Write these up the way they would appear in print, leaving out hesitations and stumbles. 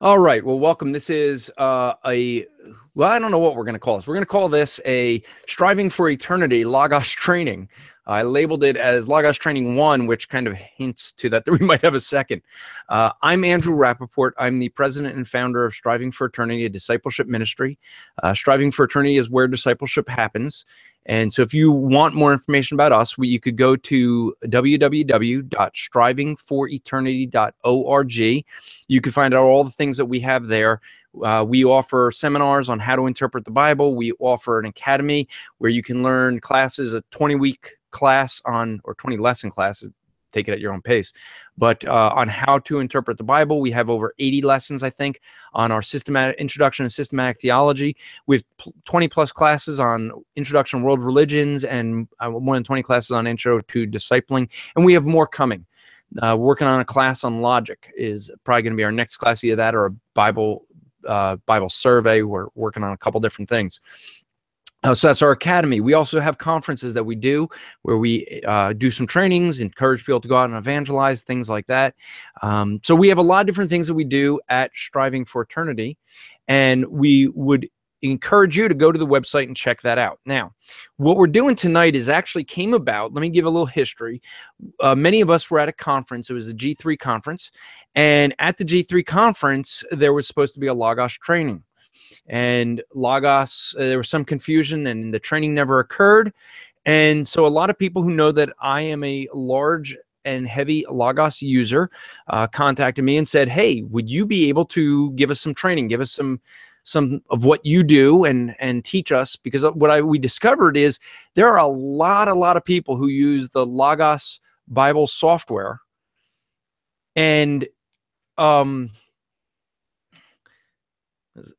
All right. Well, welcome. This is well, I don't know what we're going to call this. We're going to call this a Striving for Eternity Logos training. I labeled it as Logos Training 1, which kind of hints to that we might have a second. I'm Andrew Rappaport. I'm the president and founder of Striving for Eternity, a discipleship ministry. Striving for Eternity is where discipleship happens. And so if you want more information about us, you could go to www.strivingforeternity.org. You can find out all the things that we have there. We offer seminars on how to interpret the Bible. We offer an academy where you can learn classes, a 20-week class on, or 20 lesson classes, take it at your own pace, but on how to interpret the Bible. We have over 80 lessons, I think, on our systematic introduction to systematic theology. We have 20 plus classes on introduction to world religions and more than 20 classes on intro to discipling. And we have more coming. Working on a class on logic is probably going to be our next class, either that or a Bible survey. We're working on a couple different things. So that's our academy. We also have conferences that we do where we do some trainings, encourage people to go out and evangelize, things like that. So we have a lot of different things that we do at Striving for Eternity, and we would encourage you to go to the website and check that out. Now, what we're doing tonight is actually came about, let me give a little history. Many of us were at a conference. It was the G3 conference, and at the G3 conference, there was supposed to be a Logos training. And Logos, there was some confusion and the training never occurred. And so a lot of people who know that I am a large and heavy Logos user contacted me and said, hey, would you be able to give us some training, give us some of what you do and teach us? Because what we discovered is there are a lot of people who use the Logos Bible software, and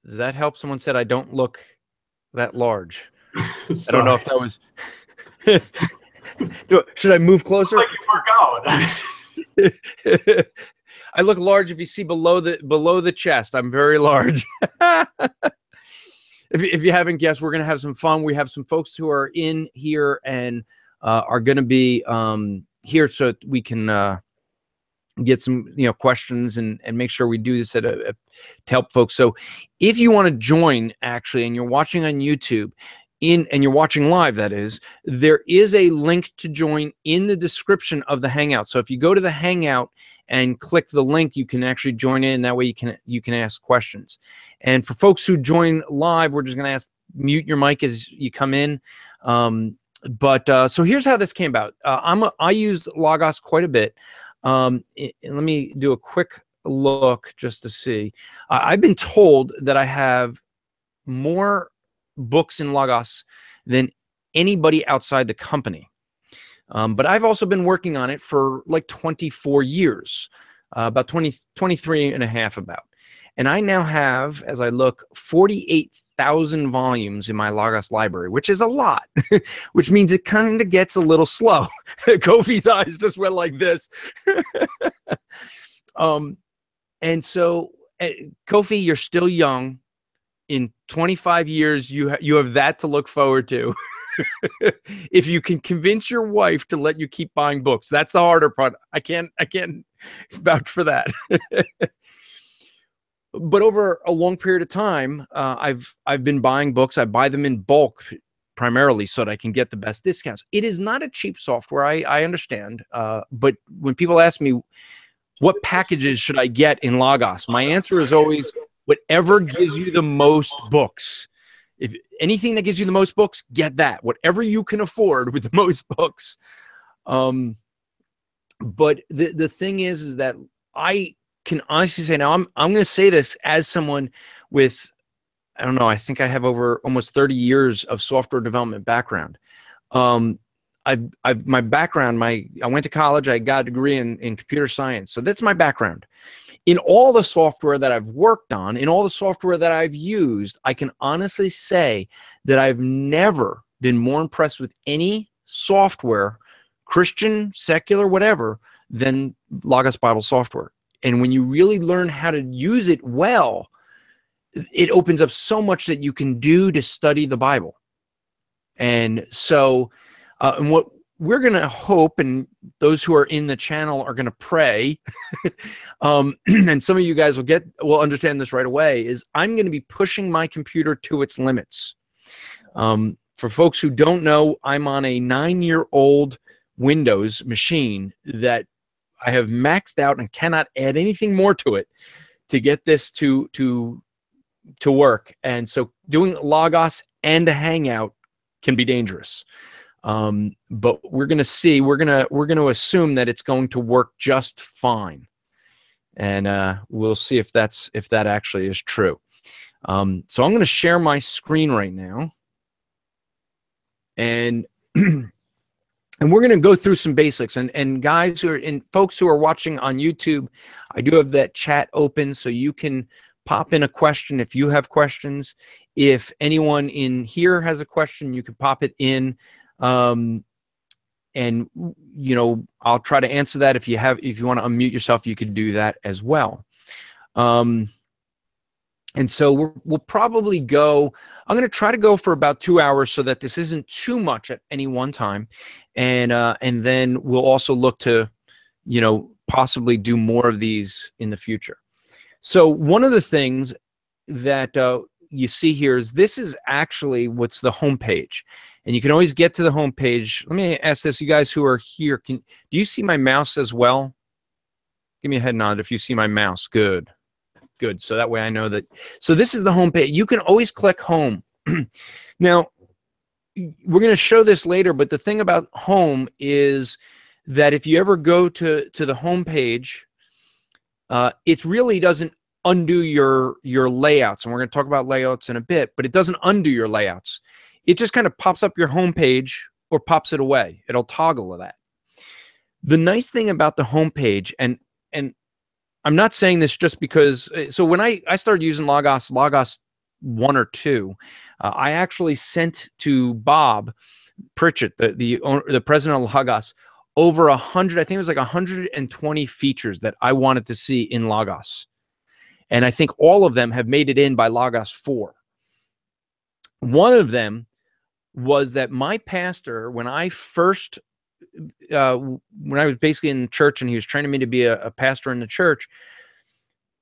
does that help? Someone said I don't look that large. I don't know if that was. Should I move closer? Like you work out. I look large if you see below the chest. I'm very large. If you haven't guessed, we're gonna have some fun. We have some folks who are in here and are gonna be here so we can get some questions and make sure we do this to help folks. So if you want to join actually and you're watching on YouTube and you're watching live, that is, there is a link to join in the description of the Hangout. So if you go to the Hangout and click the link, you can actually join in. That way you can ask questions. And for folks who join live, we're just going to ask mute your mic as you come in. So here's how this came about. I used Logos quite a bit. Let me do a quick look just to see. I've been told that I have more books in Logos than anybody outside the company. But I've also been working on it for like 24 years, about 23 and a half about. And I now have, as I look, 48,000 volumes in my Logos library, which is a lot, which means it kind of gets a little slow. Kofi's eyes just went like this. And so, Kofi, you're still young. In 25 years, you have that to look forward to. If you can convince your wife to let you keep buying books, that's the harder part. I can't vouch for that. But over a long period of time, I've been buying books. I buy them in bulk primarily so that I can get the best discounts. It is not a cheap software, I understand. But when people ask me, what packages should I get in Logos? My answer is always whatever gives you the most books. If anything that gives you the most books, get that. Whatever you can afford with the most books. But the thing is that I can honestly say now, I'm going to say this as someone with, I don't know, I think I have over almost 30 years of software development background. My background, I went to college, I got a degree in computer science. So that's my background. In all the software that I've worked on, in all the software that I've used, I can honestly say that I've never been more impressed with any software, Christian, secular, whatever, than Logos Bible software. And when you really learn how to use it well, it opens up so much that you can do to study the Bible. And so, and what we're going to hope, and those who are in the channel are going to pray, and some of you guys will understand this right away, is I'm going to be pushing my computer to its limits. For folks who don't know, I'm on a 9-year-old Windows machine that I have maxed out and cannot add anything more to it to get this to work. And so doing Logos and a Hangout can be dangerous. But we're going to see, we're going to assume that it's going to work just fine. And we'll see if that actually is true. So I'm going to share my screen right now. And and we're going to go through some basics. And guys folks who are watching on YouTube, I do have that chat open, so you can pop in a question if you have questions. If anyone in here has a question, you can pop it in. And I'll try to answer that. If you want to unmute yourself, you can do that as well. And so we'll probably go, I'm going to try to go for about 2 hours so that this isn't too much at any one time. And then we'll also look to, possibly do more of these in the future. So one of the things that you see here is this is actually what's the homepage. And you can always get to the homepage. Let me ask this, you guys who are here, do you see my mouse as well? Give me a head nod if you see my mouse. Good. Good. So that way I know that. So this is the home page. You can always click home. Now, we're going to show this later, but the thing about home is that if you ever go to the home page, it really doesn't undo your layouts. And we're going to talk about layouts in a bit, but it doesn't undo your layouts. It just kind of pops up your home page or pops it away. It'll toggle that. The nice thing about the home page, and I'm not saying this just because, so when I started using Logos 1 or 2, I actually sent to Bob Pritchett, the president of Logos, over 100, I think it was like 120 features that I wanted to see in Logos. And I think all of them have made it in by Logos 4. One of them was that my pastor, when I first when I was basically in church and he was training me to be a pastor in the church,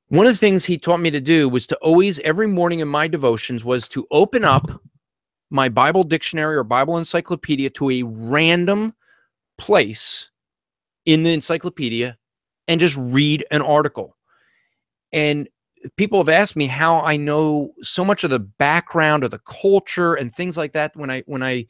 one of the things he taught me to do was to always, every morning in my devotions, was to open up my Bible dictionary or Bible encyclopedia to a random place in the encyclopedia and just read an article. And people have asked me how I know so much of the background of the culture and things like that when I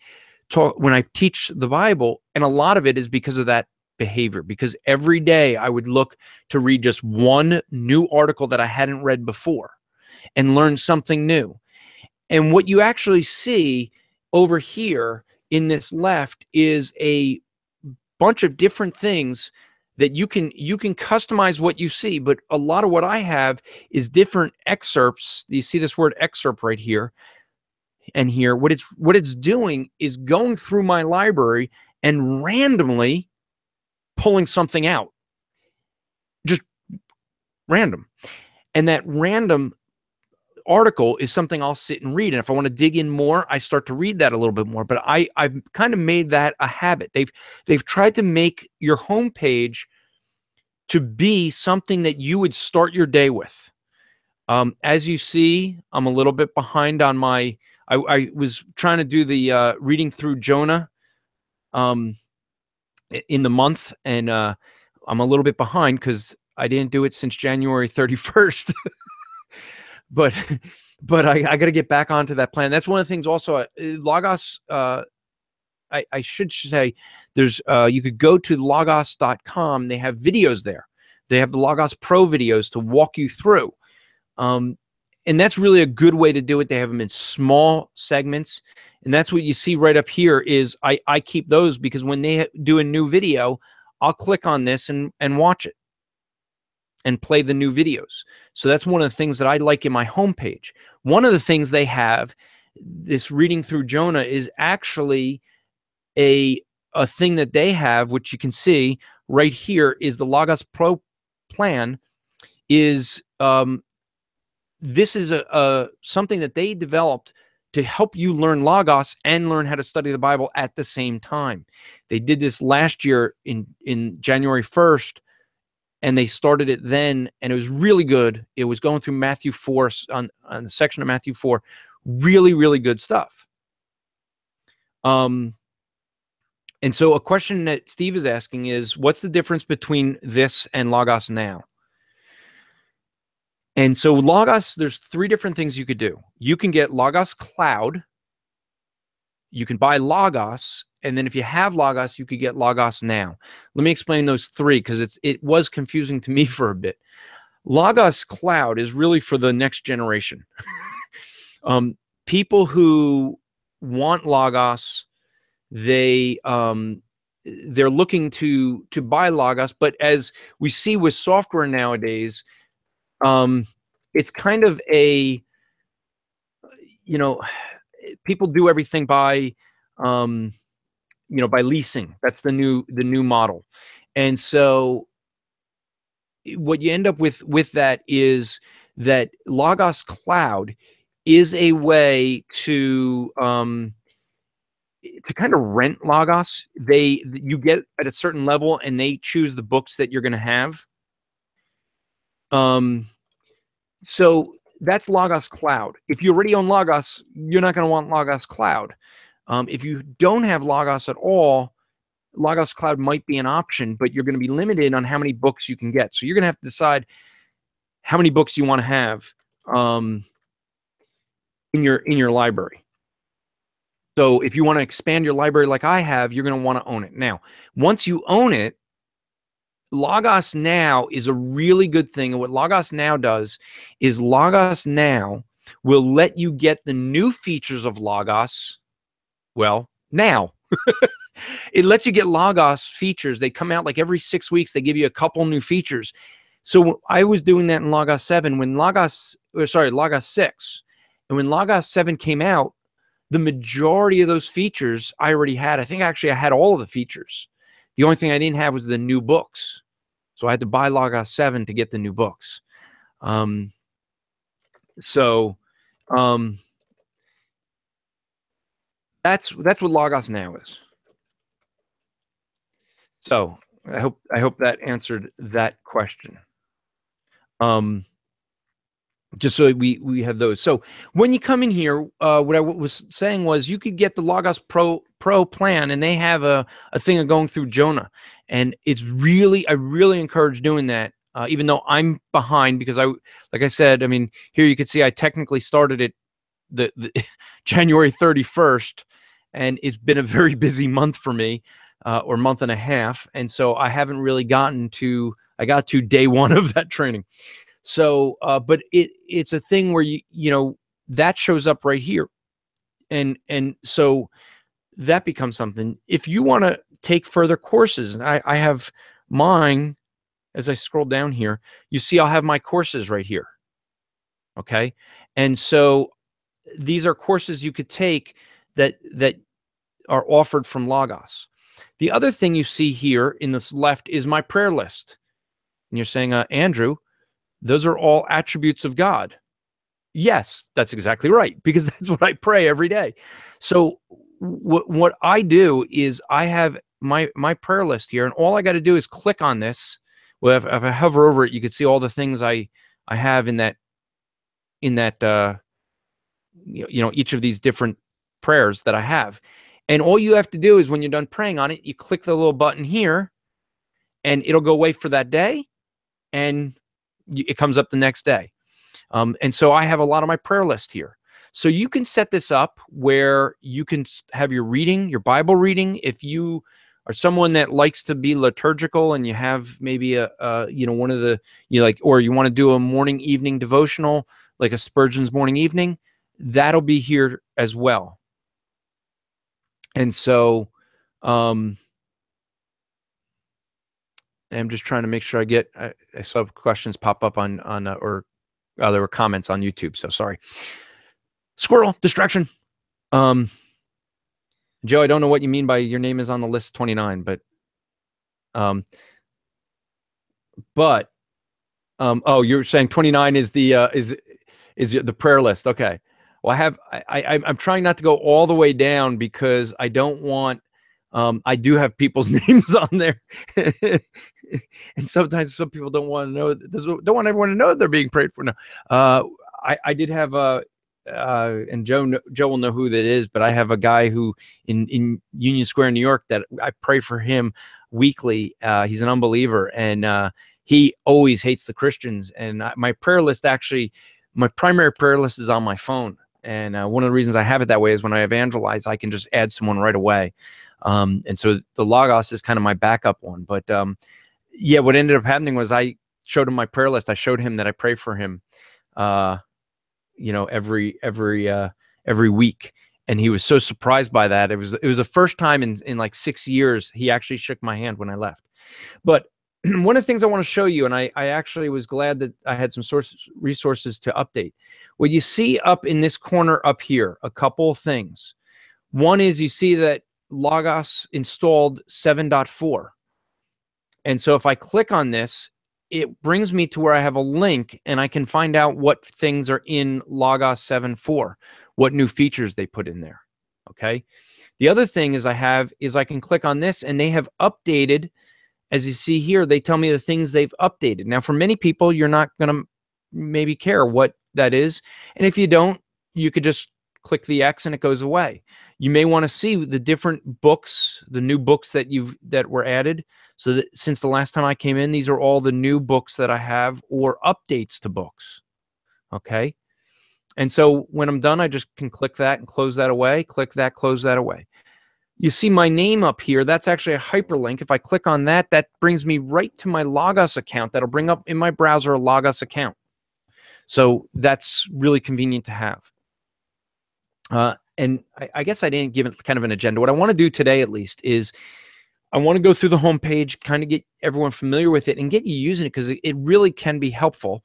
teach the Bible, and a lot of it is because of that behavior, because every day I would look to read just one new article that I hadn't read before and learn something new. And what you actually see over here in this left is a bunch of different things that you can customize what you see, but a lot of what I have is different excerpts. You see this word excerpt right here. And here, what it's doing is going through my library and randomly pulling something out, just random. And that random article is something I'll sit and read. And if I want to dig in more, I start to read that a little bit more. But I've kind of made that a habit. They've tried to make your homepage to be something that you would start your day with. As you see, I'm a little bit behind on my. I was trying to do the reading through Jonah in the month, and I'm a little bit behind because I didn't do it since January 31st. but I got to get back onto that plan. That's one of the things also. Logos, I should say, there's you could go to logos.com. They have videos there. They have the Logos Pro videos to walk you through. And that's really a good way to do it. They have them in small segments. And that's what you see right up here is I keep those because when they do a new video, I'll click on this and watch it and play the new videos. So that's one of the things that I like in my homepage. One of the things they have, this reading through Jonah, is actually a thing that they have, which you can see right here, is the Logos Pro plan is this is a something that they developed to help you learn Logos and learn how to study the Bible at the same time. They did this last year in January 1st, and they started it then, and it was really good. It was going through Matthew 4 on the section of Matthew 4. Really, really good stuff. And so a question that Steve is asking is, what's the difference between this and Logos Now? And so Logos, there's 3 different things you could do. You can get Logos Cloud. You can buy Logos. And then if you have Logos, you could get Logos Now. Let me explain those 3 because it was confusing to me for a bit. Logos Cloud is really for the next generation. People who want Logos, they're looking to buy Logos, but as we see with software nowadays, it's kind of a, people do everything by, by leasing. That's the new model. And so what you end up with that is that Logos Cloud is a way to kind of rent Logos. You get at a certain level and they choose the books that you're going to have. So that's Logos Cloud. If you already own Logos, you're not going to want Logos Cloud. If you don't have Logos at all, Logos Cloud might be an option, but you're going to be limited on how many books you can get. So you're going to have to decide how many books you want to have in your library. So if you want to expand your library like I have, you're going to want to own it. Now, once you own it, Logos Now is a really good thing. And what Logos Now does is Logos Now will let you get the new features of Logos, well, now. It lets you get Logos features. They come out like every 6 weeks. They give you a couple new features. So I was doing that in Logos 7 when Logos 6. And when Logos 7 came out, the majority of those features I already had. I think actually I had all of the features. The only thing I didn't have was the new books. So I had to buy Logos 7 to get the new books. That's what Logos Now is. So I hope that answered that question. Just so we have those. So when you come in here, what I was saying was you could get the Logos Pro plan, and they have a thing of going through Jonah, and I really encourage doing that. Even though I'm behind because like I said, I mean, here you can see I technically started it the January 31st, and it's been a very busy month for me, or month and a half, and so I haven't really gotten to. I got to day 1 of that training. So, but it's a thing where that shows up right here. And so that becomes something. If you want to take further courses, and I have mine, as I scroll down here, you see I'll have my courses right here. Okay. And so these are courses you could take that are offered from Logos. The other thing you see here in this left is my prayer list. And you're saying, Andrew, those are all attributes of God. Yes, that's exactly right, because that's what I pray every day. So what I do is I have my prayer list here, and all I got to do is click on this. Well, if I hover over it, you can see all the things I have in that each of these different prayers that I have. And all you have to do is when you're done praying on it, you click the little button here, and it'll go away for that day, and it comes up the next day. And so I have a lot of my prayer list here. So you can set this up where you can have your reading, your Bible reading. If you are someone that likes to be liturgical and you have maybe one of the, or you want to do a morning evening devotional, like a Spurgeon's morning evening, that'll be here as well. And so, I'm just trying to make sure I saw questions pop up on there were comments on YouTube. So sorry. Squirrel distraction. Joe, I don't know what you mean by your name is on the list 29, but oh, you're saying 29 is the is the prayer list. Okay. Well, I'm trying not to go all the way down because I don't want, I do have people's names on there. And sometimes some people don't want to know, don't want everyone to know that they're being prayed for. No, I did have and Joe will know who that is, but I have a guy who in Union Square, New York, that I pray for him weekly. He's an unbeliever, and he always hates the Christians. And my prayer list, actually, my primary prayer list is on my phone. And one of the reasons I have it that way is when I evangelize, I can just add someone right away. And so the Logos is kind of my backup one. But yeah, what ended up happening was I showed him my prayer list. I showed him that I pray for him, every week. And he was so surprised by that. It was the first time in like 6 years he actually shook my hand when I left. But one of the things I want to show you, and I actually was glad that I had some resources to update. What you see up in this corner up here, a couple of things. One is you see that Logos installed 7.4. And so if I click on this, it brings me to where I have a link and I can find out what things are in Logos 7.4, what new features they put in there. Okay. The other thing is I can click on this and they have updated. As you see here, they tell me the things they've updated. Now, for many people, you're not going to maybe care what that is. And if you don't, you could just click the X and it goes away. You may want to see the different books, the new books that were added. So that since the last time I came in, these are all the new books that I have or updates to books. Okay. And so when I'm done, I just can click that and close that away. Click that, close that away. You see my name up here. That's actually a hyperlink. If I click on that, that brings me right to my Logos account. That'll bring up in my browser a Logos account. So that's really convenient to have. And I guess I didn't give it kind of an agenda. What I want to do today, at least, is I want to go through the homepage, kind of get everyone familiar with it and get you using it because it really can be helpful.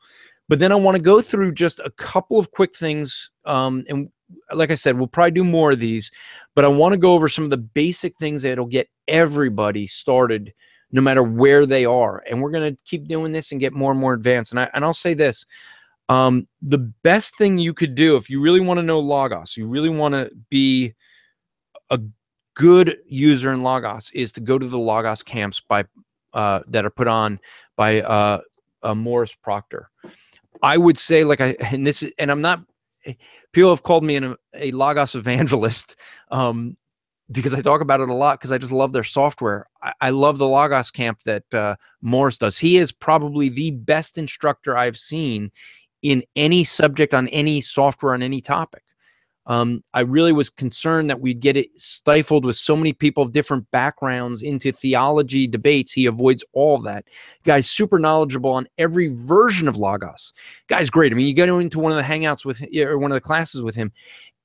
But then I want to go through just a couple of quick things. And like I said, we'll probably do more of these, but I want to go over some of the basic things that'll get everybody started no matter where they are. And we're going to keep doing this and get more and more advanced. And I'll say this, the best thing you could do if you really want to know Logos, you really want to be a good user in Logos, is to go to the Logos camps that are put on by Morris Proctor. I would say, and I'm not, people have called me a Logos evangelist because I talk about it a lot because I just love their software. I love the Logos camp that Morris does. He is probably the best instructor I've seen in any subject, on any software, on any topic. I really was concerned that we'd get it stifled with so many people of different backgrounds into theology debates. He avoids all of that. Guy's super knowledgeable on every version of Logos. Guy's great. I mean, you go into one of the hangouts with or one of the classes with him,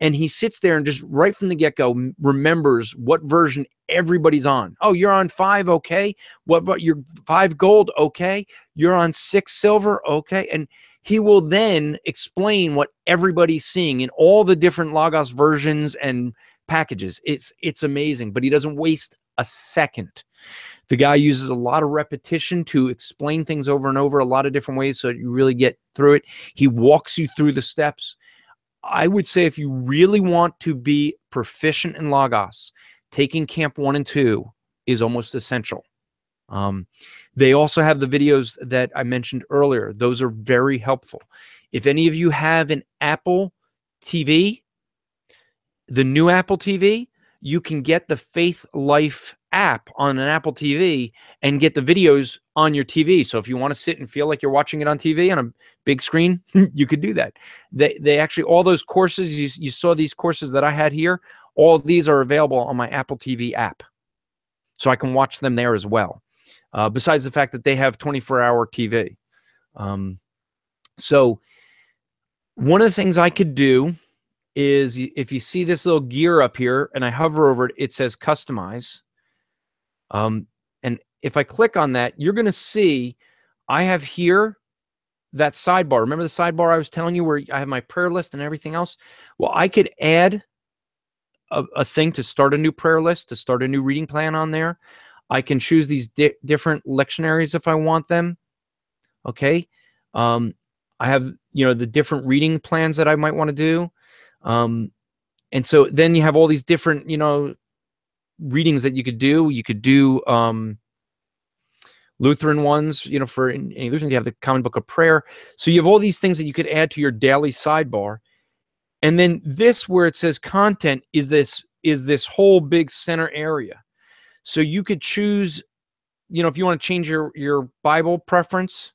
and he sits there and just right from the get-go remembers what version everybody's on. Oh, you're on 5, okay. What about your 5 gold? Okay. You're on 6 silver, okay. And he will then explain what everybody's seeing in all the different Logos versions and packages. It's amazing, but he doesn't waste a second. The guy uses a lot of repetition to explain things over and over, a lot of different ways so that you really get through it. He walks you through the steps. I would say if you really want to be proficient in Logos, taking Camp 1 and 2 is almost essential. They also have the videos that I mentioned earlier. Those are very helpful. If any of you have an Apple TV, the new Apple TV, you can get the Faith Life app on an Apple TV and get the videos on your TV. So if you want to sit and feel like you're watching it on TV on a big screen, you could do that. They actually, all those courses, you saw these courses that I had here, all of these are available on my Apple TV app. So I can watch them there as well. Besides the fact that they have 24-hour TV. So one of the things I could do is, if you see this little gear up here and I hover over it, it says customize. And if I click on that, you're going to see I have here that sidebar. Remember the sidebar I was telling you where I have my prayer list and everything else? Well, I could add a thing to start a new prayer list, to start a new reading plan on there. I can choose these different lectionaries if I want them. Okay. I have, the different reading plans that I might want to do. And so then you have all these different, readings that you could do. You could do Lutheran ones, for in Lutheran, you have the Common Book of Prayer. So you have all these things that you could add to your daily sidebar. And then this, where it says content, is this whole big center area. So you could choose, if you want to change your Bible preference,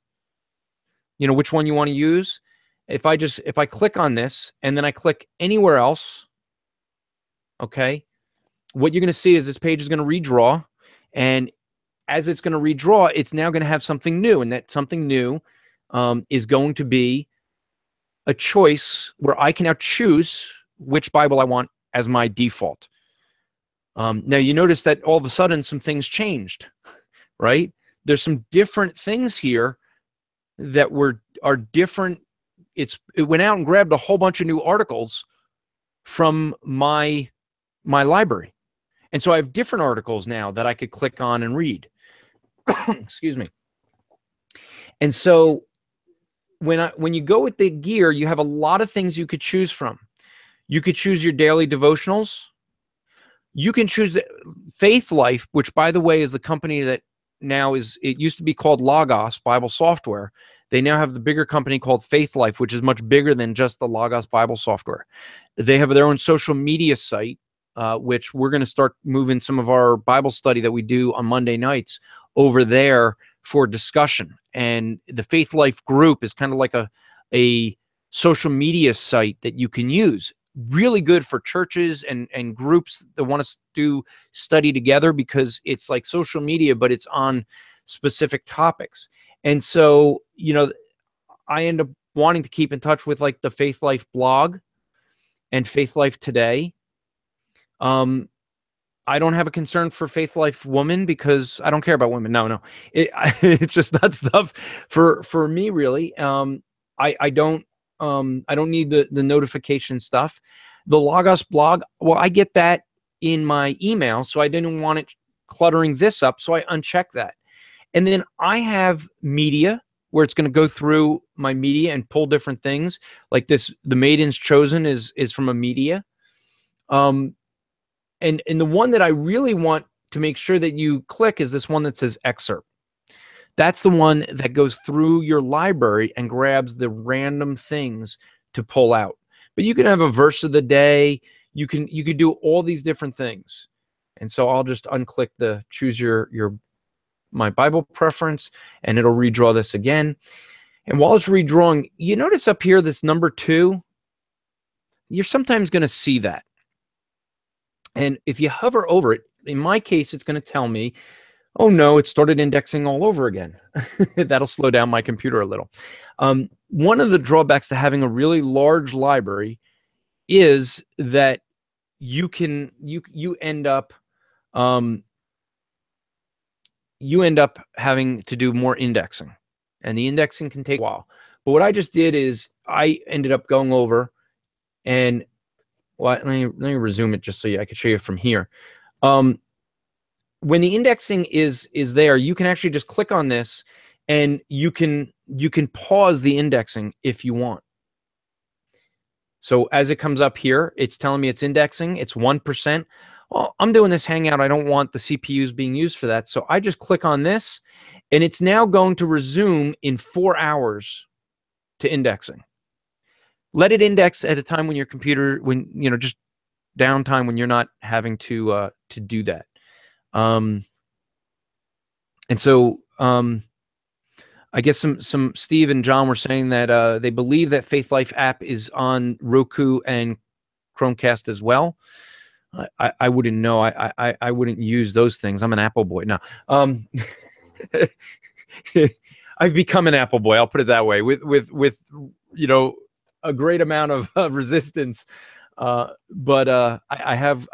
which one you want to use. If I click on this and then I click anywhere else, okay, what you're going to see is this page is going to redraw, and as it's going to redraw, it's now going to have something new, and that something new is going to be a choice where I can now choose which Bible I want as my default. Now you notice that all of a sudden some things changed, right? There's some different things here that are different. It went out and grabbed a whole bunch of new articles from my library. And so I have different articles now that I could click on and read. Excuse me. And so when you go with the gear, you have a lot of things you could choose from. You could choose your daily devotionals. You can choose the Faith Life, which, by the way, is the company that now it used to be called Logos Bible Software. They now have the bigger company called Faith Life, which is much bigger than just the Logos Bible Software. They have their own social media site, which we're going to start moving some of our Bible study that we do on Monday nights over there for discussion. And the Faith Life group is kind of like a social media site that you can use. Really good for churches and groups that want to do study together, because it's like social media, but it's on specific topics. And so, I end up wanting to keep in touch with like the Faith Life blog and Faith Life Today. I don't have a concern for Faith Life Woman because I don't care about women. No. It's just not stuff for me, really. I don't need the notification stuff. The Logos blog, well, I get that in my email, so I didn't want it cluttering this up, so I uncheck that. And then I have media, where it's going to go through my media and pull different things. Like this, the Maidens Chosen is from a media. And the one that I really want to make sure that you click is this one that says excerpt. That's the one that goes through your library and grabs the random things to pull out. But you can have a verse of the day. You could do all these different things. And so I'll just unclick the choose my Bible preference, and it'll redraw this again. And while it's redrawing, you notice up here this number 2. You're sometimes going to see that. And if you hover over it, in my case, it's going to tell me, oh no, it started indexing all over again. That'll slow down my computer a little. One of the drawbacks to having a really large library is that you end up having to do more indexing, and the indexing can take a while. But what I just did is I ended up going over and let me resume it just so I could show you from here. When the indexing is there, you can actually just click on this, and you can pause the indexing if you want. So as it comes up here, it's telling me it's indexing. It's 1%. Well, I'm doing this Hangout. I don't want the CPUs being used for that. So I just click on this, and it's now going to resume in 4 hours to indexing. Let it index at a time when your computer, just downtime when you're not having to do that. And so I guess some Steve and John were saying that they believe that Faith Life app is on Roku and Chromecast as well. I wouldn't know. I wouldn't use those things. I'm an Apple boy. No. I've become an Apple boy. I'll put it that way. With a great amount of resistance. But I have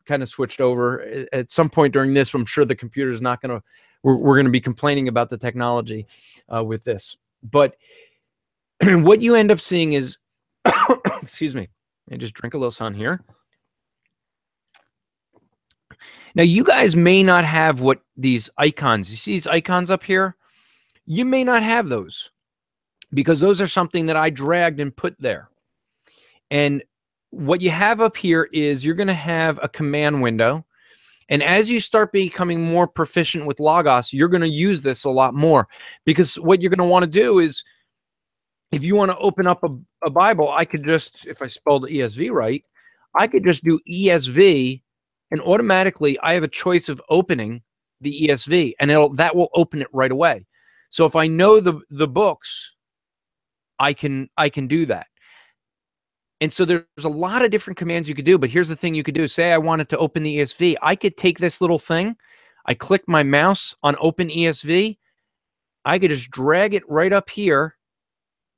kind of switched over at some point during this. I'm sure the computer is not going to. We're going to be complaining about the technology with this. But what you end up seeing is, excuse me. I just drink a little sun here. Now, you guys may not have what these icons. You see these icons up here? You may not have those, because those are something that I dragged and put there. And what you have up here is you're going to have a command window. And as you start becoming more proficient with Logos, you're going to use this a lot more, because what you're going to want to do is, if you want to open up a Bible, I could just, if I spelled ESV right, I could just do ESV, and automatically I have a choice of opening the ESV, and that will open it right away. So if I know the books, I can do that. And so there's a lot of different commands you could do, but here's the thing you could do. Say I wanted to open the ESV. I could take this little thing. I click my mouse on open ESV. I could just drag it right up here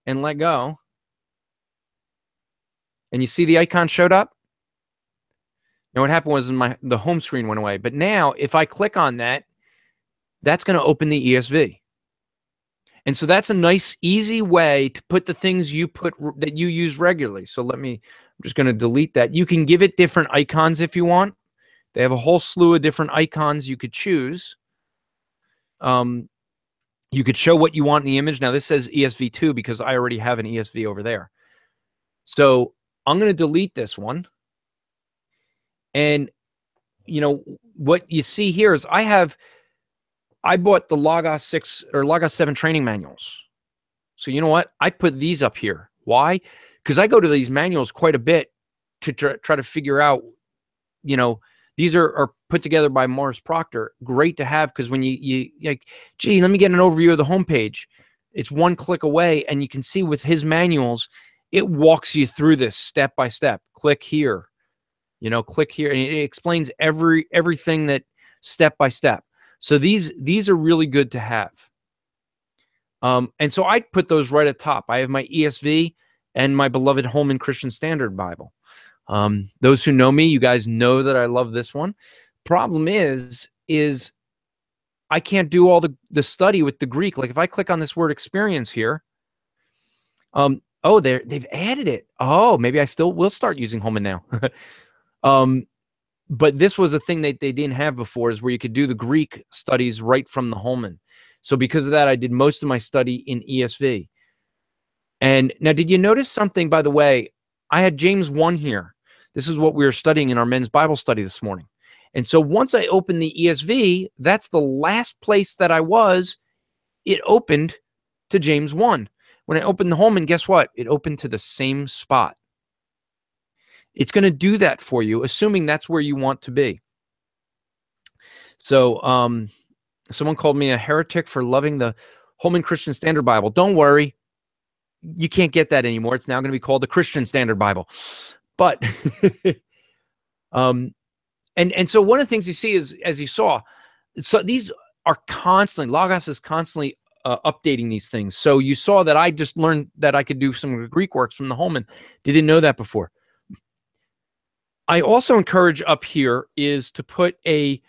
and let go. And you see the icon showed up? Now what happened was the home screen went away. But now if I click on that, that's going to open the ESV. And so that's a nice, easy way to put the things that you use regularly. So I'm just going to delete that. You can give it different icons if you want. They have a whole slew of different icons you could choose. You could show what you want in the image. Now this says ESV2 because I already have an ESV over there. So I'm going to delete this one. And you know what you see here is I bought the Logos 6 or Logos 7 training manuals. So you know what? I put these up here. Why? Because I go to these manuals quite a bit to try to figure out, these are put together by Morris Proctor. Great to have, because when you like, gee, let me get an overview of the homepage. It's one click away, and you can see with his manuals, it walks you through this step by step. Click here, click here, and it explains everything that step by step. So these are really good to have. And so I put those right at top. I have my ESV and my beloved Holman Christian Standard Bible. Those who know me, you guys know that I love this one. Problem is I can't do all the study with the Greek. Like if I click on this word experience here, they've added it. Oh, maybe I still will start using Holman now. But this was a thing that they didn't have before, is where you could do the Greek studies right from the Holman. So because of that, I did most of my study in ESV. And now, did you notice something, by the way? I had James 1 here. This is what we were studying in our men's Bible study this morning. And so once I opened the ESV, that's the last place that I was. It opened to James 1. When I opened the Holman, guess what? It opened to the same spot. It's going to do that for you, assuming that's where you want to be. So someone called me a heretic for loving the Holman Christian Standard Bible. Don't worry. You can't get that anymore. It's now going to be called the Christian Standard Bible. But, and so one of the things you see is, as you saw, so these are constantly, Logos is constantly updating these things. So you saw that I just learned that I could do some Greek works from the Holman. Didn't know that before. I also encourage up here is to put a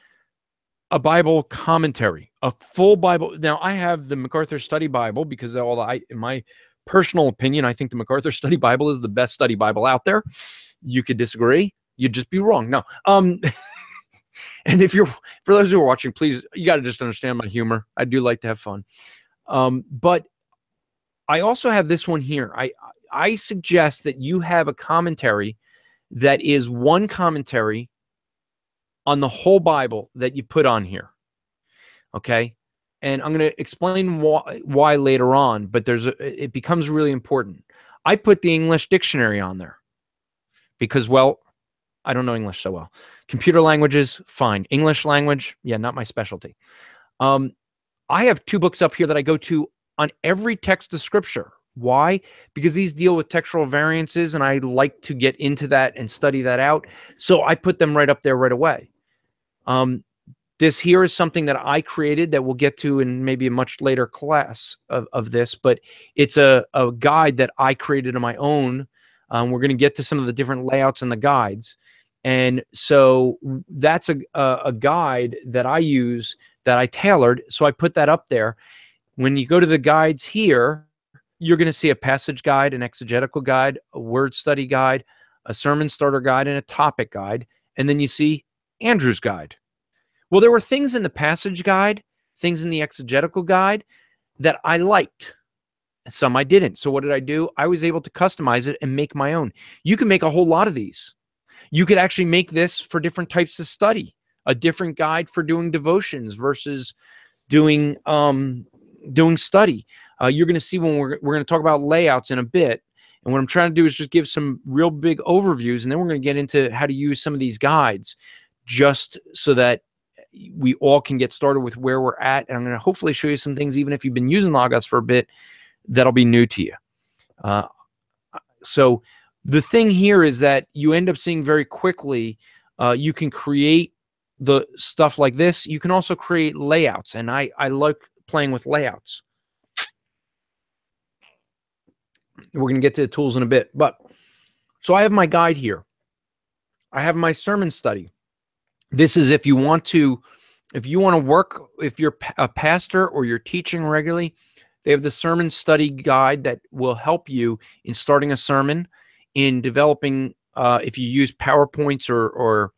Bible commentary, a full Bible. Now I have the MacArthur Study Bible because in my personal opinion, I think the MacArthur Study Bible is the best study Bible out there. You could disagree. You'd just be wrong. No. And for those who are watching, please, you got to just understand my humor. I do like to have fun. But I also have this one here. I suggest that you have a commentary that is one commentary on the whole Bible that you put on here. Okay. And I'm going to explain why later on, but it becomes really important. I put the English dictionary on there because, well, I don't know English so well. Computer languages, fine. English language, yeah, not my specialty. I have 2 books up here that I go to on every text of Scripture. Why? Because these deal with textual variances, and I like to get into that and study that out. So I put them right up there right away. This here is something that I created that we'll get to in maybe a much later class of this, but it's a guide that I created on my own. We're going to get to some of the different layouts in the guides. And so that's a guide that I use that I tailored. So I put that up there. When you go to the guides here, you're going to see a passage guide, an exegetical guide, a word study guide, a sermon starter guide, and a topic guide. And then you see Andrew's guide. Well, there were things in the passage guide, things in the exegetical guide that I liked. Some I didn't. So what did I do? I was able to customize it and make my own. You can make a whole lot of these. You could actually make this for different types of study, a different guide for doing devotions versus doing study. You're going to see when we're going to talk about layouts in a bit. And what I'm trying to do is just give some real big overviews, and then we're going to get into how to use some of these guides just so that we all can get started with where we're at. And I'm going to hopefully show you some things, even if you've been using Logos for a bit, that'll be new to you. So the thing here is that you end up seeing very quickly, you can create the stuff like this. You can also create layouts, and I like playing with layouts. We're going to get to the tools in a bit, but so I have my guide here. I have my sermon study. This is if you want to work, if you're a pastor or you're teaching regularly, they have the sermon study guide that will help you in starting a sermon, in developing, if you use PowerPoints or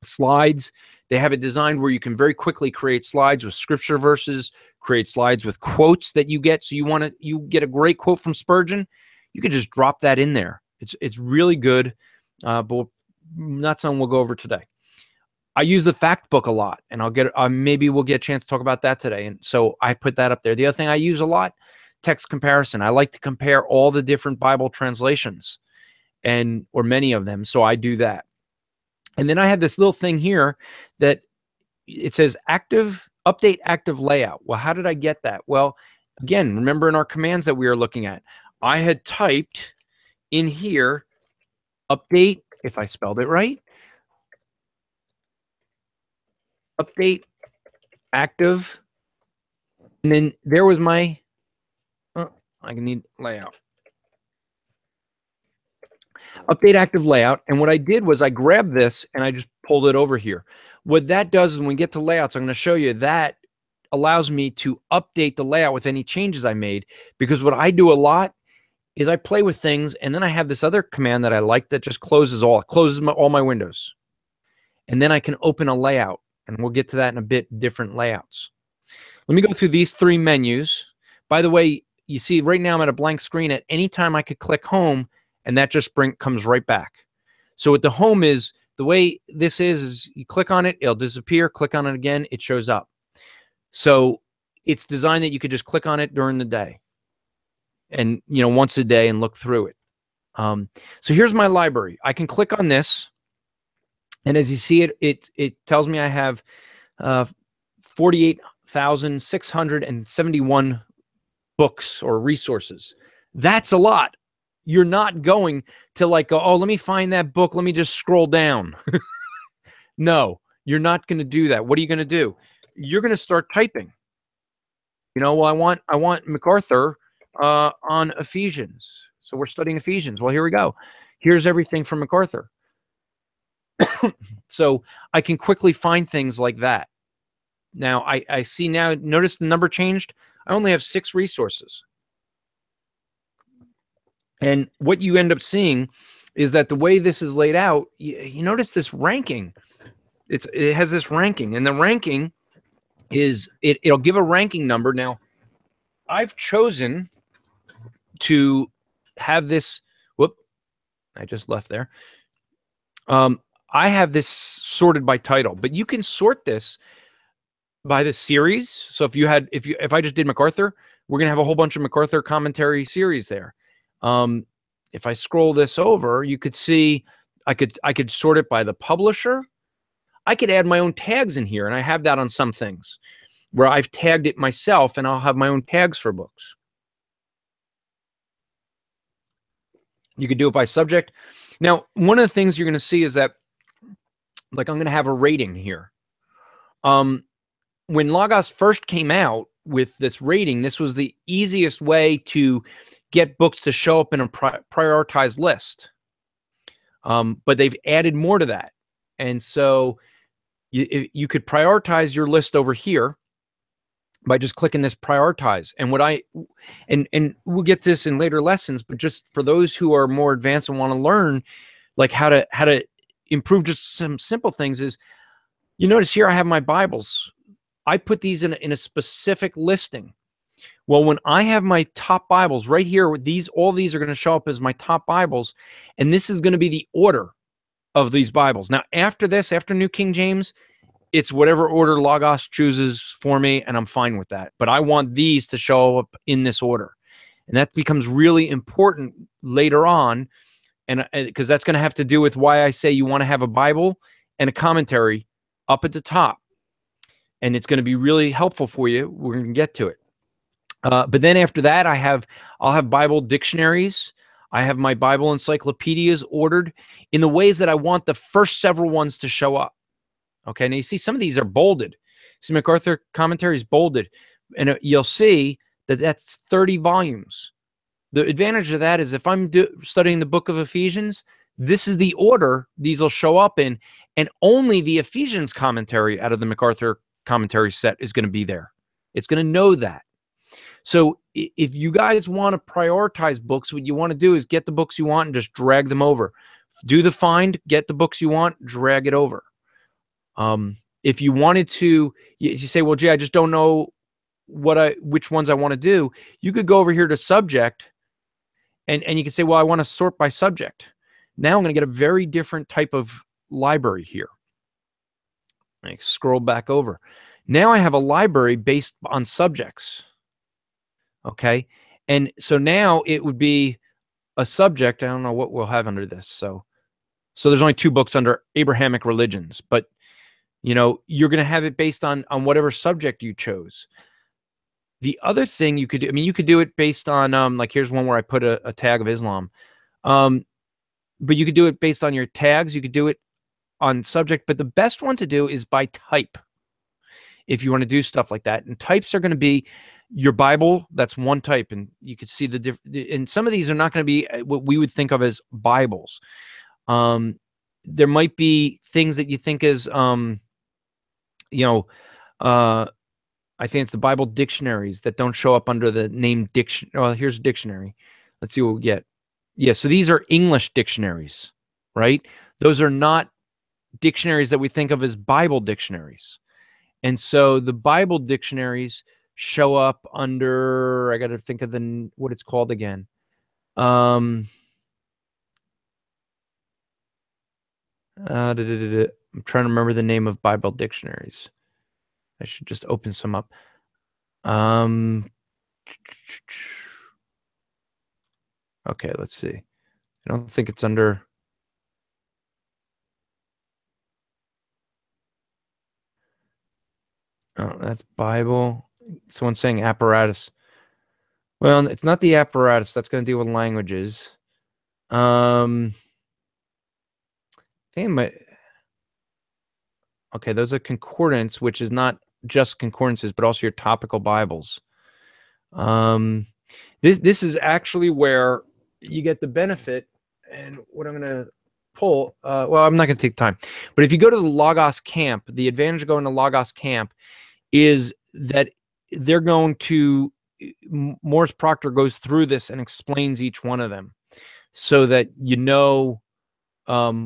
slides. They have it designed where you can very quickly create slides with scripture verses, create slides with quotes that you get. So you get a great quote from Spurgeon, you could just drop that in there. It's really good, but not something we'll go over today. I use the fact book a lot, and maybe we'll get a chance to talk about that today. And so I put that up there. The other thing I use a lot, text comparison. I like to compare all the different Bible translations or many of them. So I do that. And then I have this little thing here that it says update active layout. Well, how did I get that? Well, again, remember in our commands that we were looking at, I had typed in here, update, if I spelled it right, update active, and then there was my, I need layout. Update active layout. And what I did was I grabbed this and I just pulled it over here. What that does is when we get to layouts, I'm going to show you that allows me to update the layout with any changes I made, because what I do a lot is I play with things, and then I have this other command that I like that just closes all my windows. And then I can open a layout, and we'll get to that in a bit, different layouts. Let me go through these three menus. By the way, you see right now I'm at a blank screen. At any time I could click home, and that just comes right back. So what the home is, the way this is you click on it, it'll disappear. Click on it again, it shows up. So it's designed that you could just click on it during the day, and once a day, and look through it. So here's my library. I can click on this, and as you see it tells me I have 48,671 books or resources. That's a lot. You're not going to go, oh, let me find that book, let me just scroll down. No, you're not going to do that. What are you going to do? You're going to start typing. Well, I want MacArthur on Ephesians. So we're studying Ephesians. Well, here we go. Here's everything from MacArthur. So I can quickly find things like that. Now I see now, notice the number changed. I only have 6 resources. And what you end up seeing is that the way this is laid out, you notice this ranking. It has this ranking, and the ranking is, it'll give a ranking number. Now, I've chosen to have this, I just left there. I have this sorted by title, but you can sort this by the series. So if I just did MacArthur, we're going to have a whole bunch of MacArthur commentary series there. If I scroll this over, you could see I could sort it by the publisher. I could add my own tags in here, and I have that on some things where I've tagged it myself, and I'll have my own tags for books. You could do it by subject. Now, one of the things you're going to see is that, I'm going to have a rating here. When Logos first came out with this rating, this was the easiest way to get books to show up in a prioritized list. But they've added more to that. And so you could prioritize your list over here by just clicking this prioritize. And and we'll get this in later lessons, but just for those who are more advanced and want to learn how to improve just some simple things, is you notice here I have my Bibles. I put these in a specific listing. Well, when I have my top Bibles right here, all these are going to show up as my top Bibles, and this is going to be the order of these Bibles. Now, after this, after New King James, it's whatever order Logos chooses for me, and I'm fine with that. But I want these to show up in this order. And that becomes really important later on, and because that's going to have to do with why I say you want to have a Bible and a commentary up at the top. And it's going to be really helpful for you. We're going to get to it. But then after that, I'll have Bible dictionaries. I have my Bible encyclopedias ordered in the ways that I want the first several ones to show up. Okay, now you see some of these are bolded. See, MacArthur commentary is bolded, and you'll see that that's 30 volumes. The advantage of that is if I'm studying the book of Ephesians, this is the order these will show up in, and only the Ephesians commentary out of the MacArthur commentary set is going to be there. It's going to know that. So if you guys want to prioritize books, what you want to do is get the books you want and just drag them over. Do the find, get the books you want, drag it over. If you wanted to, you say, well, gee, I just don't know which ones I want to do. You could go over here to subject and you can say, well, I want to sort by subject. Now I'm going to get a very different type of library here. I scroll back over. Now I have a library based on subjects. Okay. And so now it would be a subject. I don't know what we'll have under this. So there's only 2 books under Abrahamic religions, but you know, you're going to have it based on whatever subject you chose. The other thing you could do, I mean, you could do it based on, like here's one where I put a tag of Islam. But you could do it based on your tags. You could do it on subject, but the best one to do is by type. If you want to do stuff like that, and types are going to be your Bible. That's one type, and you could see the different. And some of these are not going to be what we would think of as Bibles. There might be things that you think is, I think it's the Bible dictionaries that don't show up under the name diction. Well, here's a dictionary. Let's see what we get. Yeah, so these are English dictionaries, right? Those are not dictionaries that we think of as Bible dictionaries. And so the Bible dictionaries show up under, I got to think of what it's called again. I'm trying to remember the name of Bible dictionaries. I should just open some up. Okay, let's see. I don't think it's under. Oh, that's Bible. Someone's saying apparatus. Well, it's not the apparatus. That's going to deal with languages. Okay, those are concordance, which is not just concordances, but also your topical Bibles. This is actually where you get the benefit, and what I'm going to pull, well, I'm not going to take time, but if you go to the Logos camp, the advantage of going to Logos camp is that they're going to, Morris Proctor goes through this and explains each one of them so that you know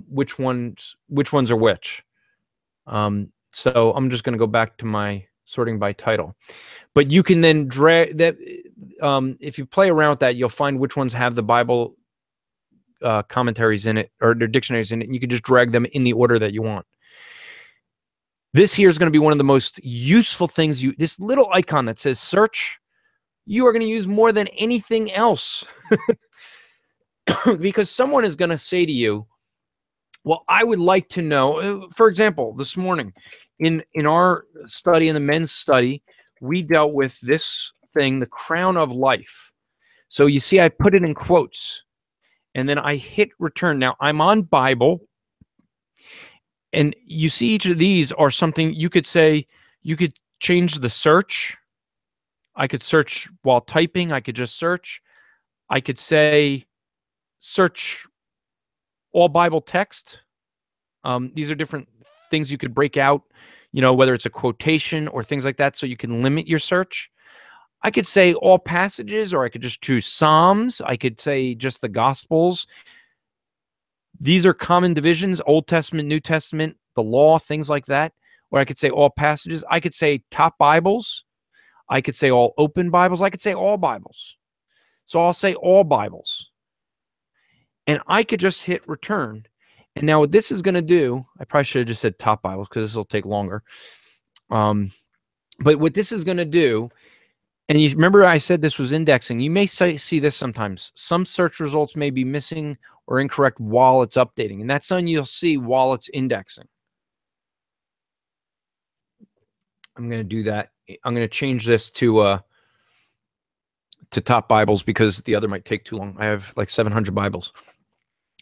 which ones are which. So I'm just going to go back to my sorting by title, but you can then drag that. If you play around with that, you'll find which ones have the Bible commentaries in it or their dictionaries in it, and you can just drag them in the order that you want. This here is going to be one of the most useful things. This little icon that says search, you are going to use more than anything else because someone is going to say to you, well, I would like to know, for example, this morning in our study, in the men's study, we dealt with this thing, the crown of life. So you see, I put it in quotes and then I hit return. Now I'm on Bible. And you see each of these are something you could say, you could change the search. I could search while typing. I could just search. I could say, search all Bible text. These are different things you could break out, whether it's a quotation or things like that, so you can limit your search. I could say all passages, or I could just choose Psalms. I could say just the Gospels. These are common divisions, Old Testament, New Testament, the law, things like that. Or I could say all passages. I could say top Bibles. I could say all open Bibles. I could say all Bibles. So I'll say all Bibles. And I could just hit return. And now what this is going to do, I probably should have just said top Bibles because this will take longer. But what this is going to do, and you remember I said this was indexing. You may see this sometimes. Some search results may be missing or incorrect while it's updating. And that's something you'll see while it's indexing. I'm going to do that. I'm going to change this to top Bibles because the other might take too long. I have like 700 Bibles.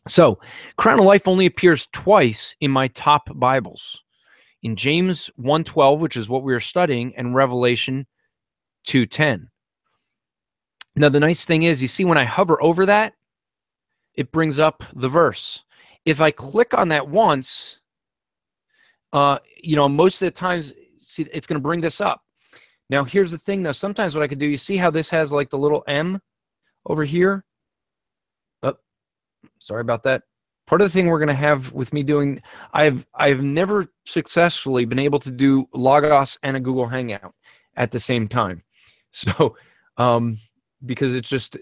So Crown of Life only appears twice in my top Bibles. In James 1:12, which is what we are studying, and Revelation 2:10. Now, the nice thing is, you see when I hover over that, it brings up the verse. If I click on that once, you know, most of the times, see, it's going to bring this up. Now, here's the thing, though. Sometimes what I could do, you see how this has like the little M over here? Oh, sorry about that. Part of the thing we're going to have with me doing, I've never successfully been able to do Logos and a Google Hangout at the same time. So, because it's just,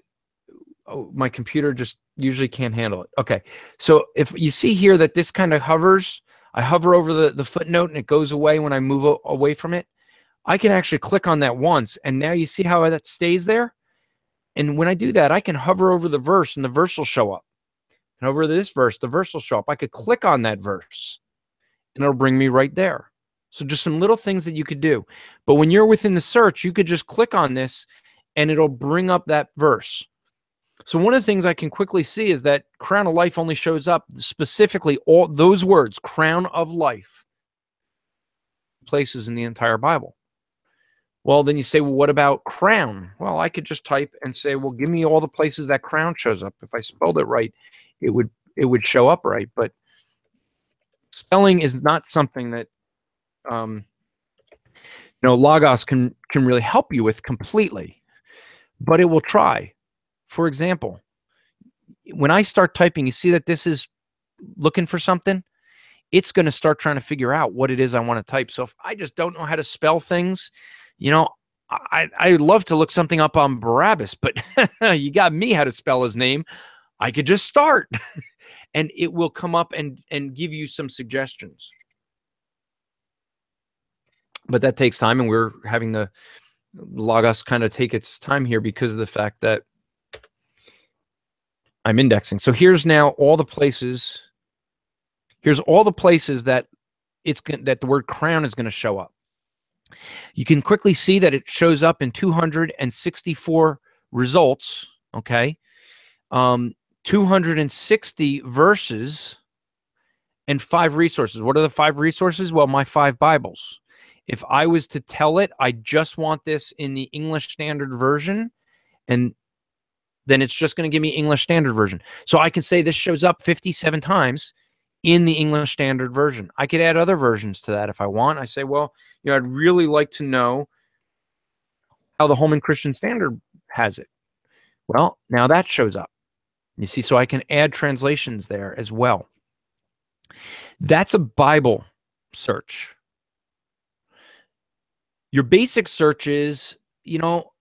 my computer just usually can't handle it. Okay. So if you see here that this kind of hovers, I hover over the footnote and it goes away when I move away from it. I can actually click on that once. And now you see how that stays there. And when I do that, I can hover over the verse and the verse will show up. And over this verse, the verse will show up. I could click on that verse and it'll bring me right there. So just some little things that you could do. But when you're within the search, you could just click on this and it'll bring up that verse. So one of the things I can quickly see is that Crown of Life only shows up specifically all those words, Crown of Life, places in the entire Bible. Well, then you say, well, what about crown? Well, I could just type and say, well, give me all the places that crown shows up. If I spelled it right, it would show up right. But spelling is not something that you know, Logos can really help you with completely, but it will try. For example, when I start typing, you see that this is looking for something. It's going to start trying to figure out what it is I want to type. So if I just don't know how to spell things, you know, I'd love to look something up on Barabbas, but you got me how to spell his name. I could just start and it will come up and give you some suggestions. But that takes time, and we're having the Logos kind of take its time here because of the fact that I'm indexing. So here's now all the places. Here's all the places that that the word crown is going to show up. You can quickly see that it shows up in 264 results, okay? 260 verses and 5 resources. What are the 5 resources? Well, my 5 Bibles. If I was to tell it, I just want this in the English Standard Version, and then it's just going to give me English Standard Version. So I can say this shows up 57 times in the English Standard Version. I could add other versions to that if I want. I say, well, you know, I'd really like to know how the Holman Christian Standard has it. Well, now that shows up. You see, so I can add translations there as well. That's a Bible search. Your basic search is, you know,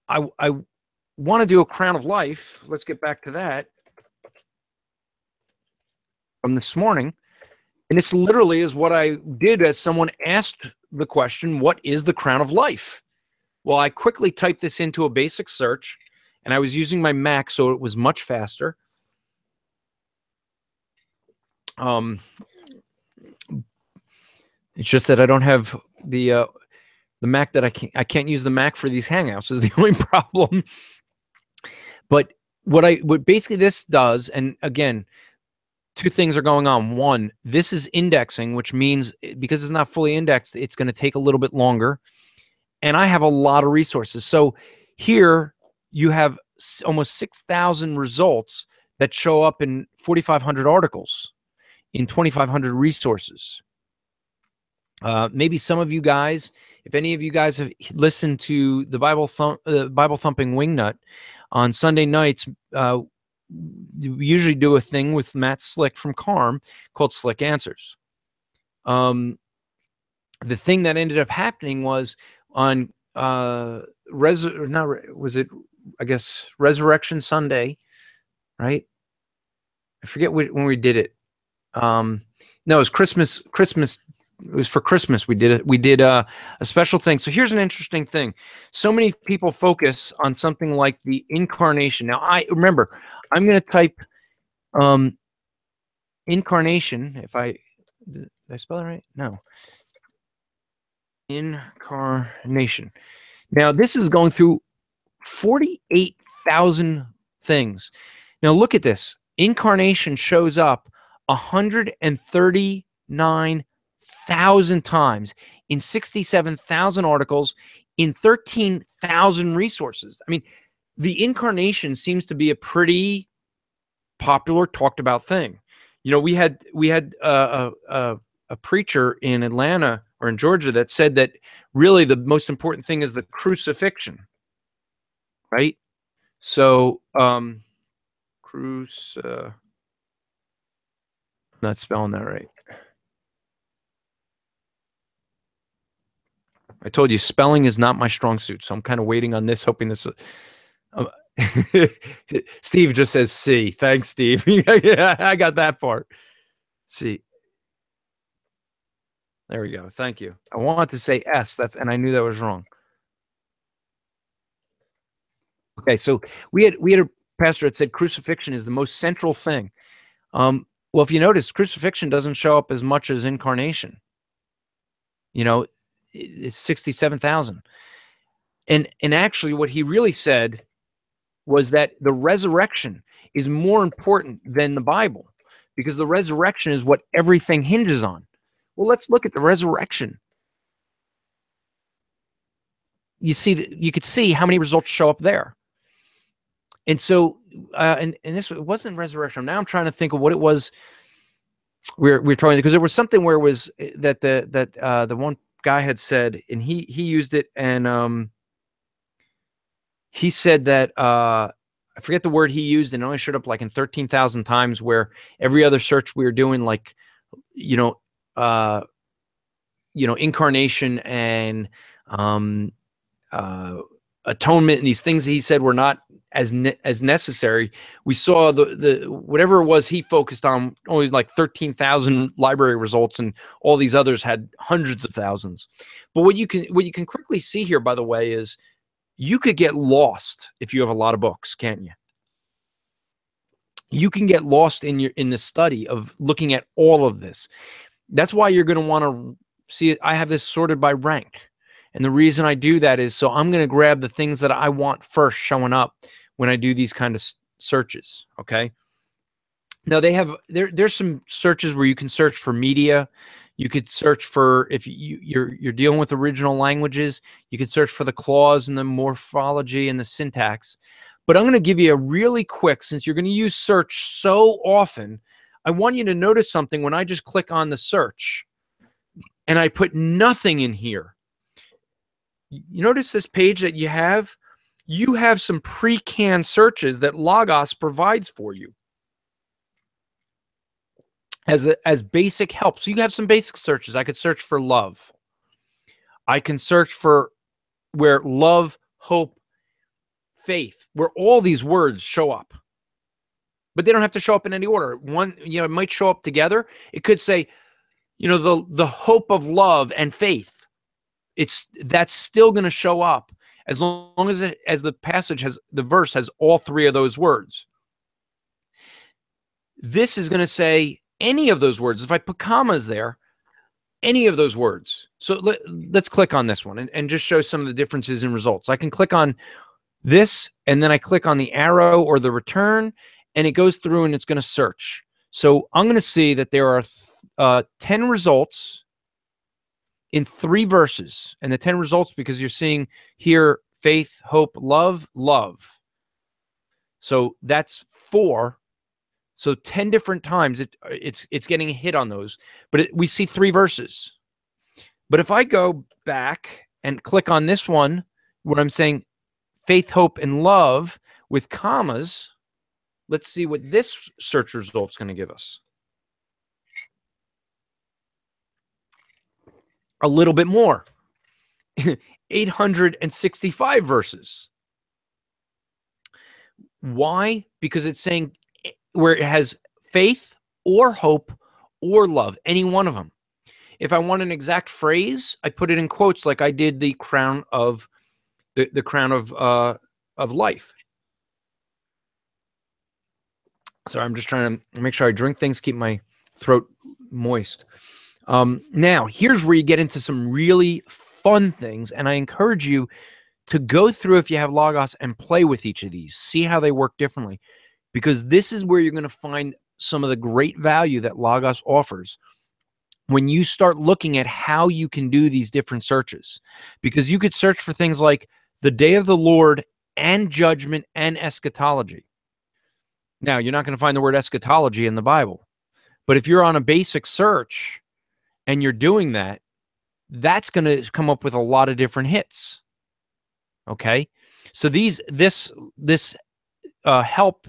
I want to do a Crown of Life. Let's get back to that from this morning. And it's literally is what I did as someone asked the question, what is the Crown of Life? Well, I quickly typed this into a basic search, and I was using my Mac, so it was much faster. It's just that I don't have the Mac that I can't use the Mac for these Hangouts is the only problem. But what basically this does, and again, 2 things are going on. One, this is indexing, which means because it's not fully indexed, it's going to take a little bit longer. And I have a lot of resources. So here you have almost 6,000 results that show up in 4,500 articles, in 2,500 resources. Maybe some of you guys, if any of you guys have listened to the Bible Thumping Wingnut on Sunday nights, you usually do a thing with Matt Slick from Carm called Slick Answers. The thing that ended up happening was on was it, I guess, Resurrection Sunday, right? I forget when we did it. No, it was Christmas. It was for Christmas. We did a special thing. So here's an interesting thing. So many people focus on something like the incarnation. Now, I'm going to type incarnation. Did I spell it right? No. Incarnation. Now, this is going through 48,000 things. Now, look at this. Incarnation shows up 139,000 times in 67,000 articles in 13,000 resources. I mean, the incarnation seems to be a pretty popular, talked about thing. You know, we had a preacher in Atlanta or in Georgia that said that really the most important thing is the crucifixion, right? So, not spelling that right. I told you spelling is not my strong suit, so I'm kind of waiting on this, hoping this. Steve just says C. Thanks, Steve. Yeah, I got that part. C. There we go. Thank you. I wanted to say S. And I knew that was wrong. Okay, so we had a pastor that said crucifixion is the most central thing. Well, if you notice, crucifixion doesn't show up as much as incarnation. You know, it's 67,000. And actually what he really said was that the resurrection is more important than the Bible, because the resurrection is what everything hinges on. Well, let's look at the resurrection. You could see how many results show up there. And so, and this wasn't resurrection. Now I'm trying to think of what it was we're trying, because there was something where it was that the one guy had said, and he used it, and he said that I forget the word he used, and it only showed up like in 13,000 times, where every other search we were doing, like, incarnation and atonement and these things that he said were not as necessary. We saw the whatever it was he focused on, always like 13,000 library results, and all these others had hundreds of thousands. But what you can quickly see here, by the way, is you could get lost if you have a lot of books, can't you? You can get lost in the study of looking at all of this. That's why you're going to want to see it. I have this sorted by rank. And the reason I do that is so I'm going to grab the things that I want first showing up when I do these kind of searches. Okay. Now they have, there's some searches where you can search for media. You could search for, if you're dealing with original languages, you could search for the clause and the morphology and the syntax. But I'm going to give you a really quick, since you're going to use search so often, I want you to notice something when I just click on the search and I put nothing in here. You notice this page that you have some pre-canned searches that Logos provides for you as basic help. So you have some basic searches. I could search for love. I can search for where love, hope, faith, where all these words show up. But they don't have to show up in any order. One, it might show up together. It could say, the hope of love and faith. That's still going to show up as long as the passage has, the verse has all three of those words. This is going to say any of those words. If I put commas there, any of those words. So let's click on this one and just show some of the differences in results. I can click on this, and then I click on the arrow or the return, and it goes through and it's going to search. So I'm going to see that there are 10 results in 3 verses, and the 10 results, because you're seeing here faith, hope, love. So that's 4. So 10 different times it's getting a hit on those, but we see 3 verses. But if I go back and click on this one where I'm saying faith, hope, and love with commas, let's see what this search result's going to give us. A little bit more. 865 verses. Why? Because it's saying where it has faith or hope or love, any one of them. If I want an exact phrase, I put it in quotes, like I did the crown of the crown of life. Sorry, I'm just trying to make sure I drink things, keep my throat moist. Now, here's where you get into some really fun things, and I encourage you to go through, if you have Logos, and play with each of these. See how they work differently, because this is where you're going to find some of the great value that Logos offers when you start looking at how you can do these different searches. Because you could search for things like the day of the Lord and judgment and eschatology. Now, you're not going to find the word eschatology in the Bible, but if you're on a basic search and you're doing that, that's going to come up with a lot of different hits. Okay, so this help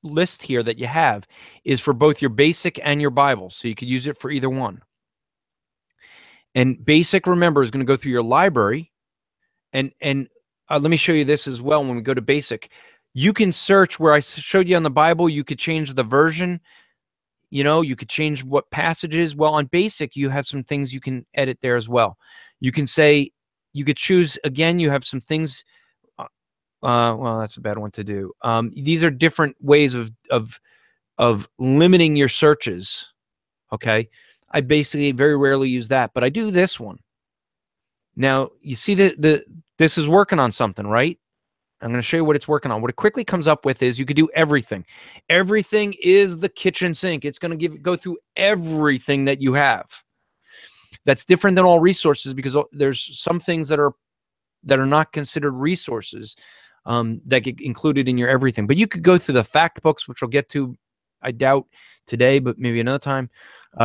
list here that you have is for both your basic and your Bible, so you could use it for either one. And basic, remember, is going to go through your library, and let me show you this as well. When we go to basic, you can search where I showed you on the Bible. You could change the version. You know, you could change what passages. Well, on basic, you have some things you can edit there as well. You can say, you could choose, again, you have some things. Well, that's a bad one to do. These are different ways of limiting your searches. Okay. I basically very rarely use that, but I do this one. Now, you see that this is working on something, right? I'm going to show you what it's working on. What it quickly comes up with is you could do everything. Everything is the kitchen sink. It's going to go through everything that you have. That's different than all resources, because there's some things that are not considered resources that get included in your everything. But you could go through the fact books, which we'll get to, I doubt today, but maybe another time.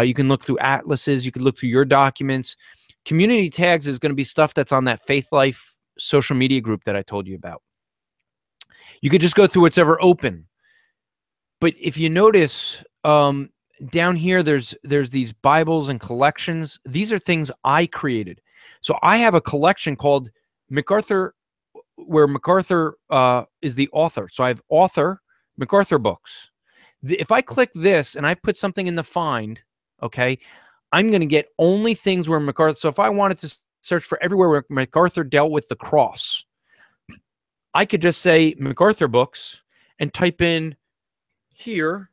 You can look through atlases. You could look through your documents. Community tags is going to be stuff that's on that Faith Life social media group that I told you about. You could just go through what's ever open. But if you notice, down here, there's these Bibles and collections. These are things I created. So I have a collection called MacArthur, where MacArthur is the author. So I have author MacArthur books. If I click this and I put something in the find, okay, I'm going to get only things where MacArthur. So if I wanted to search for everywhere where MacArthur dealt with the cross, I could just say MacArthur books and type in here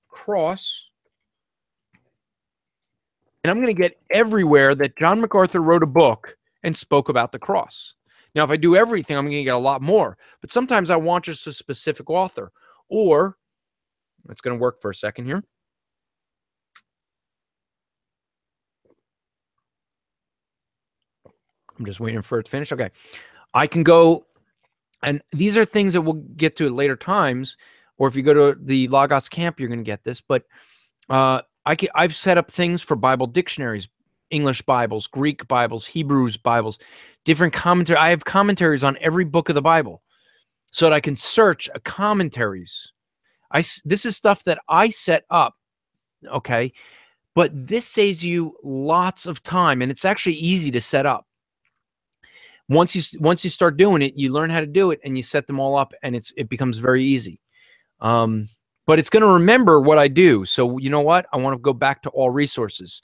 cross, and I'm going to get everywhere that John MacArthur wrote a book and spoke about the cross. Now, if I do everything, I'm going to get a lot more. But sometimes I want just a specific author. Or, it's going to work for a second here. I'm just waiting for it to finish. Okay. I can go, and these are things that we'll get to at later times. Or if you go to the Logos camp, you're going to get this. But I've set up things for Bible dictionaries, English Bibles, Greek Bibles, Hebrews Bibles, different commentary. I have commentaries on every book of the Bible so that I can search commentaries. This is stuff that I set up, okay? But this saves you lots of time, and it's actually easy to set up. Once you start doing it, you learn how to do it, and you set them all up, and it becomes very easy. But it's going to remember what I do. So you know what? I want to go back to all resources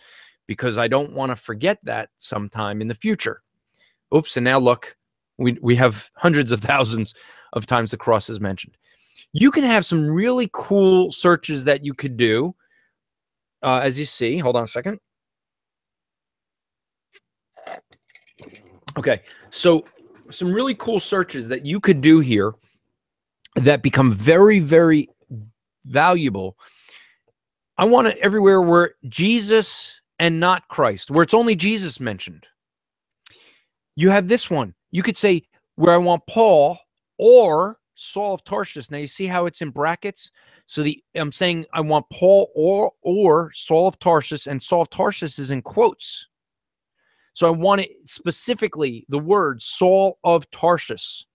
because I don't want to forget that sometime in the future. Oops, and now look, we have hundreds of thousands of times the cross is mentioned. You can have some really cool searches that you could do. As you see, hold on a second. Okay, so some really cool searches that you could do here that become very, very valuable. I want it everywhere where Jesus and not Christ, where it's only Jesus mentioned. You have this one. You could say where I want Paul or Saul of Tarsus. Now you see how it's in brackets. So I'm saying I want Paul or Saul of Tarsus, and Saul of Tarsus is in quotes. So I want it specifically the word Saul of Tarsus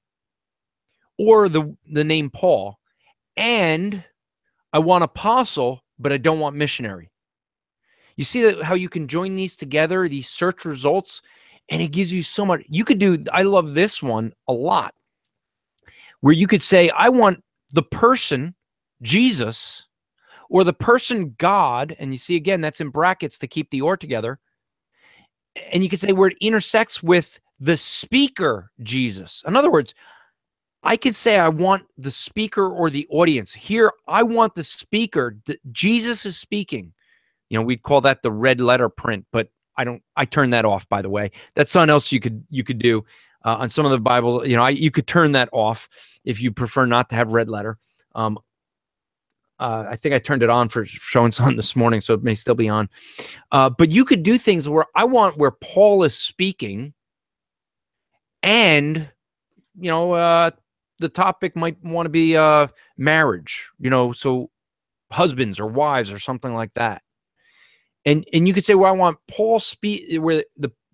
or the name Paul, and I want apostle, but I don't want missionary. You see how you can join these together, these search results, And it gives you so much. You could do, I love this one a lot, where you could say, I want the person, Jesus, or the person, God. And you see, again, that's in brackets to keep the or together. And you could say where it intersects with the speaker, Jesus. In other words, I could say I want the speaker or the audience. Here, I want the speaker. Jesus is speaking. You know, we'd call that the red letter print, but I turn that off, by the way. That's something else you could do on some of the Bibles. You know, you could turn that off if you prefer not to have red letter. I think I turned it on for showing something this morning, so it may still be on. But you could do things where I want where Paul is speaking, and you know, the topic might want to be marriage. You know, so husbands or wives or something like that. And you could say, well, I want Paul where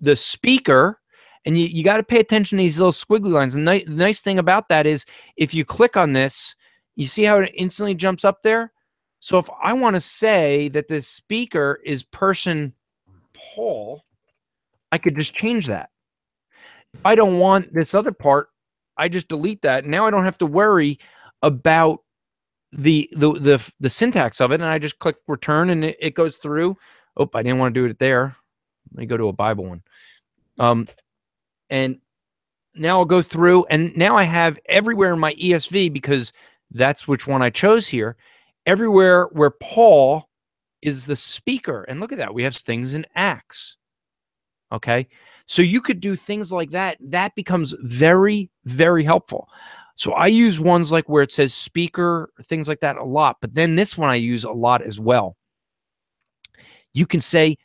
the speaker, and you got to pay attention to these little squiggly lines. And the nice thing about that is if you click on this, you see how it instantly jumps up there? So if I want to say that the speaker is person Paul, I could just change that. If I don't want this other part, I just delete that. Now I don't have to worry about the syntax of it, and I just click return, and it goes through. Oh, I didn't want to do it there. Let me go to a Bible one. And now I'll go through, and now I have everywhere in my ESV, because that's which one I chose here, everywhere where Paul is the speaker. And look at that. We have things in Acts. Okay. So you could do things like that. That becomes very, very helpful. So I use ones like where it says speaker, things like that a lot. But then this one I use a lot as well. You can say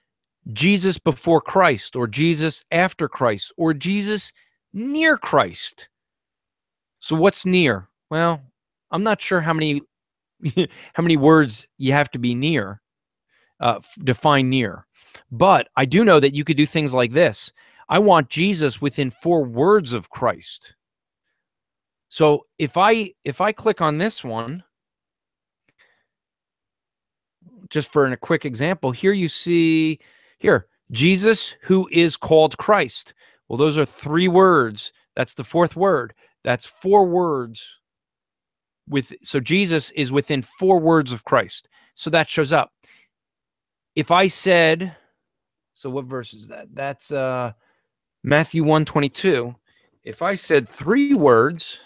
Jesus before Christ, or Jesus after Christ, or Jesus near Christ. So what's near? Well, I'm not sure how many words you have to be near, define near. But I do know that you could do things like this. I want Jesus within 4 words of Christ. So if I click on this one, just for a quick example, here you see here, Jesus who is called Christ. Well, those are 3 words. That's the 4th word. That's 4 words. So Jesus is within 4 words of Christ. So that shows up. If I said, so what verse is that? That's Matthew 1:22. If I said 3 words,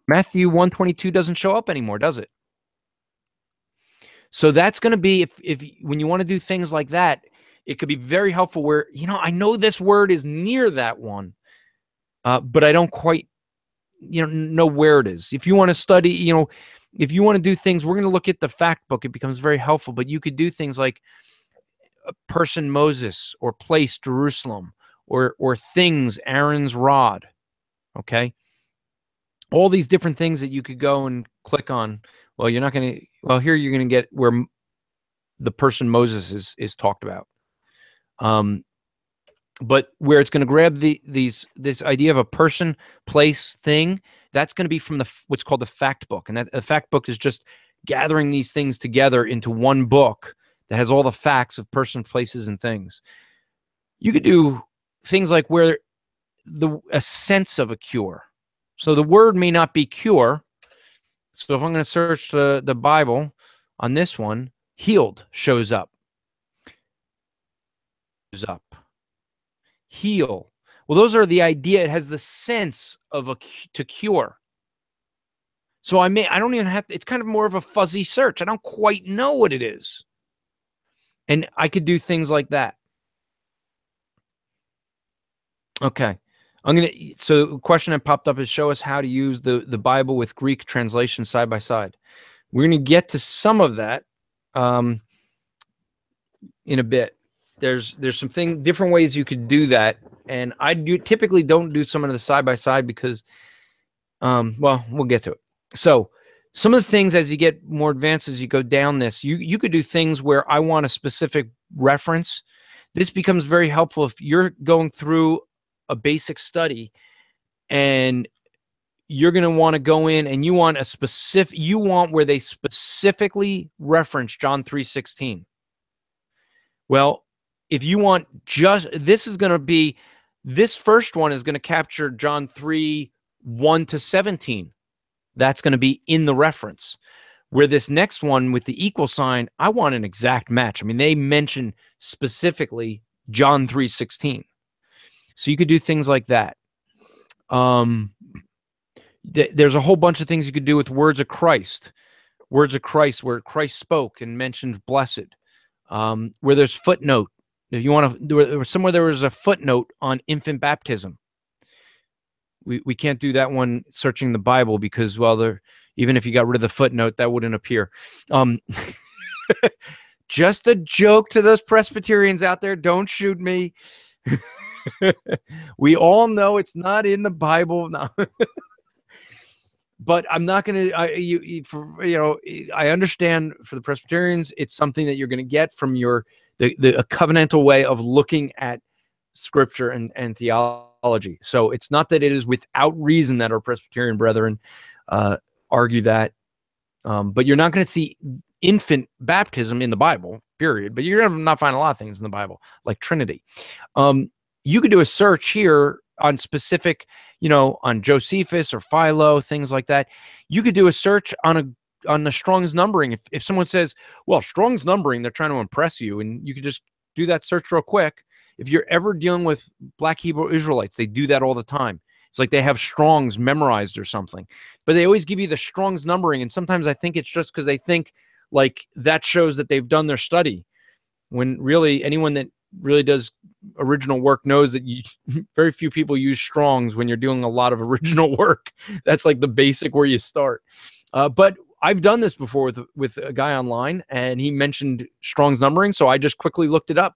Matthew 1:22 doesn't show up anymore, does it? So that's going to be, if when you want to do things like that, it could be very helpful where, you know, I know this word is near that one, but I don't quite, you know where it is. If you want to study, you know, if you want to do things, we're going to look at the fact book. It becomes very helpful, but you could do things like person Moses, or place Jerusalem, or things Aaron's rod. Okay. All these different things that you could go and click on. Well, you're not going to, well, here you're going to get where the person Moses is talked about. But where it's going to grab this idea of a person, place, thing, that's going to be from what's called the fact book. And that a fact book is just gathering these things together into one book that has all the facts of person, places, and things. You could do things like where a sense of a cure. So the word may not be cure. So if I'm going to search the Bible on this one, healed shows up. Heal. Well, those are the idea. It has the sense of to cure. So I don't even have to, it's kind of more of a fuzzy search. I don't quite know what it is. And I could do things like that. Okay. So the question that popped up is, show us how to use the Bible with Greek translation side by side. We're going to get to some of that in a bit. There's some different ways you could do that. And I typically don't do some of the side by side because, well, we'll get to it. So some of the things, as you get more advanced, as you go down this, you could do things where I want a specific reference. This becomes very helpful if you're going through a basic study and you're going to want to go in and you want where they specifically reference John 3:16. Well, if you want just, this is going to be, this first one is going to capture John 3, 1 to 17. That's going to be in the reference. Where this next one with the equal sign, I want an exact match. I mean, they mention specifically John 3:16. So you could do things like that. There's a whole bunch of things you could do with words of Christ. Words of Christ, where Christ spoke and mentioned blessed. Where there's footnote. If you want to, somewhere there was a footnote on infant baptism. We can't do that one searching the Bible because, well, even if you got rid of the footnote, that wouldn't appear. Just a joke to those Presbyterians out there. Don't shoot me. We all know it's not in the Bible. No. But I'm not going to, I understand for the Presbyterians, it's something that you're going to get from the covenantal way of looking at Scripture and theology. So it's not that it is without reason that our Presbyterian brethren argue that, but you're not going to see infant baptism in the Bible, period. But you're going to not find a lot of things in the Bible, like Trinity. You could do a search here on specific, on Josephus or Philo, things like that. You could do a search on the Strong's numbering. If someone says, well, Strong's numbering, they're trying to impress you, and you could just do that search real quick. If you're ever dealing with Black Hebrew Israelites, they do that all the time. It's like they have Strong's memorized or something, but they always give you the Strong's numbering. And sometimes I think it's just because they think like that shows that they've done their study, when really anyone that really does original work knows that very few people use Strong's when you're doing a lot of original work. That's like the basic where you start. But I've done this before with a guy online, and he mentioned Strong's numbering, so I just quickly looked it up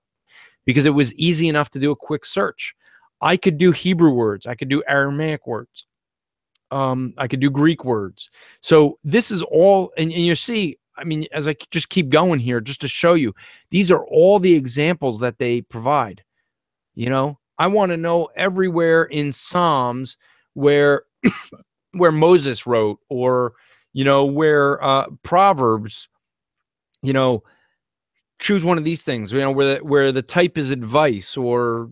because it was easy enough to do a quick search. I could do Hebrew words. I could do Aramaic words. I could do Greek words. So this is all, and you see, I mean, as I just keep going here, just to show you, these are all the examples that they provide. I want to know everywhere in Psalms where where Moses wrote, or where Proverbs, choose one of these things, where the type is advice, or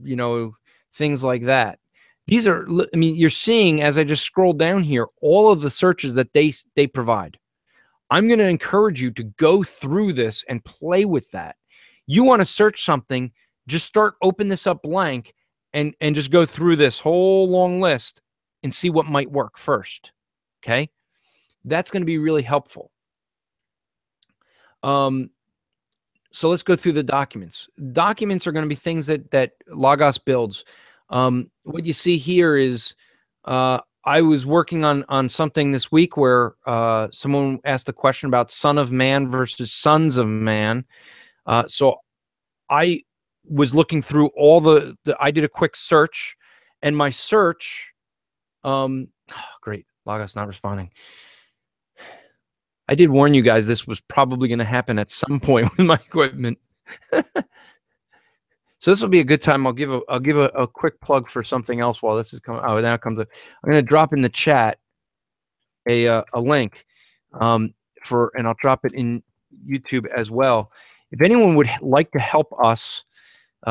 things like that. These are, I mean, you're seeing as I just scroll down here all of the searches that they provide. I'm going to encourage you to go through this and play with that. You want to search something, just open this up blank and just go through this whole long list and see what might work first. Okay. That's going to be really helpful. So let's go through the documents. Documents are going to be things that Logos builds. What you see here is, I was working on something this week where someone asked a question about Son of Man versus Sons of Man. So I was looking through all I did a quick search, and my search, great, Logos not responding. I did warn you guys this was probably going to happen at some point with my equipment. So this will be a good time. I'll give a quick plug for something else while this is coming. Oh, now it comes up. I'm going to drop in the chat a link and I'll drop it in YouTube as well. If anyone would like to help us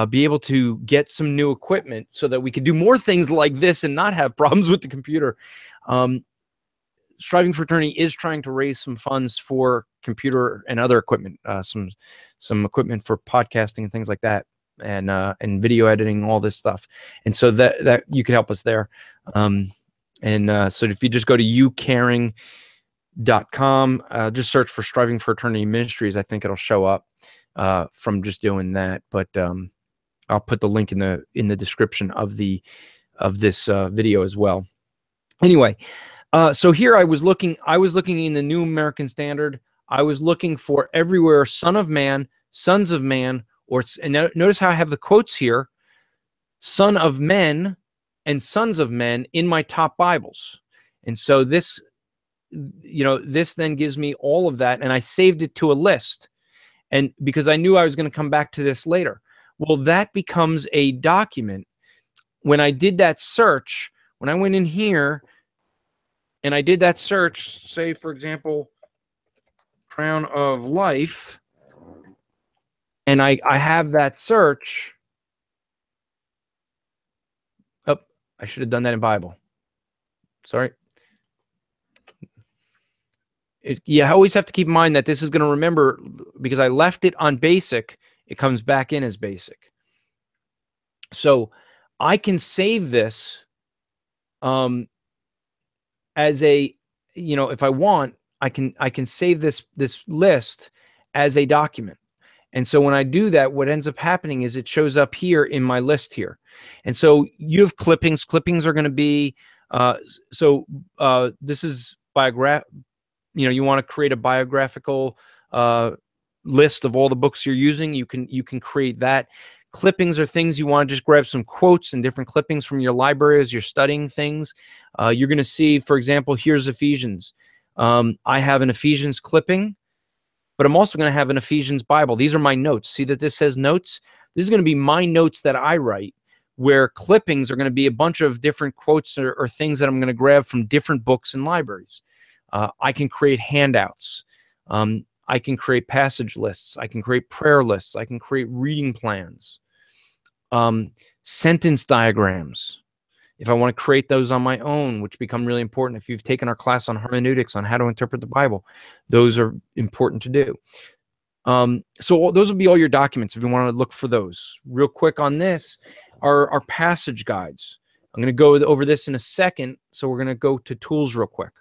be able to get some new equipment so that we could do more things like this and not have problems with the computer, Striving for Eternity is trying to raise some funds for computer and other equipment, some equipment for podcasting and things like that, and video editing, all this stuff. And so that you can help us there. So if you just go to youcaring.com, just search for Striving for Eternity Ministries, I think it'll show up from just doing that. But I'll put the link in the description of this video as well. Anyway, so here I was looking in the New American Standard. I was looking for everywhere Son of Man, Sons of Man, and notice how I have the quotes here, Son of Men and Sons of Men in my top Bibles. And so this then gives me all of that, and I saved it to a list. And because I knew I was going to come back to this later. Well, that becomes a document. When I did that search, when I went in here and I did that search, say, for example, Crown of Life, And I have that search. Oh, I should have done that in Bible. Sorry. You always have to keep in mind that this is going to remember, because I left it on basic, it comes back in as basic. So I can save this as a, if I want, I can save this list as a document. And so when I do that, what ends up happening is it shows up here in my list here. And so you have clippings. Clippings are going to be, this is you want to create a biographical list of all the books you're using. You can create that. Clippings are things you want to just grab some quotes and different clippings from your library as you're studying things. You're going to see, for example, here's Ephesians. I have an Ephesians clipping, but I'm also going to have an Ephesians Bible. These are my notes. See that this says notes? This is going to be my notes that I write, where clippings are going to be a bunch of different quotes or things that I'm going to grab from different books and libraries. I can create handouts. I can create passage lists. I can create prayer lists. I can create reading plans, sentence diagrams. If I want to create those on my own, which become really important. If you've taken our class on hermeneutics, on how to interpret the Bible, those are important to do. So those will be all your documents if you want to look for those. Real quick on this are our passage guides. I'm going to go over this in a second. So we're going to go to tools real quick.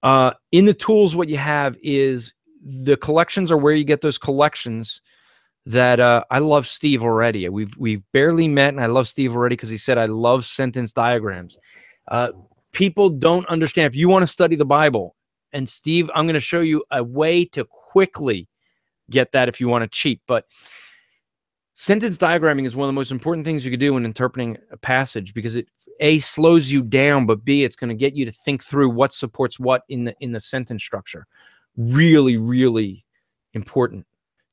In the tools, what you have is the collections are where you get those collections that I love Steve already. We've barely met, and I love Steve already because he said, I love sentence diagrams. People don't understand. If you want to study the Bible, and Steve, I'm going to show you a way to quickly get that if you want to cheat. But sentence diagramming is one of the most important things you could do when interpreting a passage, because it A, slows you down, but B, it's going to get you to think through what supports what in the sentence structure. Really, really important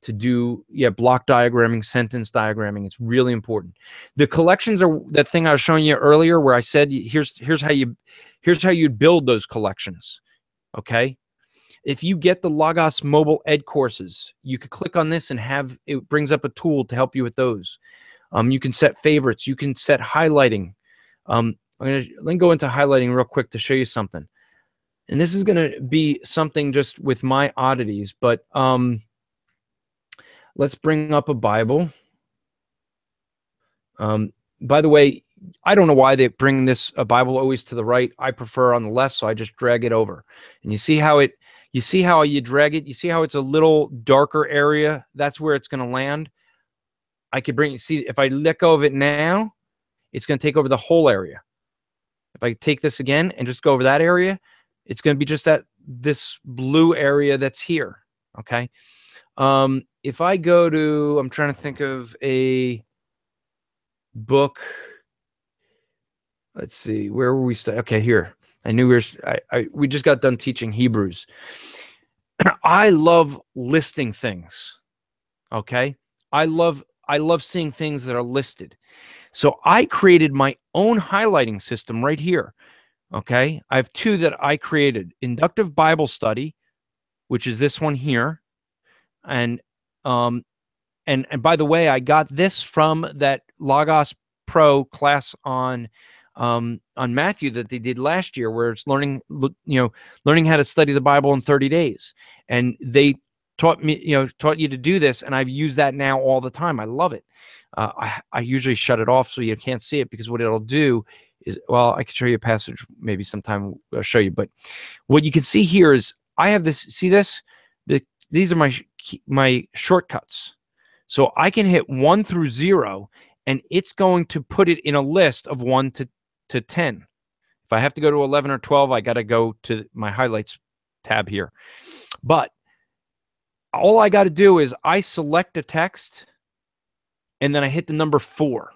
to do. Yeah, block diagramming, sentence diagramming. It's really important. The collections are that thing I was showing you earlier, where I said here's how you build those collections. Okay. If you get the Logos mobile ed courses, you could click on this and it brings up a tool to help you with those. You can set favorites. You can set highlighting. Let me go into highlighting real quick to show you something. And this is going to be something just with my oddities, but let's bring up a Bible. By the way, I don't know why they bring a Bible always to the right. I prefer on the left, so I just drag it over. And you see how you drag it? You see how it's a little darker area? That's where it's going to land. I could see, if I let go of it now, it's going to take over the whole area. If I take this again and just go over that area, it's going to be just this blue area that's here. Okay. If I go to, I'm trying to think of a book. Let's see, where were we? Okay, here. I knew we just got done teaching Hebrews. I love listing things. Okay. I love seeing things that are listed. So I created my own highlighting system right here. Okay. I have two that I created: Inductive Bible Study, which is this one here. And by the way, I got this from that Logos Pro class on Matthew that they did last year, where it's learning how to study the Bible in 30 days. And they taught you to do this. And I've used that now all the time. I love it. I usually shut it off so you can't see it, because what it'll do is, well, I could show you a passage maybe sometime. I'll show you. But what you can see here is I have this. See this? These are my shortcuts. So I can hit 1 through 0, and it's going to put it in a list of 1 to 10. If I have to go to 11 or 12, I got to go to my highlights tab here. But all I got to do is I select a text, and then I hit the number 4.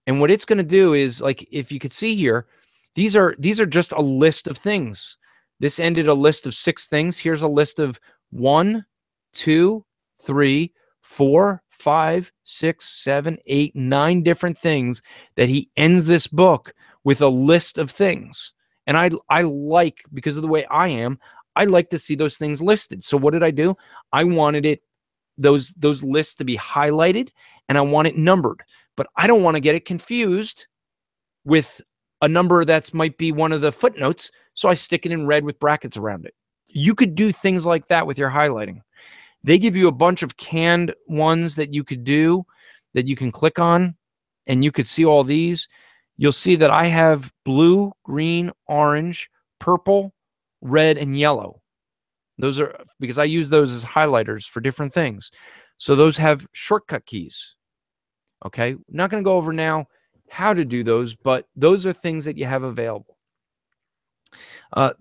And what it's going to do is, like, if you could see here, these are just a list of things. This ended a list of 6 things. Here's a list of 1, 2, 3, 4, 5, 6, 7, 8, 9 different things that he ends this book with a list of things. And I like, because of the way I am, I like to see those things listed. So what did I do? I wanted it those lists to be highlighted, and I want it numbered, but I don't want to get it confused with a number that might be one of the footnotes. So I stick it in red with brackets around it. You could do things like that with your highlighting. They give you a bunch of canned ones that you could do, that you can click on, and you could see all these. You'll see that I have blue, green, orange, purple, red, and yellow. Those are because I use those as highlighters for different things. So those have shortcut keys. Okay, not going to go over now how to do those, but those are things that you have available.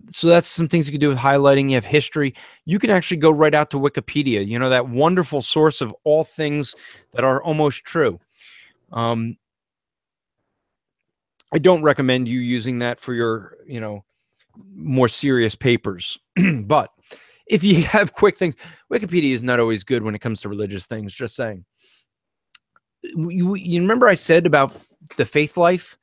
So that's some things you can do with highlighting. You have history. You can actually go right out to Wikipedia, you know, that wonderful source of all things that are almost true. I don't recommend you using that for your, you know, more serious papers. But if you have quick things, Wikipedia is not always good when it comes to religious things, just saying. You remember I said about the faith life?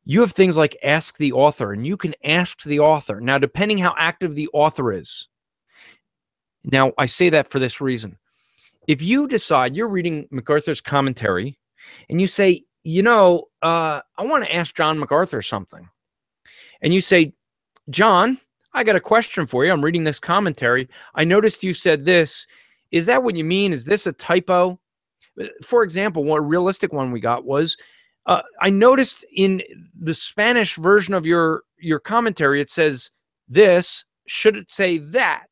You have things like ask the author, and you can ask the author. Now, depending how active the author is. Now, I say that for this reason. If you decide you're reading MacArthur's commentary and you say, you know, I want to ask John MacArthur something. And you say, John, I got a question for you. I'm reading this commentary. I noticed you said this. Is that what you mean? Is this a typo? For example, one realistic one we got was, I noticed in the Spanish version of your commentary, it says this. Should it say that?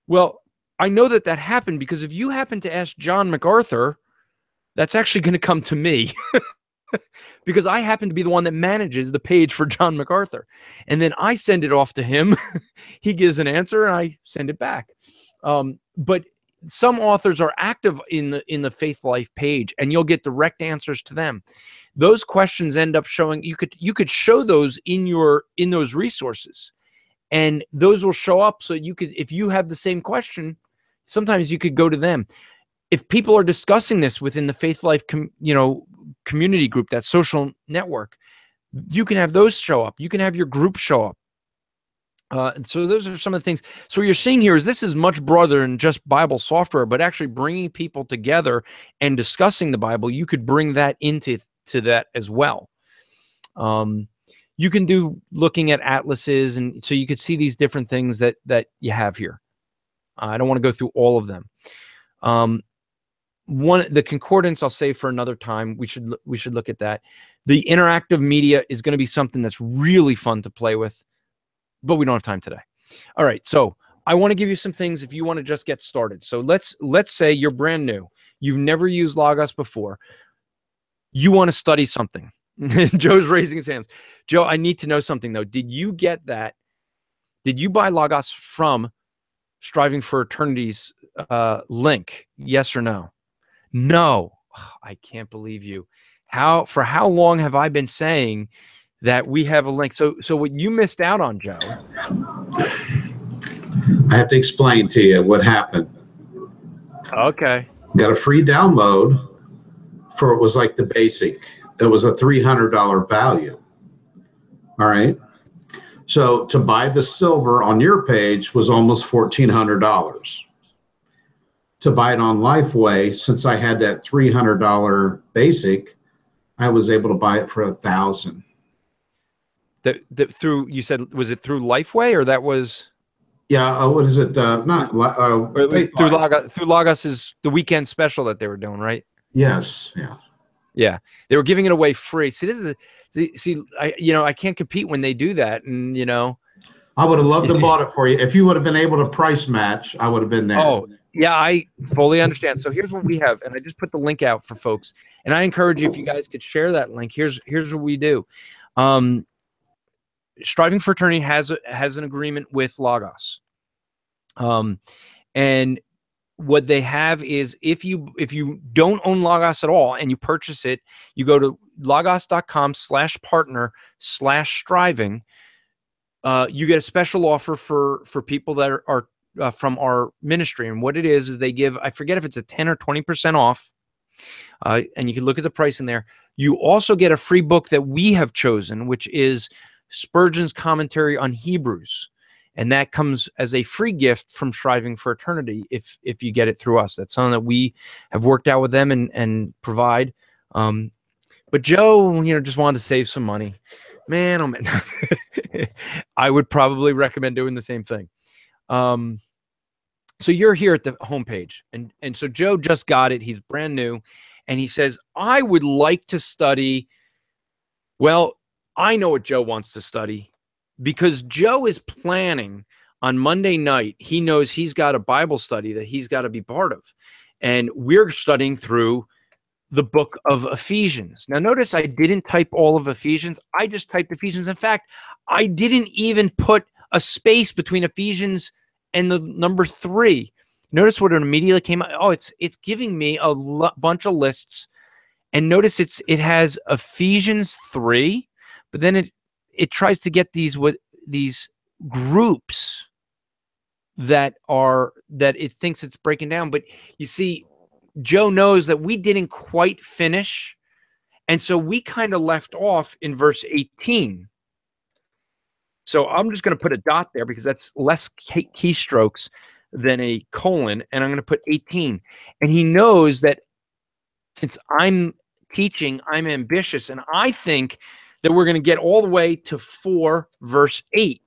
Well, I know that happened because if you happen to ask John MacArthur, that's actually going to come to me because I happen to be the one that manages the page for John MacArthur. And then I send it off to him. He gives an answer and I send it back. But some authors are active in the Faith Life page, and you'll get direct answers to them. Those questions end up showing, you could show those in those resources, and those will show up. So you could, if you have the same question, sometimes you could go to them. If people are discussing this within the Faith Life community group, that social network, you can have those show up. You can have your group show up. So those are some of the things. So what you're seeing here is this is much broader than just Bible software, but actually bringing people together and discussing the Bible. You could bring that into that as well. You can do looking at atlases, and so you could see these different things that you have here. I don't want to go through all of them. The concordance I'll save for another time. We should look at that. The interactive media is going to be something that's really fun to play with, but we don't have time today. All right, so I want to give you some things if you want to just get started. So let's say you're brand new. You've never used Logos before. You want to study something. Joe's raising his hands. Joe, I need to know something, though. Did you get that? Did you buy Logos from Striving for Eternity's link? Yes or no? No. Oh, I can't believe you. For how long have I been saying that we have a link? So what you missed out on, Joe. I have to explain to you what happened. Okay. Got a free download for, it was like the basic. It was a $300 value. All right. So to buy the silver on your page was almost $1,400. To buy it on Lifeway, since I had that $300 basic, I was able to buy it for $1,000. Through, you said, was it through Lifeway, or that was? Yeah. What is it? Not through Logos. Through Logos is the weekend special that they were doing, right? Yes. Yeah. Yeah. They were giving it away free. See, I can't compete when they do that, and I would have loved to bought it for you. If you would have been able to price match, I would have been there. Oh, yeah, I fully understand. So here's what we have, and I just put the link out for folks, and I encourage you, if you guys could share that link. Here's what we do. Striving for Eternity has an agreement with Logos, and what they have is if you don't own Logos at all and you purchase it, you go to logos.com/partner/striving. You get a special offer for people that are from our ministry, and what it is they give, I forget if it's a 10 or 20% off, and you can look at the price in there. You also get a free book that we have chosen, which is Spurgeon's commentary on Hebrews. And that comes as a free gift from Striving for Eternity if you get it through us. That's something that we have worked out with them and provide. But Joe, just wanted to save some money. Man, oh man. I would probably recommend doing the same thing. So you're here at the homepage, and so Joe just got it. He's brand new, and he says, I would like to study. Well, I know what Joe wants to study, because Joe is planning on Monday night. He knows he's got a Bible study that he's got to be part of, and we're studying through the book of Ephesians. Now, notice I didn't type all of Ephesians. I just typed Ephesians. In fact, I didn't even put a space between Ephesians and the number 3. Notice what it immediately came out. Oh, it's giving me a bunch of lists. And notice it has Ephesians 3, but then it tries to get these groups that it thinks it's breaking down. But you see, Joe knows that we didn't quite finish, and so we kind of left off in verse 18. So I'm just going to put a dot there because that's less keystrokes than a colon, and I'm going to put 18. And he knows that since I'm teaching, I'm ambitious, and I think that we're going to get all the way to 4 verse 8.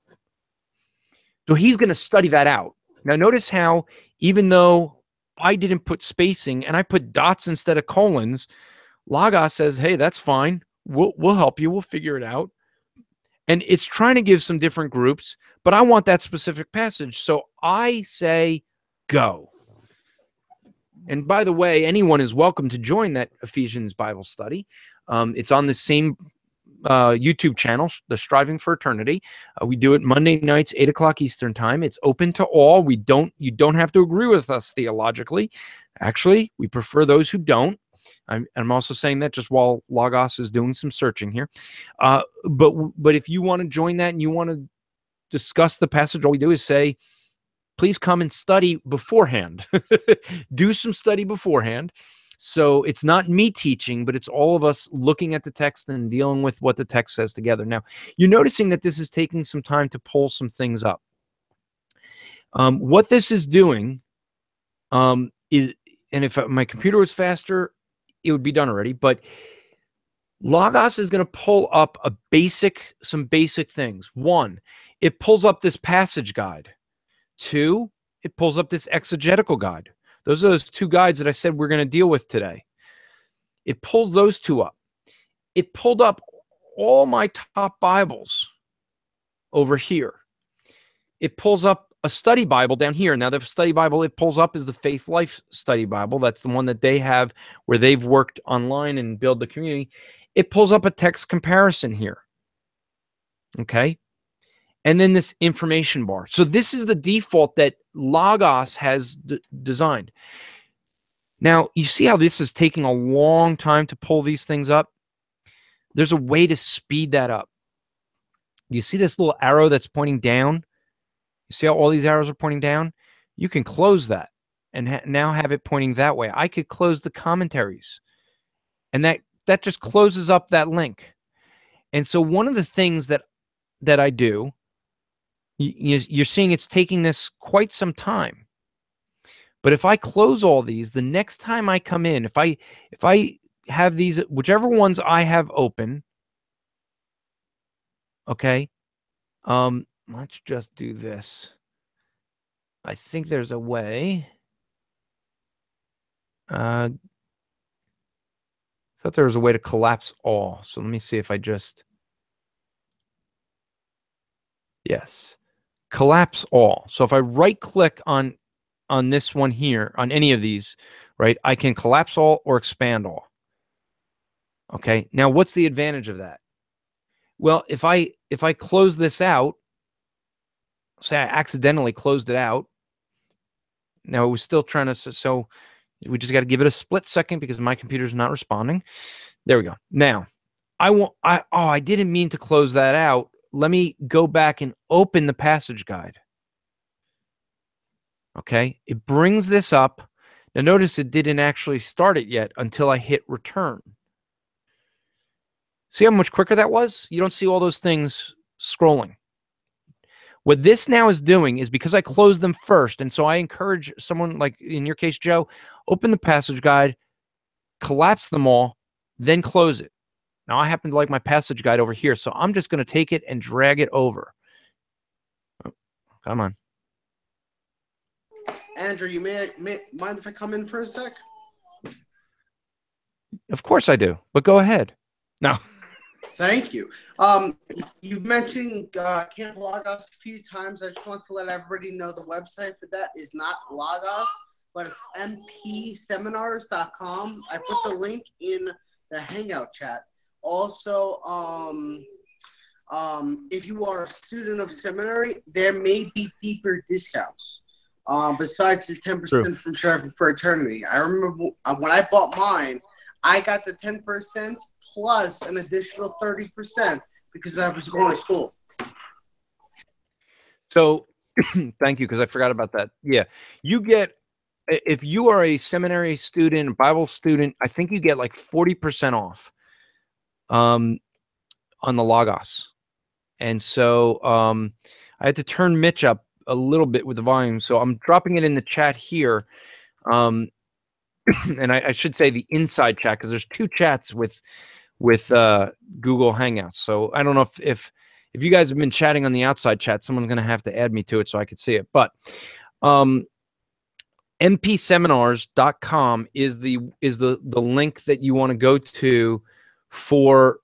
So he's going to study that out. Now notice how, even though I didn't put spacing and I put dots instead of colons, Logos says, hey, that's fine. We'll help you. We'll figure it out. And it's trying to give some different groups, but I want that specific passage. So I say, go. And by the way, anyone is welcome to join that Ephesians Bible study. It's on the same YouTube channel, the Striving for Eternity. We do it Monday nights, 8 o'clock Eastern time. It's open to all. You don't have to agree with us theologically. Actually, we prefer those who don't. I'm also saying that just while Logos is doing some searching here. But if you want to join that and you want to discuss the passage, all we do is say, please come and study beforehand. Do some study beforehand. So it's not me teaching, but it's all of us looking at the text and dealing with what the text says together. Now, you're noticing that this is taking some time to pull some things up. What this is doing is, and if my computer was faster, it would be done already, but Logos is going to pull up some basic things. 1, it pulls up this passage guide. 2, it pulls up this exegetical guide. Those are those 2 guides that I said we're going to deal with today. It pulls those 2 up. It pulled up all my top Bibles over here. It pulls up a study Bible down here. Now, the study Bible it pulls up is the Faith Life Study Bible. That's the one that they have where they've worked online and build the community. It pulls up a text comparison here. Okay. And then this information bar. So this is the default that Logos has designed. Now, you see how this is taking a long time to pull these things up? There's a way to speed that up. You see this little arrow that's pointing down? You see how all these arrows are pointing down? You can close that and now have it pointing that way. I could close the commentaries, and that just closes up that link. And so one of the things that I do, you're seeing it's taking this quite some time. But if I close all these, the next time I come in, if I have these, whichever ones I have open, okay, let's just do this. I think there's a way. I thought there was a way to collapse all. So let me see if I just... Yes. Collapse all. So if I right click on this one here, on any of these, right, I can collapse all or expand all. Okay. Now, what's the advantage of that? Well, if I close this out, say I accidentally closed it out. Now it was still trying to, so we just got to give it a split second because my computer's not responding. There we go. Now, I didn't mean to close that out. Let me go back and open the passage guide. Okay, it brings this up. Now notice it didn't actually start it yet until I hit return. See how much quicker that was? You don't see all those things scrolling. What this now is doing is, because I closed them first, and so I encourage someone, like in your case, Joe, open the passage guide, collapse them all, then close it. Now I happen to like my passage guide over here, so I'm just going to take it and drag it over. Oh, come on. Andrew, you may mind if I come in for a sec? Of course I do, but go ahead. No. Thank you. You've mentioned Camp Lagos a few times. I just want to let everybody know the website for that is not Lagos, but it's mpseminars.com. I put the link in the Hangout chat. Also, if you are a student of seminary, there may be deeper discounts. Besides this 10% from Striving for Eternity. I remember when I bought mine, I got the 10% plus an additional 30% because I was going to school. So thank you, because I forgot about that. Yeah. You get, if you are a seminary student, Bible student, I think you get like 40% off on the Logos. And so I had to turn Mitch up a little bit with the volume. So I'm dropping it in the chat here. And I should say the inside chat, because there's two chats with Google Hangouts. So I don't know if you guys have been chatting on the outside chat, someone's going to have to add me to it so I could see it. But mpseminars.com is the link that you want to go to for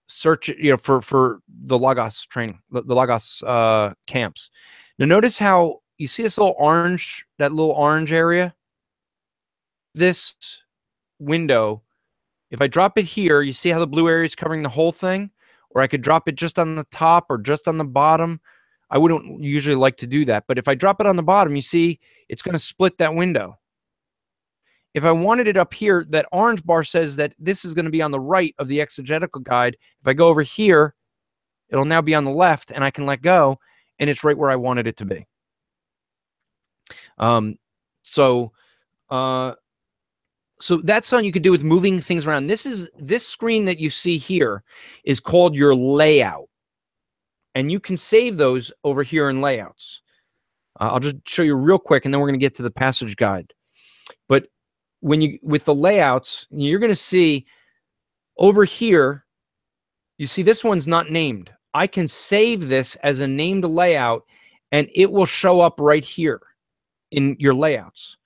search, for the Logos training, the Logos camps. Now notice how you see this little orange, that little orange area. This window, if I drop it here, you see how the blue area is covering the whole thing? Or I could drop it just on the top or just on the bottom. I wouldn't usually like to do that, but if I drop it on the bottom, you see it's going to split that window. If I wanted it up here, that orange bar says that this is going to be on the right of the exegetical guide. If I go over here, it'll now be on the left, and I can let go, and it's right where I wanted it to be. So that's something you could do with moving things around. This screen that you see here is called your layout, and you can save those over here in layouts. I'll just show you real quick, and then we're going to get to the passage guide. But with the layouts, you're going to see over here, you see this one's not named. I can save this as a named layout, and it will show up right here in your layouts.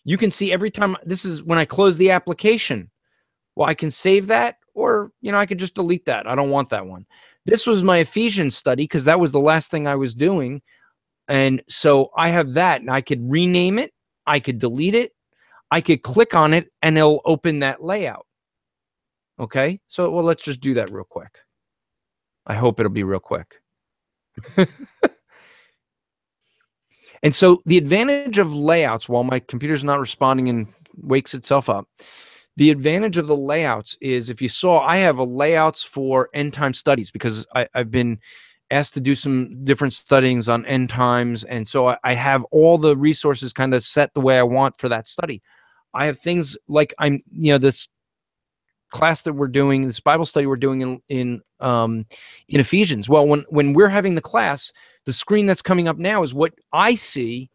You can see every time, this is when I close the application. Well, I can save that, or, I could just delete that. I don't want that one. This was my Ephesians study, because that was the last thing I was doing. And so I have that, and I could rename it. I could delete it. I could click on it, and it'll open that layout. Okay. So, well, let's just do that real quick. I hope it'll be real quick. And so the advantage of layouts, while my computer's not responding and wakes itself up, the advantage of the layouts is, if you saw, I have a layouts for end time studies, because I've been asked to do some different studyings on end times. And so I have all the resources kind of set the way I want for that study. I have things like this class that we're doing, this Bible study we're doing in Ephesians. Well, when we're having the class, the screen that's coming up now is what I see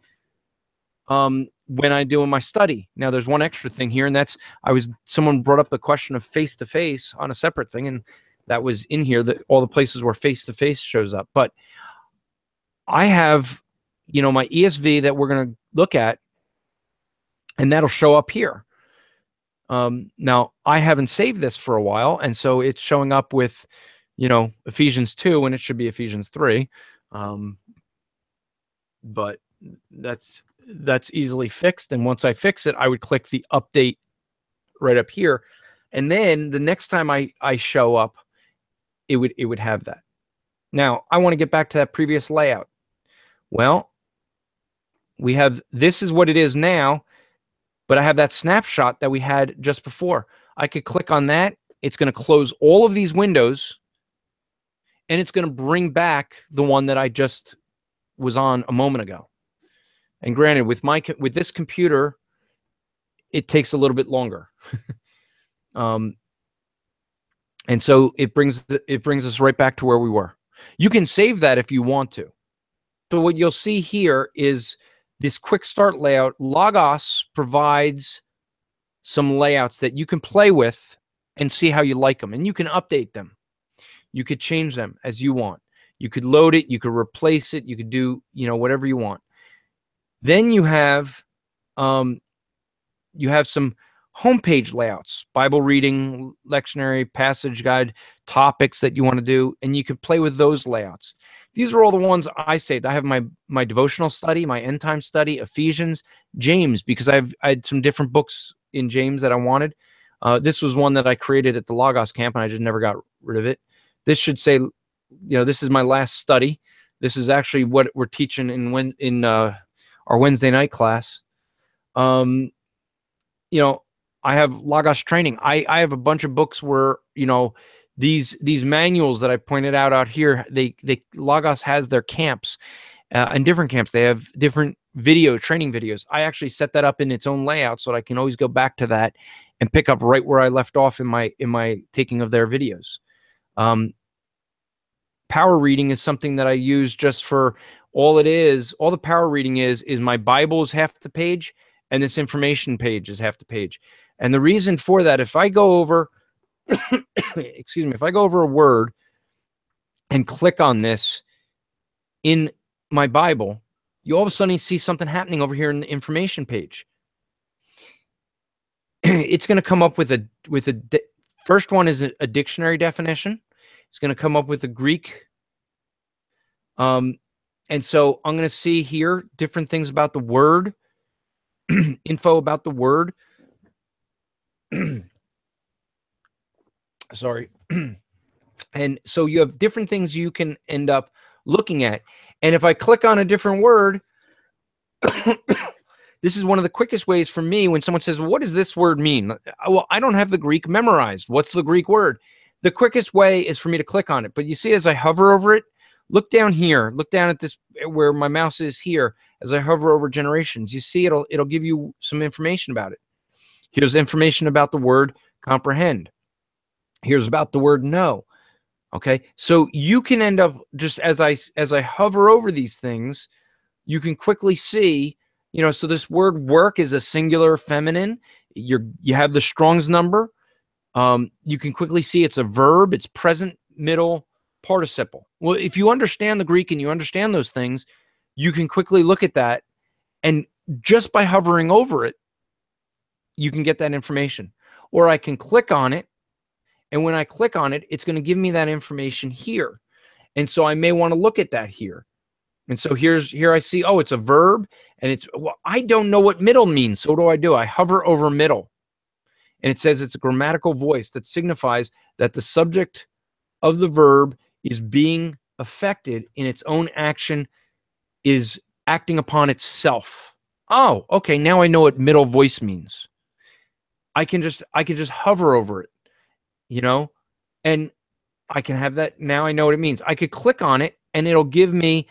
when I'm doing my study. Now, there's one extra thing here, and that's someone brought up the question of face-to-face on a separate thing, and that was in here, that all the places where face-to-face shows up. But I have, my ESV that we're going to look at, and that'll show up here. Now, I haven't saved this for a while, and so it's showing up with, Ephesians 2, and it should be Ephesians 3. But that's easily fixed. And once I fix it, I would click the update right up here. And then the next time I show up, it would have that. Now, I want to get back to that previous layout. Well, this is what it is now, but I have that snapshot that we had just before. I could click on that. It's going to close all of these windows, and it's going to bring back the one that I just was on a moment ago. And granted, with this computer, it takes a little bit longer. And so it brings us right back to where we were. You can save that if you want to. So what you'll see here is this quick start layout. Logos provides some layouts that you can play with and see how you like them. And you can update them. You could change them as you want. You could load it. You could replace it. You could do, whatever you want. Then you have some homepage layouts, Bible reading, lectionary, passage guide, topics that you want to do, and you can play with those layouts. These are all the ones I saved. I have my devotional study, my end time study, Ephesians, James, because I had some different books in James that I wanted. This was one that I created at the Logos camp, and I just never got rid of it. This should say, this is my last study. This is actually what we're teaching in our Wednesday night class. I have Logos training. I have a bunch of books where, these manuals that I pointed out here, Logos has their camps, and different camps. They have different training videos. I actually set that up in its own layout so that I can always go back to that and pick up right where I left off in my taking of their videos. Power reading is something that I use just for all it is. All the power reading is my Bible is half the page, and this information page is half the page. And the reason for that, if I go over, excuse me, if I go over a word and click on this in my Bible, you all of a sudden see something happening over here in the information page. It's going to come up with first one is a dictionary definition. It's going to come up with the Greek. And so I'm going to see here different things about the word, info about the word. Sorry. And so you have different things you can end up looking at. And if I click on a different word, this is one of the quickest ways for me when someone says, what does this word mean? Well, I don't have the Greek memorized. What's the Greek word? The quickest way is for me to click on it. But you see, as I hover over it, look down here, look down at this where my mouse is here. As I hover over generations, you see it'll give you some information about it. Here's information about the word comprehend. Here's about the word know. Okay, so you can end up just as I hover over these things, you can quickly see, so this word work is a singular feminine. You have the Strong's number. You can quickly see it's a verb. It's present, middle, participle. Well, if you understand the Greek and you understand those things, you can quickly look at that, and just by hovering over it, you can get that information. Or I can click on it, and when I click on it, it's going to give me that information here. And so I may want to look at that here. And so here I see, oh, it's a verb, and I don't know what middle means. So what do? I hover over middle, and it says it's a grammatical voice that signifies that the subject of the verb is being affected in its own action, is acting upon itself. Oh, okay. Now I know what middle voice means. I can just hover over it, and I can have that. Now I know what it means. I could click on it, and it'll give me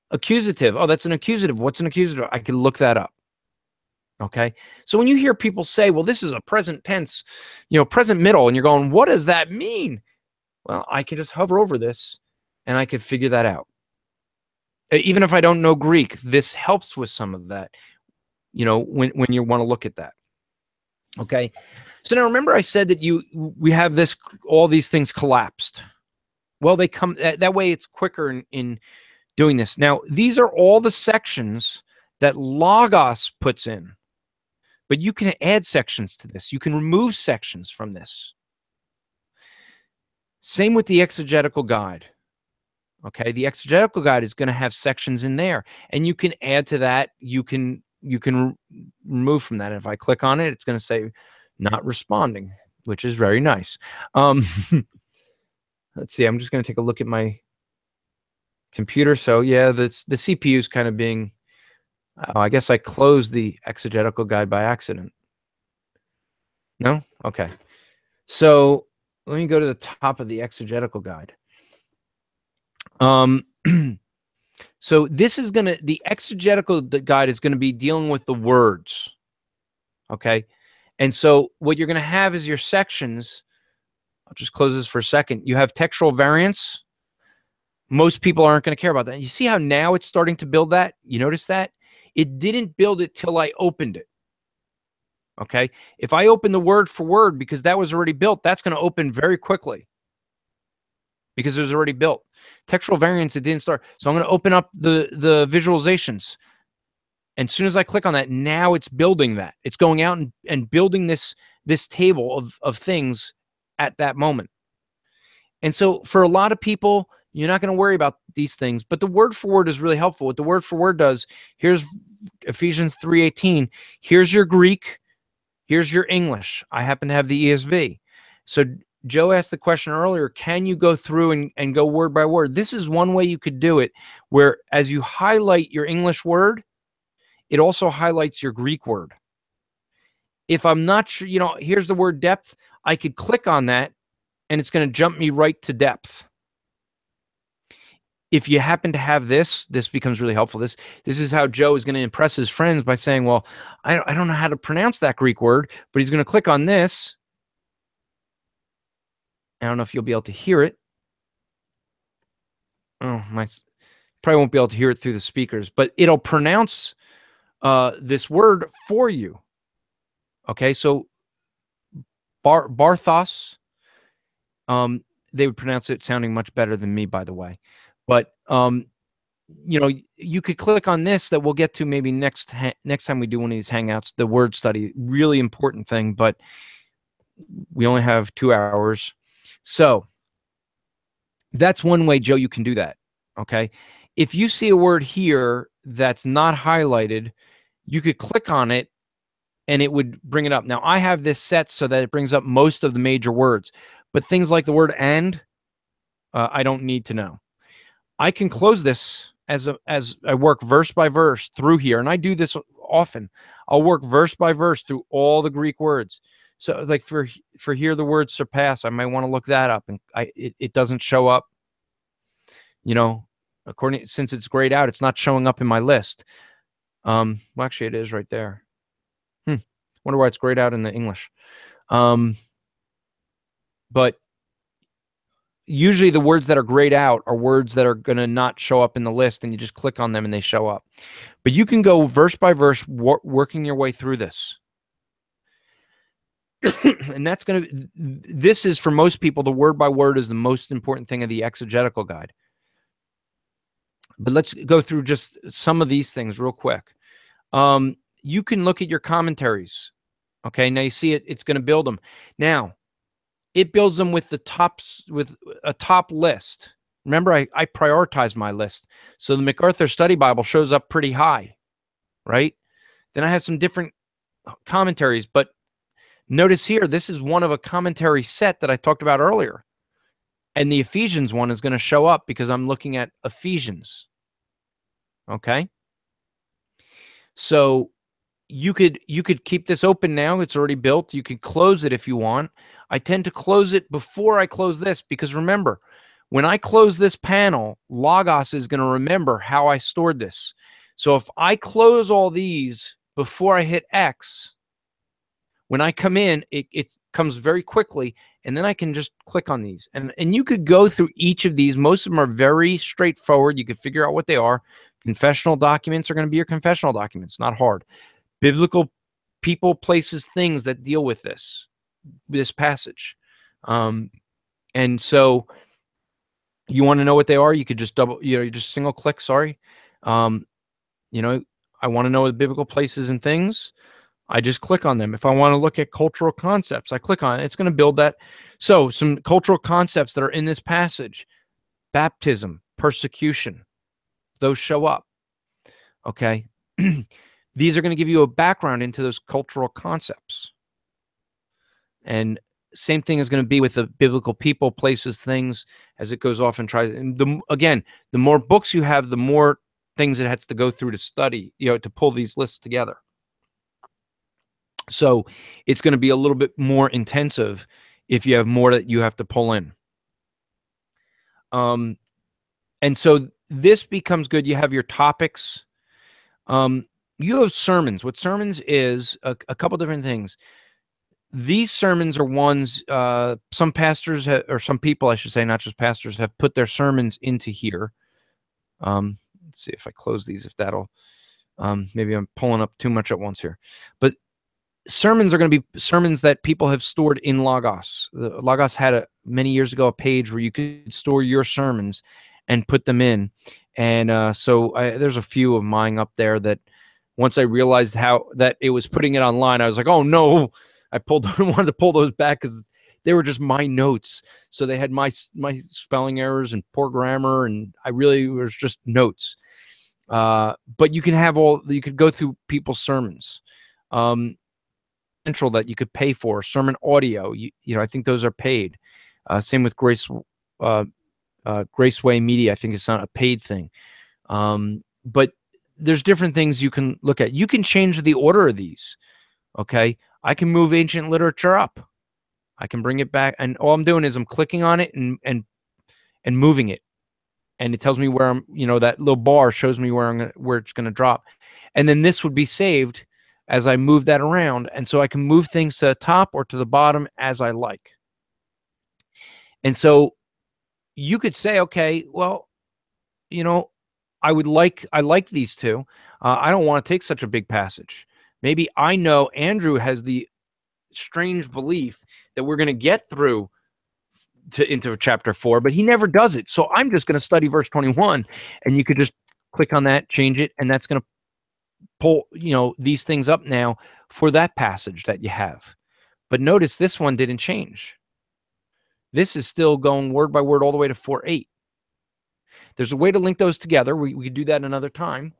accusative. Oh, that's an accusative. What's an accusative? I can look that up. Okay. So when you hear people say, well, this is a present tense, present middle, and you're going, what does that mean? Well, I can just hover over this, and I could figure that out. Even if I don't know Greek, this helps with some of that, when you want to look at that. Okay. So now remember I said that we have all these things collapsed. Well, they come that way. It's quicker in doing this. Now, these are all the sections that Logos puts in, but you can add sections to this. You can remove sections from this. Same with the exegetical guide. Okay. The exegetical guide is going to have sections in there, and you can add to that. You can remove from that. And if I click on it, it's going to say not responding, which is very nice. Let's see. I'm just going to take a look at my computer. So yeah, the CPU is kind of being, I guess I closed the exegetical guide by accident. No? Okay. So let me go to the top of the exegetical guide. So this is the exegetical guide is going to be dealing with the words. Okay. And so what you're going to have is your sections. I'll just close this for a second. You have textual variants, Most people aren't going to care about that. You see how now it's starting to build that? You notice that? It didn't build it till I opened it. Okay. If I open the word for word, because that was already built, that's going to open very quickly because it was already built. Textual variants, it didn't start. So I'm going to open up the visualizations. And as soon as I click on that, now it's building that. It's going out and building this table of things at that moment. And so for a lot of people, you're not going to worry about these things, but the word for word is really helpful. What the word for word does, here's Ephesians 3:18. Here's your Greek. Here's your English. I happen to have the ESV. So Joe asked the question earlier, can you go through and go word by word? This is one way you could do it, where as you highlight your English word, it also highlights your Greek word. If I'm not sure, here's the word depth, I could click on that and it's going to jump me right to depth. If you happen to have this becomes really helpful. This is how Joe is going to impress his friends by saying, well, I don't know how to pronounce that Greek word, but he's going to click on this. I don't know if you'll be able to hear it. Oh, probably won't be able to hear it through the speakers, but it'll pronounce this word for you. Okay, so Barthos, they would pronounce it sounding much better than me, by the way. But you could click on this that we'll get to maybe next time we do one of these hangouts, the word study, really important thing, but we only have 2 hours. So that's one way, Joe, you can do that. Okay. If you see a word here that's not highlighted, you could click on it and it would bring it up. Now I have this set so that it brings up most of the major words, but things like the word and, I don't need to know. I can close this as I work verse by verse through here. And I do this often. I'll work verse by verse through all the Greek words. So like for here, the word surpass, I might want to look that up and it doesn't show up, since it's grayed out, it's not showing up in my list. Well, actually it is right there. Wonder why it's grayed out in the English. But usually the words that are grayed out are words that are going to not show up in the list, and you just click on them and they show up. But you can go verse by verse, working your way through this. And this is for most people, the word by word is the most important thing of the exegetical guide. But let's go through just some of these things real quick. You can look at your commentaries. Okay, now you see it's going to build them. Now, it builds them with with a top list. Remember, I prioritize my list. So the MacArthur Study Bible shows up pretty high, right? Then I have some different commentaries, but notice here, this is one of a commentary set that I talked about earlier. And the Ephesians one is going to show up because I'm looking at Ephesians. Okay? So you could keep this open now. It's already built. You could close it if you want. I tend to close it before I close this because remember, when I close this panel, Logos is going to remember how I stored this. So if I close all these before I hit X, when I come in, it comes very quickly, and then I can just click on these. And you could go through each of these. Most of them are very straightforward. You could figure out what they are. Confessional documents are going to be your confessional documents. Not hard. Biblical people, places, things that deal with this passage. And so you want to know what they are, you could just you just single click, sorry. I want to know the biblical places and things. I just click on them. If I want to look at cultural concepts, I click on it. It's going to build that. So some cultural concepts that are in this passage: baptism, persecution, those show up. Okay. These are going to give you a background into those cultural concepts. And same thing is going to be with the biblical people, places, things, as it goes off and tries. And the more books you have, the more things it has to go through to study, to pull these lists together. So it's going to be a little bit more intensive if you have more that you have to pull in. And so this becomes good. You have your topics. You have sermons. What sermons is a couple different things. these sermons are ones some pastors or some people, I should say, not just pastors, have put their sermons into here. Let's see if I close these, if that'll, maybe I'm pulling up too much at once here. But sermons are going to be sermons that people have stored in Logos. Logos had many years ago a page where you could store your sermons and put them in. And so there's a few of mine up there that once I realized how that it was putting it online, I was like, oh no, I wanted to pull those back because they were just my notes. So they had my spelling errors and poor grammar, and I really was just notes. But you can have you could go through people's sermons. Central that you could pay for, sermon audio. You know, I think those are paid. Same with Graceway Media. I think it's not a paid thing. But there's different things you can look at. You can change the order of these. Okay. I can move ancient literature up. I can bring it back. And all I'm doing is I'm clicking on it and moving it. And it tells me where I'm, you know, that little bar shows me where it's going to drop. And then this would be saved as I move that around. And so I can move things to the top or to the bottom as I like. And so you could say, okay, well, you know, I like these two. I don't want to take such a big passage. Maybe I know Andrew has the strange belief that we're going to get through into chapter 4, but he never does it. So I'm just going to study verse 21, and you could just click on that, change it, and that's going to pull, you know, these things up now for that passage that you have. But notice this one didn't change. This is still going word by word all the way to 4:8. There's a way to link those together. We could do that another time,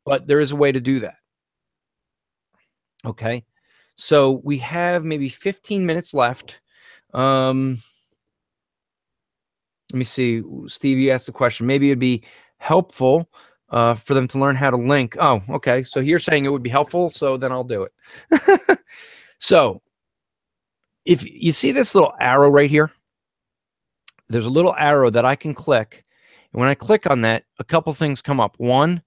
but there is a way to do that. Okay, so we have maybe 15 minutes left. Let me see. Steve, you asked the question. Maybe it'd be helpful for them to learn how to link. Oh, okay. So you're saying it would be helpful, so then I'll do it. So if you see this little arrow right here, there's a little arrow that I can click. And when I click on that, a couple things come up. One,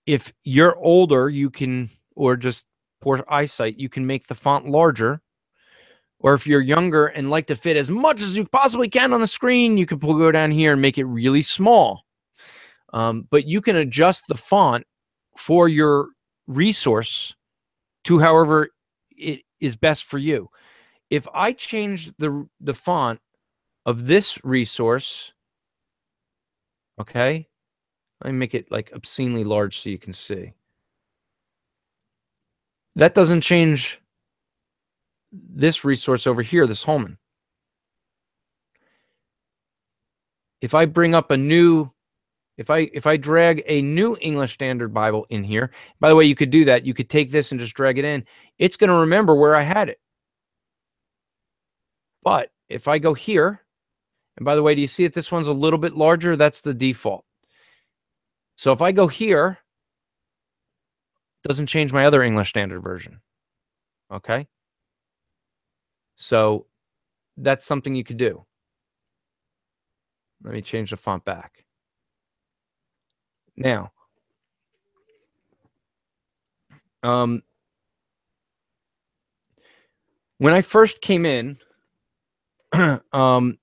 if you're older, you can, or just poor eyesight, you can make the font larger. Or if you're younger and like to fit as much as you possibly can on the screen, you can go down here and make it really small. But you can adjust the font for your resource to however it is best for you. If I change the font of this resource, okay, let me make it like obscenely large so you can see. That doesn't change this resource over here, this Holman. If I bring up a new, if I drag a new English Standard Bible in here, by the way, you could do that. You could take this and just drag it in. It's going to remember where I had it. But if I go here, and by the way, do you see it? This one's a little bit larger. That's the default. So if I go here, it doesn't change my other English Standard Version. Okay? So that's something you could do. Let me change the font back. Now, when I first came in,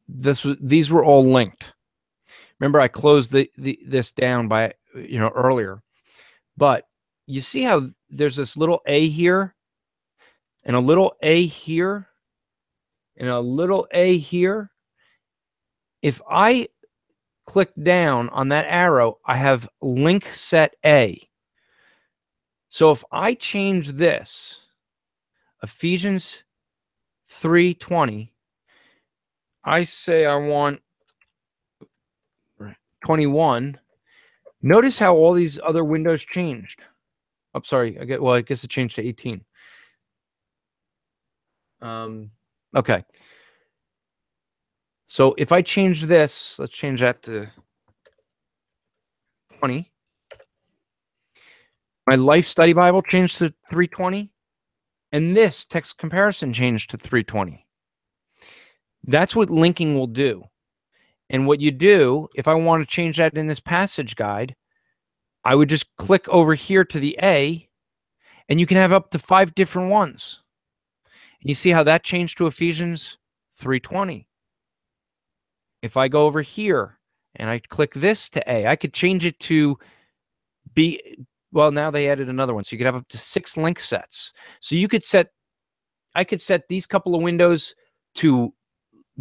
these were all linked. Remember, I closed this down by, you know, earlier. But you see how there's this little A here, and a little A here, and a little A here. If I click down on that arrow, I have link set A. So if I change this, Ephesians 3:20, I say I want 21. Notice how all these other windows changed. I'm sorry. I guess it changed to 18. Okay. So if I change this, let's change that to 20. My Life Study Bible changed to 320. And this text comparison changed to 320. That's what linking will do. And what you do, if I want to change that in this passage guide, I would just click over here to the A, and you can have up to 5 different ones. You see how that changed to Ephesians 3:20. If I go over here and I click this to A, I could change it to B. Well, now they added another one. So you could have up to 6 link sets. So you could I could set these couple of windows to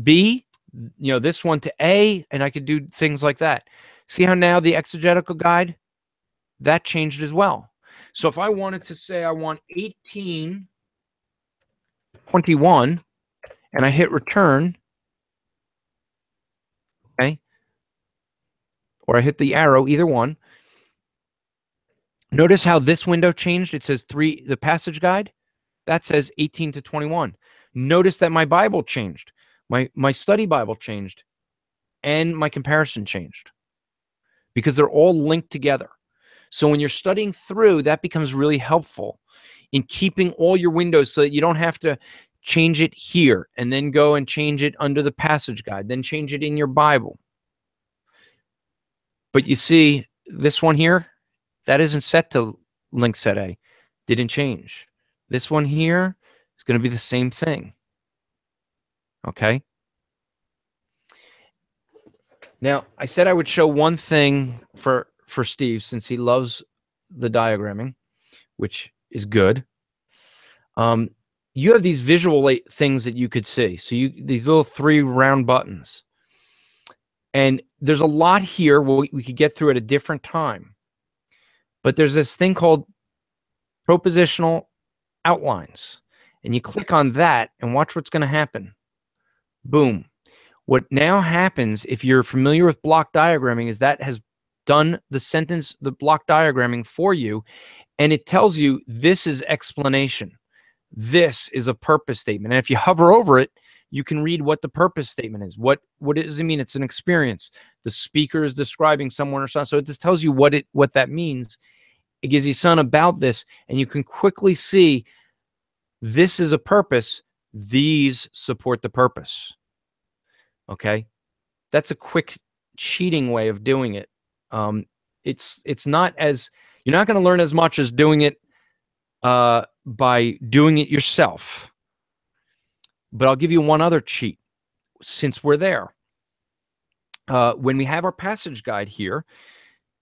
B, this one to A, and I could do things like that. See how now the exegetical guide, that changed as well. So if I wanted to say I want 1821 and I hit return, okay, or I hit the arrow, either one, notice how this window changed. It says the passage guide, that says 18 to 21. Notice that my Bible changed. My study Bible changed, and my comparison changed, because they're all linked together. So when you're studying through, that becomes really helpful in keeping all your windows so that you don't have to change it here and then go and change it under the passage guide, then change it in your Bible. But you see this one here, that isn't set to link set A. Didn't change. This one here is going to be the same thing. Okay. Now, I said I would show one thing for Steve, since he loves the diagramming, which is good. You have these visual things that you could see. So these little 3 round buttons. And there's a lot here we could get through at a different time. But there's this thing called propositional outlines. And you click on that and watch what's going to happen. Boom. What now happens, if you're familiar with block diagramming, is that has done the block diagramming for you, and it tells you this is explanation. This is a purpose statement. And if you hover over it, you can read what the purpose statement is. What does it mean? It's an experience. The speaker is describing someone or something. So it just tells you what that means. It gives you something about this, and you can quickly see this is a purpose. These support the purpose. Okay, that's a quick cheating way of doing it. It's not as, you're not going to learn as much as doing it by doing it yourself. But I'll give you one other cheat since we're there. When we have our passage guide here,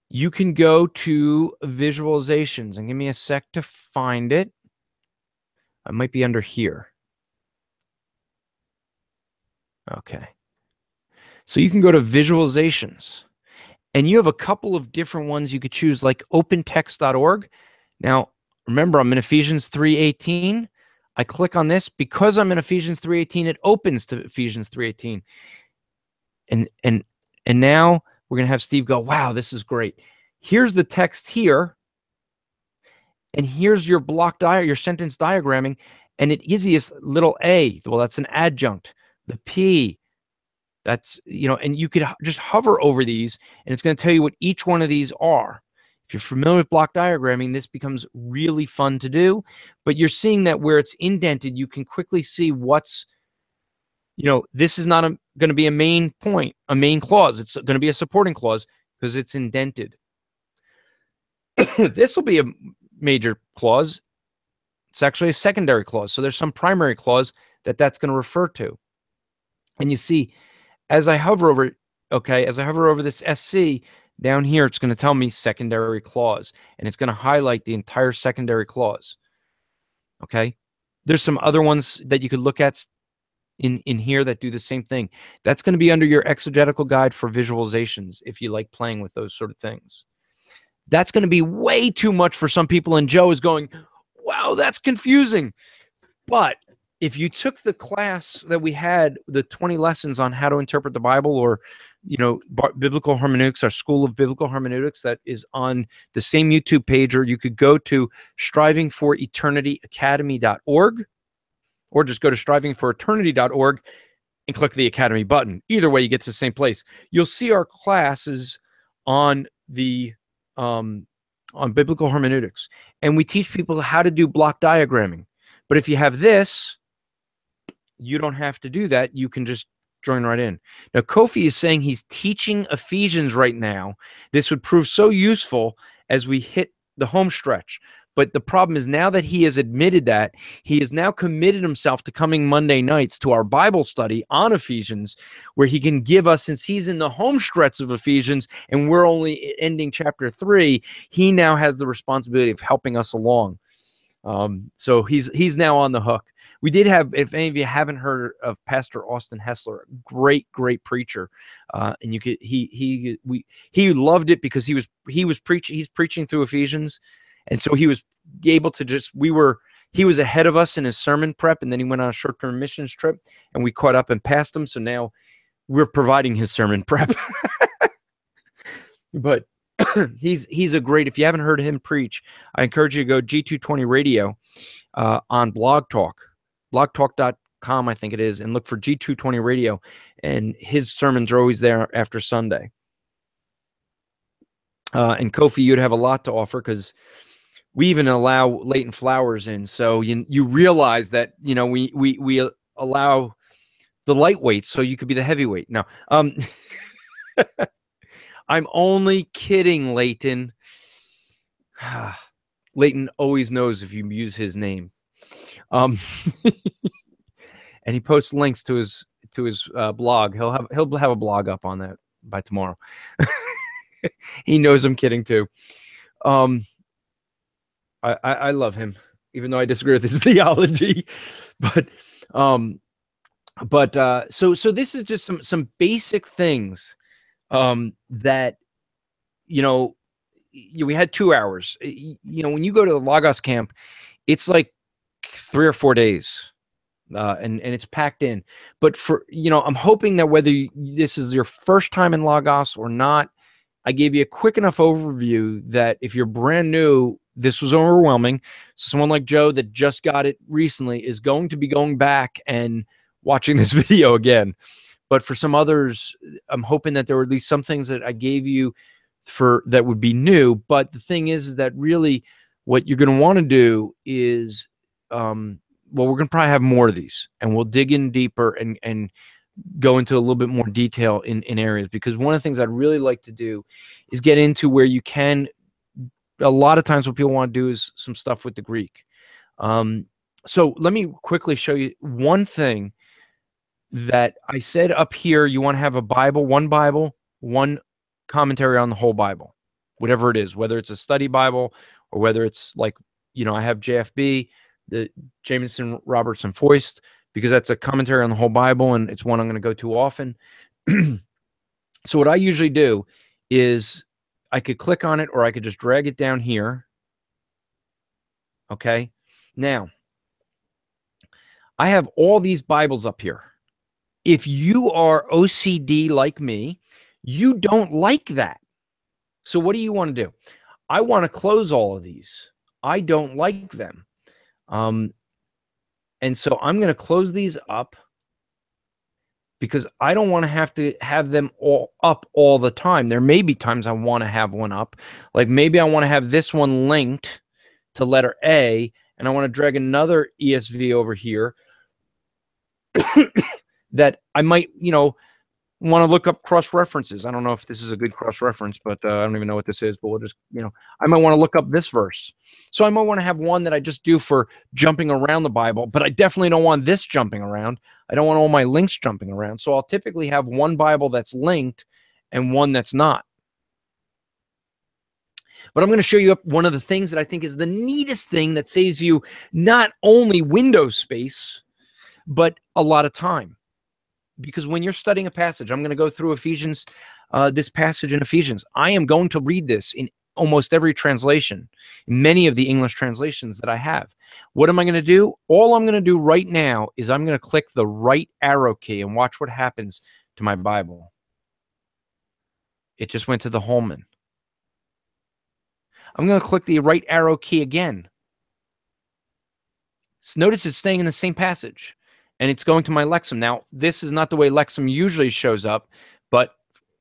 you can go to visualizations, and give me a sec to find it. I might be under here. Okay. So you can go to visualizations, and you have a couple of different ones you could choose, like opentext.org. Now, remember, I'm in Ephesians 3:18. I click on this. Because I'm in Ephesians 3:18, it opens to Ephesians 3:18. And now we're going to have Steve go, wow, this is great. Here's the text here, and here's your your sentence diagramming, and it gives you this little A. Well, that's an adjunct. The P, that's, and you could just hover over these, and it's going to tell you what each one of these are. If you're familiar with block diagramming, this becomes really fun to do, but you're seeing that where it's indented, you can quickly see what's, this is not going to be a main point, a main clause. It's going to be a supporting clause because it's indented. This will be a major clause. It's actually a secondary clause. So there's some primary clause that's going to refer to. And you see, as I hover over, as I hover over this SC, down here, it's going to tell me secondary clause, and it's going to highlight the entire secondary clause. Okay. There's some other ones that you could look at in here that do the same thing. That's going to be under your exegetical guide for visualizations, if you like playing with those sort of things. That's going to be way too much for some people, and Joe is going, wow, that's confusing. But if you took the class that we had, the 20 lessons on how to interpret the Bible, or, biblical hermeneutics, our School of Biblical Hermeneutics, that is on the same YouTube page, or you could go to strivingforeternityacademy.org, or just go to strivingforeternity.org and click the Academy button. Either way, you get to the same place. You'll see our classes on the on biblical hermeneutics, and we teach people how to do block diagramming. But if you have this, you don't have to do that. You can just join right in. Now, Kofi is saying he's teaching Ephesians right now. This would prove so useful as we hit the home stretch. But the problem is, now that he has admitted that, he has now committed himself to coming Monday nights to our Bible study on Ephesians, where he can give us, since he's in the home stretch of Ephesians and we're only ending chapter 3, he now has the responsibility of helping us along. So he's now on the hook. We did have, if any of you haven't heard of Pastor Austin Hessler, great preacher, and you could he loved it because he's preaching through Ephesians, and so he was able to just he was ahead of us in his sermon prep, and then he went on a short-term missions trip, and we caught up and passed him. So now we're providing his sermon prep. But he's a great, if you haven't heard him preach, I encourage you to go G220 Radio on Blog Talk, blogtalk.com, I think it is, and look for G220 Radio, and his sermons are always there after Sunday. And Kofi, you'd have a lot to offer, because we even allow latent flowers in. So you realize that, we allow the lightweight, so you could be the heavyweight. No, I'm only kidding, Leighton. Leighton always knows if you use his name. And he posts links to his blog. He'll have a blog up on that by tomorrow. He knows I'm kidding too. I love him, even though I disagree with his theology. But so this is just some basic things that, we had 2 hours. When you go to the Logos camp, it's like 3 or 4 days, and it's packed in. But I'm hoping that whether this is your first time in Logos or not, I gave you a quick enough overview that if you're brand new, this was overwhelming. Someone like Joe that just got it recently is going to be going back and watching this video again. But for some others, I'm hoping that there were at least some things that I gave you that would be new. But the thing is that really what you're going to want to do is, we're going to probably have more of these, and we'll dig in deeper and go into a little bit more detail in areas, because one of the things I'd really like to do is get into where you can. A lot of times what people want to do is some stuff with the Greek. So let me quickly show you one thing that I said up here. You want to have a Bible, one commentary on the whole Bible, whatever it is, whether it's a study Bible or whether it's like, I have JFB, the Jameson Robertson Foist, because that's a commentary on the whole Bible, and it's one I'm going to go to often. So what I usually do is I could click on it, or I could just drag it down here. Okay. Now, I have all these Bibles up here. If you are OCD like me, you don't like that. So what do you want to do? I want to close all of these. I don't like them. And so I'm going to close these up, because I don't want to have them all up all the time. There may be times I want to have one up. Like maybe I want to have this one linked to letter A, and I want to drag another ESV over here that I might, want to look up cross-references. I don't know if this is a good cross-reference, but I don't even know what this is, but we'll just, I might want to look up this verse. So I might want to have one that I just do for jumping around the Bible, but I definitely don't want this jumping around. I don't want all my links jumping around. So I'll typically have one Bible that's linked and one that's not. But I'm going to show you one of the things that I think is the neatest thing that saves you not only window space, but a lot of time. Because when you're studying a passage, I'm going to go through Ephesians, this passage in Ephesians. I am going to read this in almost every translation, many of the English translations that I have. What am I going to do? All I'm going to do right now is I'm going to click the right arrow key and watch what happens to my Bible. It just went to the Holman. I'm going to click the right arrow key again. So notice it's staying in the same passage. And it's going to my Lexham. Now, this is not the way Lexham usually shows up, but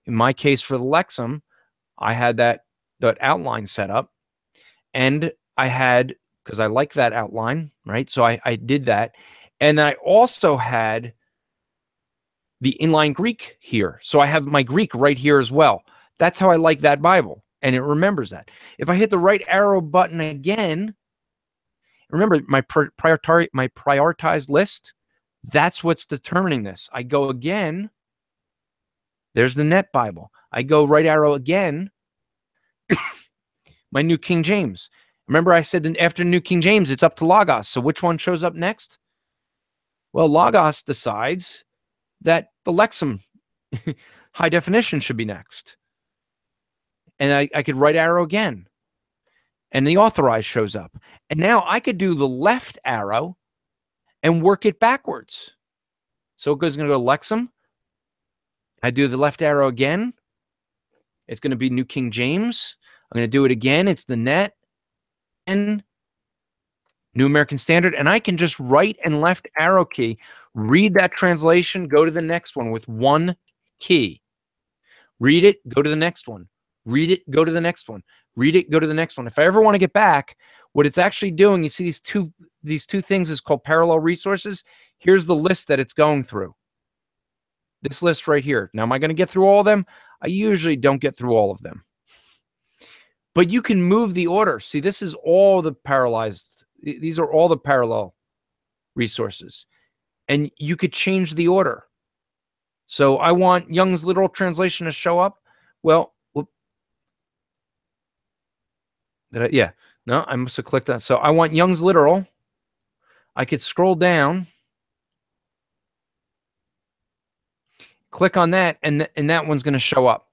in my case for the Lexham, I had that outline set up, and I had, because I like that outline, right? So I did that. And I also had the inline Greek here. So I have my Greek right here as well. That's how I like that Bible. and it remembers that. If I hit the right arrow button again, remember my prioritized list, that's what's determining this. I go again, there's the Net Bible. I go right arrow again, my New King James. Remember I said that after New King James, it's up to Logos. So which one shows up next? Well, Logos decides that the Lexham high definition should be next. And I could right arrow again. And the authorized shows up. And now I could do the left arrow and work it backwards. So it's going to go to Lexham. I do the left arrow again. It's going to be New King James. I'm going to do it again. It's the Net and New American Standard. And I can just right and left arrow key, read that translation, go to the next one with one key. Read it, go to the next one. Read it, go to the next one. Read it, go to the next one. If I ever want to get back, what it's actually doing, you see these two things is called parallel resources. Here's the list that it's going through. This list right here. Now, am I going to get through all of them? I usually don't get through all of them. But you can move the order. See, this is all the parallelized. These are all the parallel resources. And you could change the order. So I want Young's literal translation to show up. Well, yeah. No, I must have clicked on. So I want Young's literal. I could scroll down, click on that, and that one's going to show up.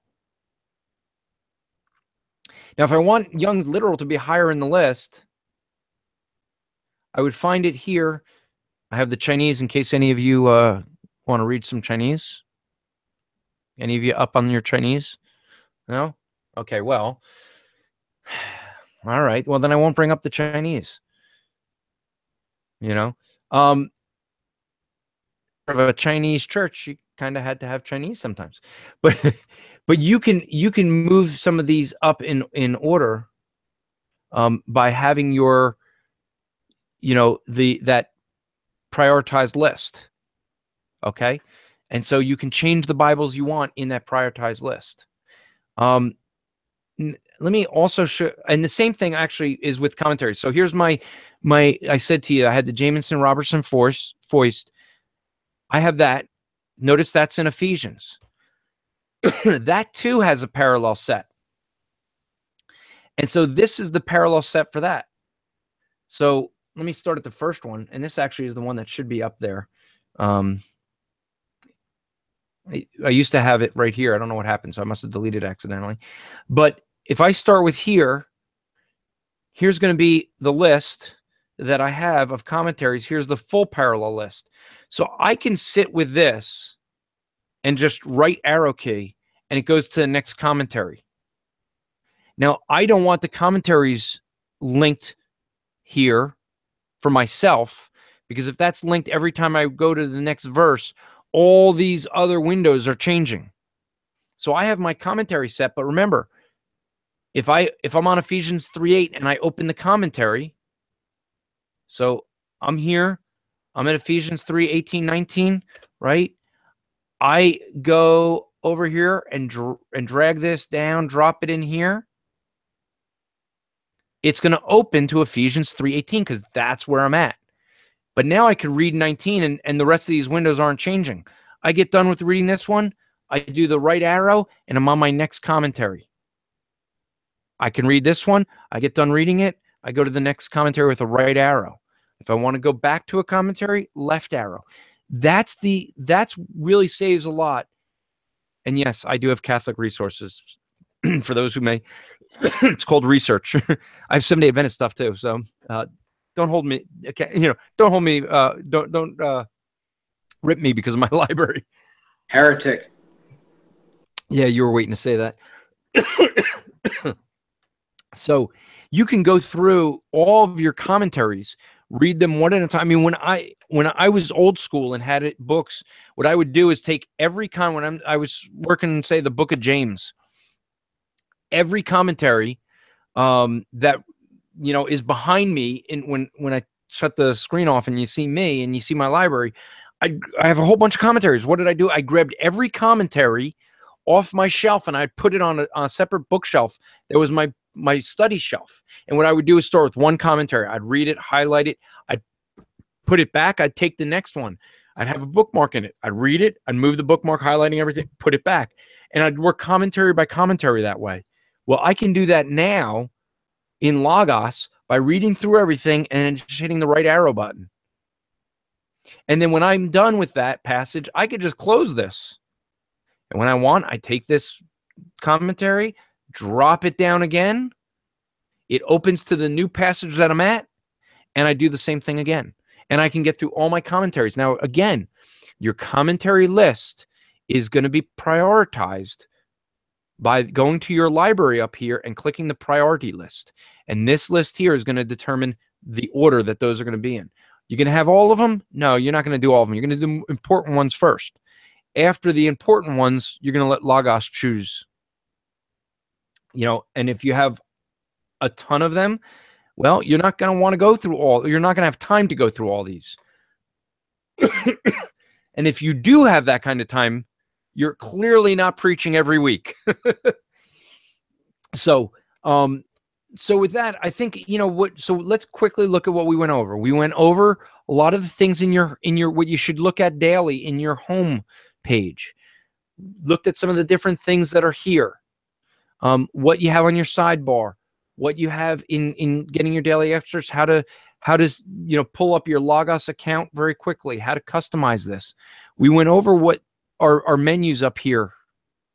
Now, if I want Young's literal to be higher in the list, I would find it here. I have the Chinese in case any of you want to read some Chinese. Any of you up on your Chinese? No? Okay, well. All right. Well, then I won't bring up the Chinese. You know? Of a Chinese church, you kind of had to have Chinese sometimes. But you can move some of these up in order by having your, that prioritized list. Okay? And so you can change the Bibles you want in that prioritized list. Let me also show, and the same thing actually is with commentaries. So here's my I said to you, I had the Jamison Robertson Foist. I have that. Notice that's in Ephesians. That too has a parallel set. And so this is the parallel set for that. So let me start at the first one. And this actually is the one that should be up there. I used to have it right here. I don't know what happened, so I must have deleted it accidentally. But if I start with here, here's going to be the list that I have of commentaries. Here's the full parallel list. So I can sit with this and just right arrow key, and it goes to the next commentary. Now, I don't want the commentaries linked here for myself, because if that's linked every time I go to the next verse, all these other windows are changing. So I have my commentary set, but remember, if I'm on Ephesians 3:8 and I open the commentary, so I'm here, I'm at Ephesians 3:18, 19, right? I go over here and drag this down, drop it in here. It's going to open to Ephesians 3:18 because that's where I'm at. But now I can read 19 and the rest of these windows aren't changing. I get done with reading this one, I do the right arrow, and I'm on my next commentary. I can read this one, I get done reading it, I go to the next commentary with a right arrow. If I want to go back to a commentary, left arrow. That's really saves a lot. And yes, I do have Catholic resources for those who may. It's called research. I have Seventh-day Adventist stuff too. So don't hold me. Okay, don't hold me. Don't rip me because of my library. Heretic. Yeah, you were waiting to say that. So you can go through all of your commentaries, read them one at a time. I mean, when I was old school and had books, what I would do is take every when I was working, say, the Book of James, every commentary that is behind me, when I shut the screen off and you see me and you see my library, I have a whole bunch of commentaries. What did I do? I grabbed every commentary off my shelf and I'd put it on a separate bookshelf. There was my study shelf. And what I would do is start with one commentary. I'd read it, highlight it, I'd put it back, I'd take the next one. I'd have a bookmark in it. I'd read it, I'd move the bookmark, highlighting everything, put it back. And I'd work commentary by commentary that way. Well, I can do that now in Logos by reading through everything and just hitting the right arrow button. And then when I'm done with that passage, I could just close this. And when I want, I take this commentary, drop it down again. It opens to the new passage that I'm at, and I do the same thing again. And I can get through all my commentaries. Now, again, your commentary list is going to be prioritized by going to your library up here and clicking the priority list. And this list here is going to determine the order that those are going to be in. You're going to have all of them? No, you're not going to do all of them. You're going to do important ones first. After the important ones, you're going to let Logos choose. You know, and if you have a ton of them, well, you're not going to want to go through all. You're not going to have time to go through all these. And if you do have that kind of time, you're clearly not preaching every week. So with that, I think, you know what, so let's quickly look at what we went over. We went over a lot of the things in your what you should look at daily in your home page. Looked at some of the different things that are here. What you have on your sidebar, what you have in getting your daily extras, how to pull up your Logos account very quickly, how to customize this. We went over what our menus up here,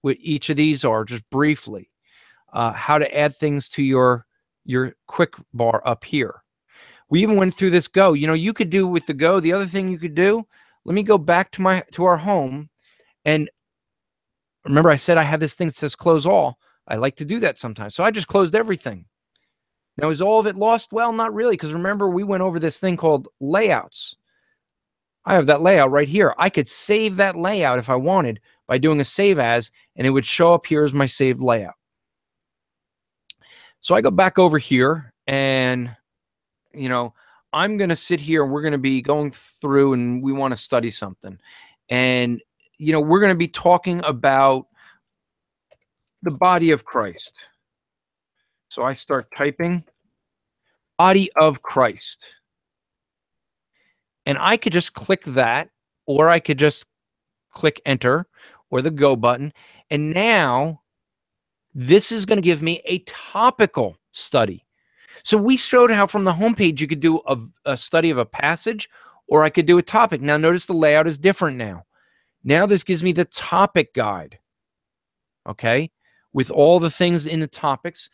what each of these are, just briefly. How to add things to your quick bar up here. We even went through this Go. You know, you could do with the Go, the other thing you could do, let me go back to our home, and remember I said I have this thing that says close all. I like to do that sometimes. So I just closed everything. Now, is all of it lost? Well, not really, because remember we went over this thing called layouts. I have that layout right here. I could save that layout if I wanted by doing a save as, and it would show up here as my saved layout. So I go back over here, and, you know, I'm going to sit here, and we're going to be going through, and we want to study something. And, you know, we're going to be talking about the body of Christ. So I start typing body of Christ. And I could just click that, or I could just click enter or the go button. And now this is going to give me a topical study. So we showed how from the homepage you could do a study of a passage, or I could do a topic. Now notice the layout is different now. Now this gives me the topic guide. Okay? With all the things in the topics.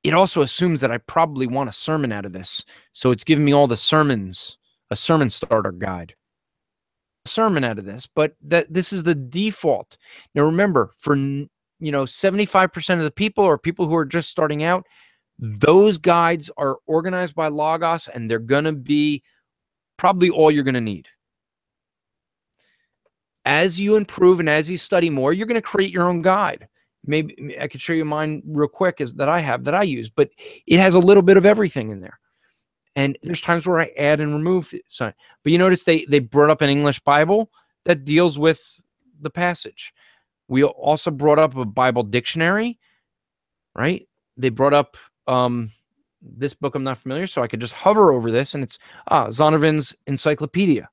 It also assumes that I probably want a sermon out of this. So it's giving me all the sermons, a sermon starter guide. A sermon out of this, but this is the default. Now remember, for 75% of the people, or people who are just starting out, those guides are organized by Logos, and they're going to be probably all you're going to need. As you improve and as you study more, you're going to create your own guide. Maybe I could show you mine real quick that I use, but it has a little bit of everything in there. And there's times where I add and remove it. So, but you notice they brought up an English Bible that deals with the passage. We also brought up a Bible dictionary, right? They brought up this book I'm not familiar, so I could just hover over this, and it's Zondervan's Encyclopedia.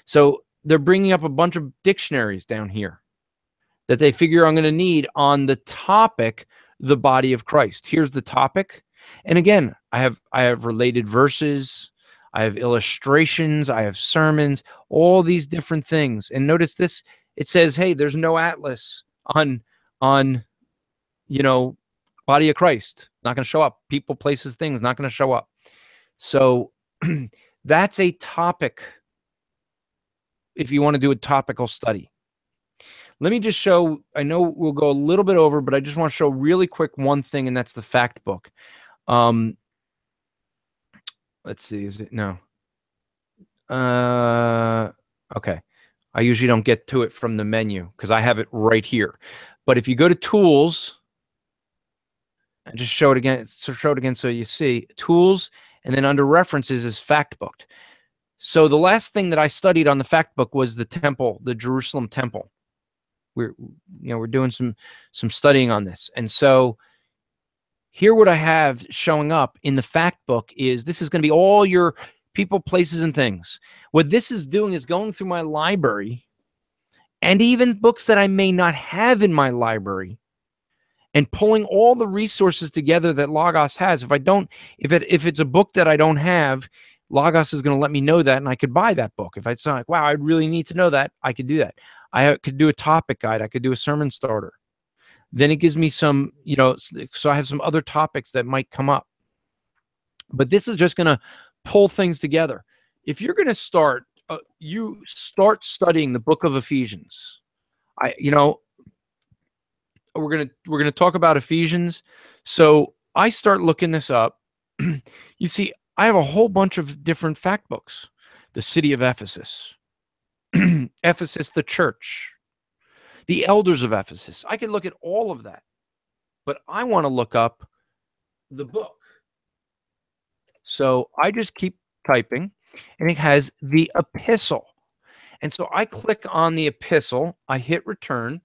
So they're bringing up a bunch of dictionaries down here that they figure I'm going to need on the topic, the body of Christ. Here's the topic. And again, I have related verses, I have illustrations, I have sermons, all these different things. And notice this, it says, hey, there's no atlas on body of Christ. Not going to show up. People, places, things, not going to show up. So that's a topic if you want to do a topical study. Let me just show, I know we'll go a little bit over, but I just want to show really quick one thing, and that's the fact book. Let's see, is it? No. Okay. I usually don't get to it from the menu because I have it right here. But if you go to Tools, and just show it again so you see Tools, and then under References is Fact Booked. So the last thing that I studied on the Fact Book was the temple, the Jerusalem temple. we're doing some studying on this. And so here what I have showing up in the fact book is this is going to be all your people, places, and things. What this is doing is going through my library and even books that I may not have in my library and pulling all the resources together that Logos has. If it's a book that I don't have, Logos is going to let me know that, and I could buy that book. If it's like, wow, I really need to know that, I could do that. I could do a topic guide. I could do a sermon starter. Then it gives me some, so I have some other topics that might come up. But this is just going to pull things together. If you're going to start, you start studying the book of Ephesians. We're going to talk about Ephesians. So I start looking this up. You see, I have a whole bunch of different fact books. The city of Ephesus, Ephesus, the church, the elders of Ephesus. I can look at all of that, but I want to look up the book. So I just keep typing, and it has the epistle. And so I click on the epistle, I hit return,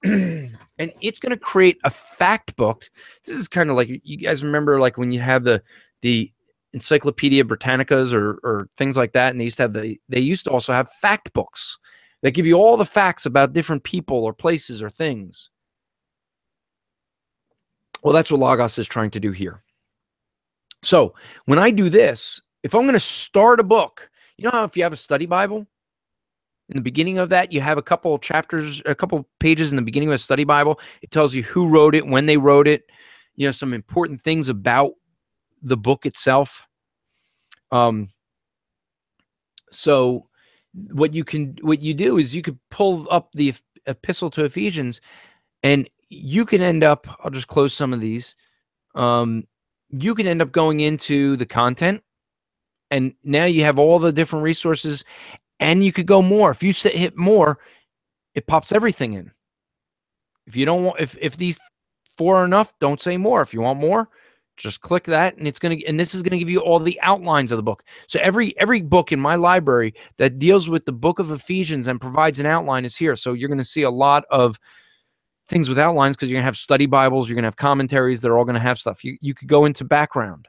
and it's going to create a fact book. This is kind of like, you guys remember like when you have the Encyclopedia Britannicas or things like that, and they used to also have fact books that give you all the facts about different people or places or things. Well, that's what Logos is trying to do here. So when I do this, if I'm going to start a book, you know how if you have a study Bible, in the beginning of that, you have a couple chapters, a couple pages in the beginning of a study Bible. It tells you who wrote it, when they wrote it, some important things about the book itself. So what you do is you could pull up the epistle to Ephesians, and you can end up, I'll just close some of these. You can end up going into the content, and now you have all the different resources, and you could go more. If you hit more, it pops everything in. If you don't want, if these 4 are enough, don't say more. If you want more, just click that, and this is going to give you all the outlines of the book. So every book in my library that deals with the book of Ephesians and provides an outline is here. So you're going to see a lot of things with outlines because you're going to have study Bibles, you're going to have commentaries. They're all going to have stuff. You could go into background,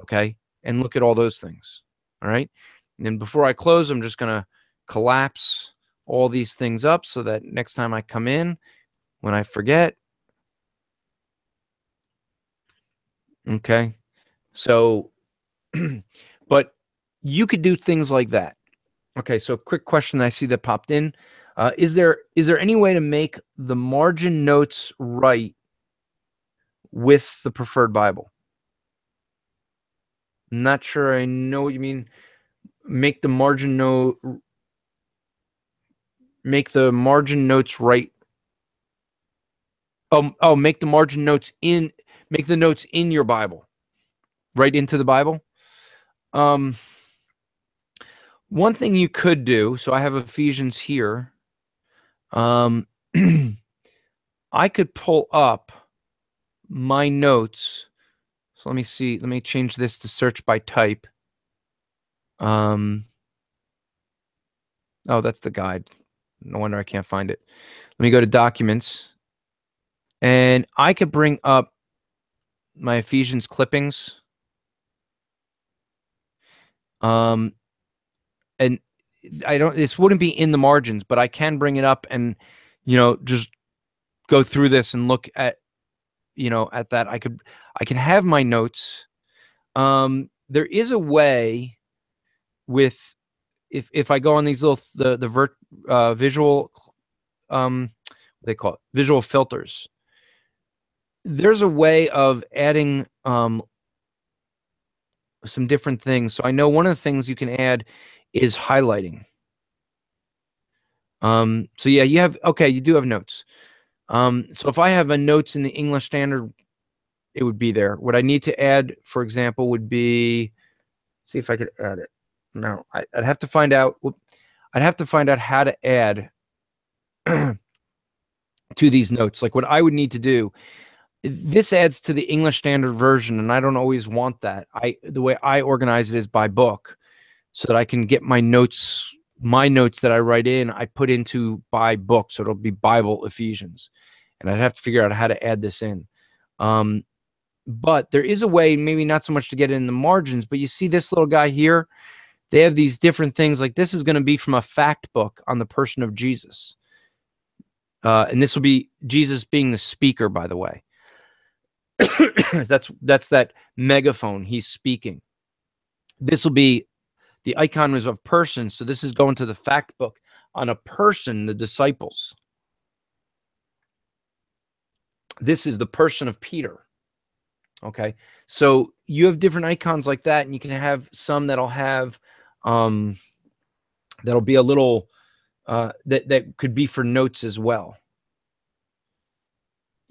okay, and look at all those things. All right. And then before I close, I'm just going to collapse all these things up so that next time I come in, when I forget. Okay. So, but you could do things like that. Okay. So quick question I see that popped in. Is there any way to make the margin notes right with the preferred Bible? I'm not sure I know what you mean. Make the margin notes right. Oh, make the margin notes make the notes in your Bible, right into the Bible. One thing you could do, so I have Ephesians here. I could pull up my notes. So let me see. Let me change this to search by type. Oh, that's the guide. No wonder I can't find it. Let me go to documents, and I could bring up my Ephesians clippings. And this wouldn't be in the margins, but I can bring it up and, just go through this and look at, at that. I can have my notes. There is a way with, if I go on these little, visual, what they call it, visual filters, there's a way of adding, some different things. So I know one of the things you can add is highlighting. So yeah, you do have notes. So if I have a notes in the English Standard, it would be there. What I need to add, for example, would be, see if I could add it. No, I'd have to find out. I'd have to find out how to add to these notes. Like what I would need to do, this adds to the English Standard Version, and I don't always want that. The way I organize it is by book, so that I can get my notes my notes that I write in, I put into by book. So it'll be Bible Ephesians. And I'd have to figure out how to add this in. But there is a way, maybe not so much to get it in the margins, but you see this little guy here, they have these different things. Like this is going to be from a fact book on the person of Jesus. And this will be Jesus being the speaker, by the way. that's that megaphone. He's speaking. This will be, the icon was of person. So this is going to the fact book on a person, the disciples. This is the person of Peter. Okay. So you have different icons like that, and you can have some that'll have, that'll be a little, that could be for notes as well.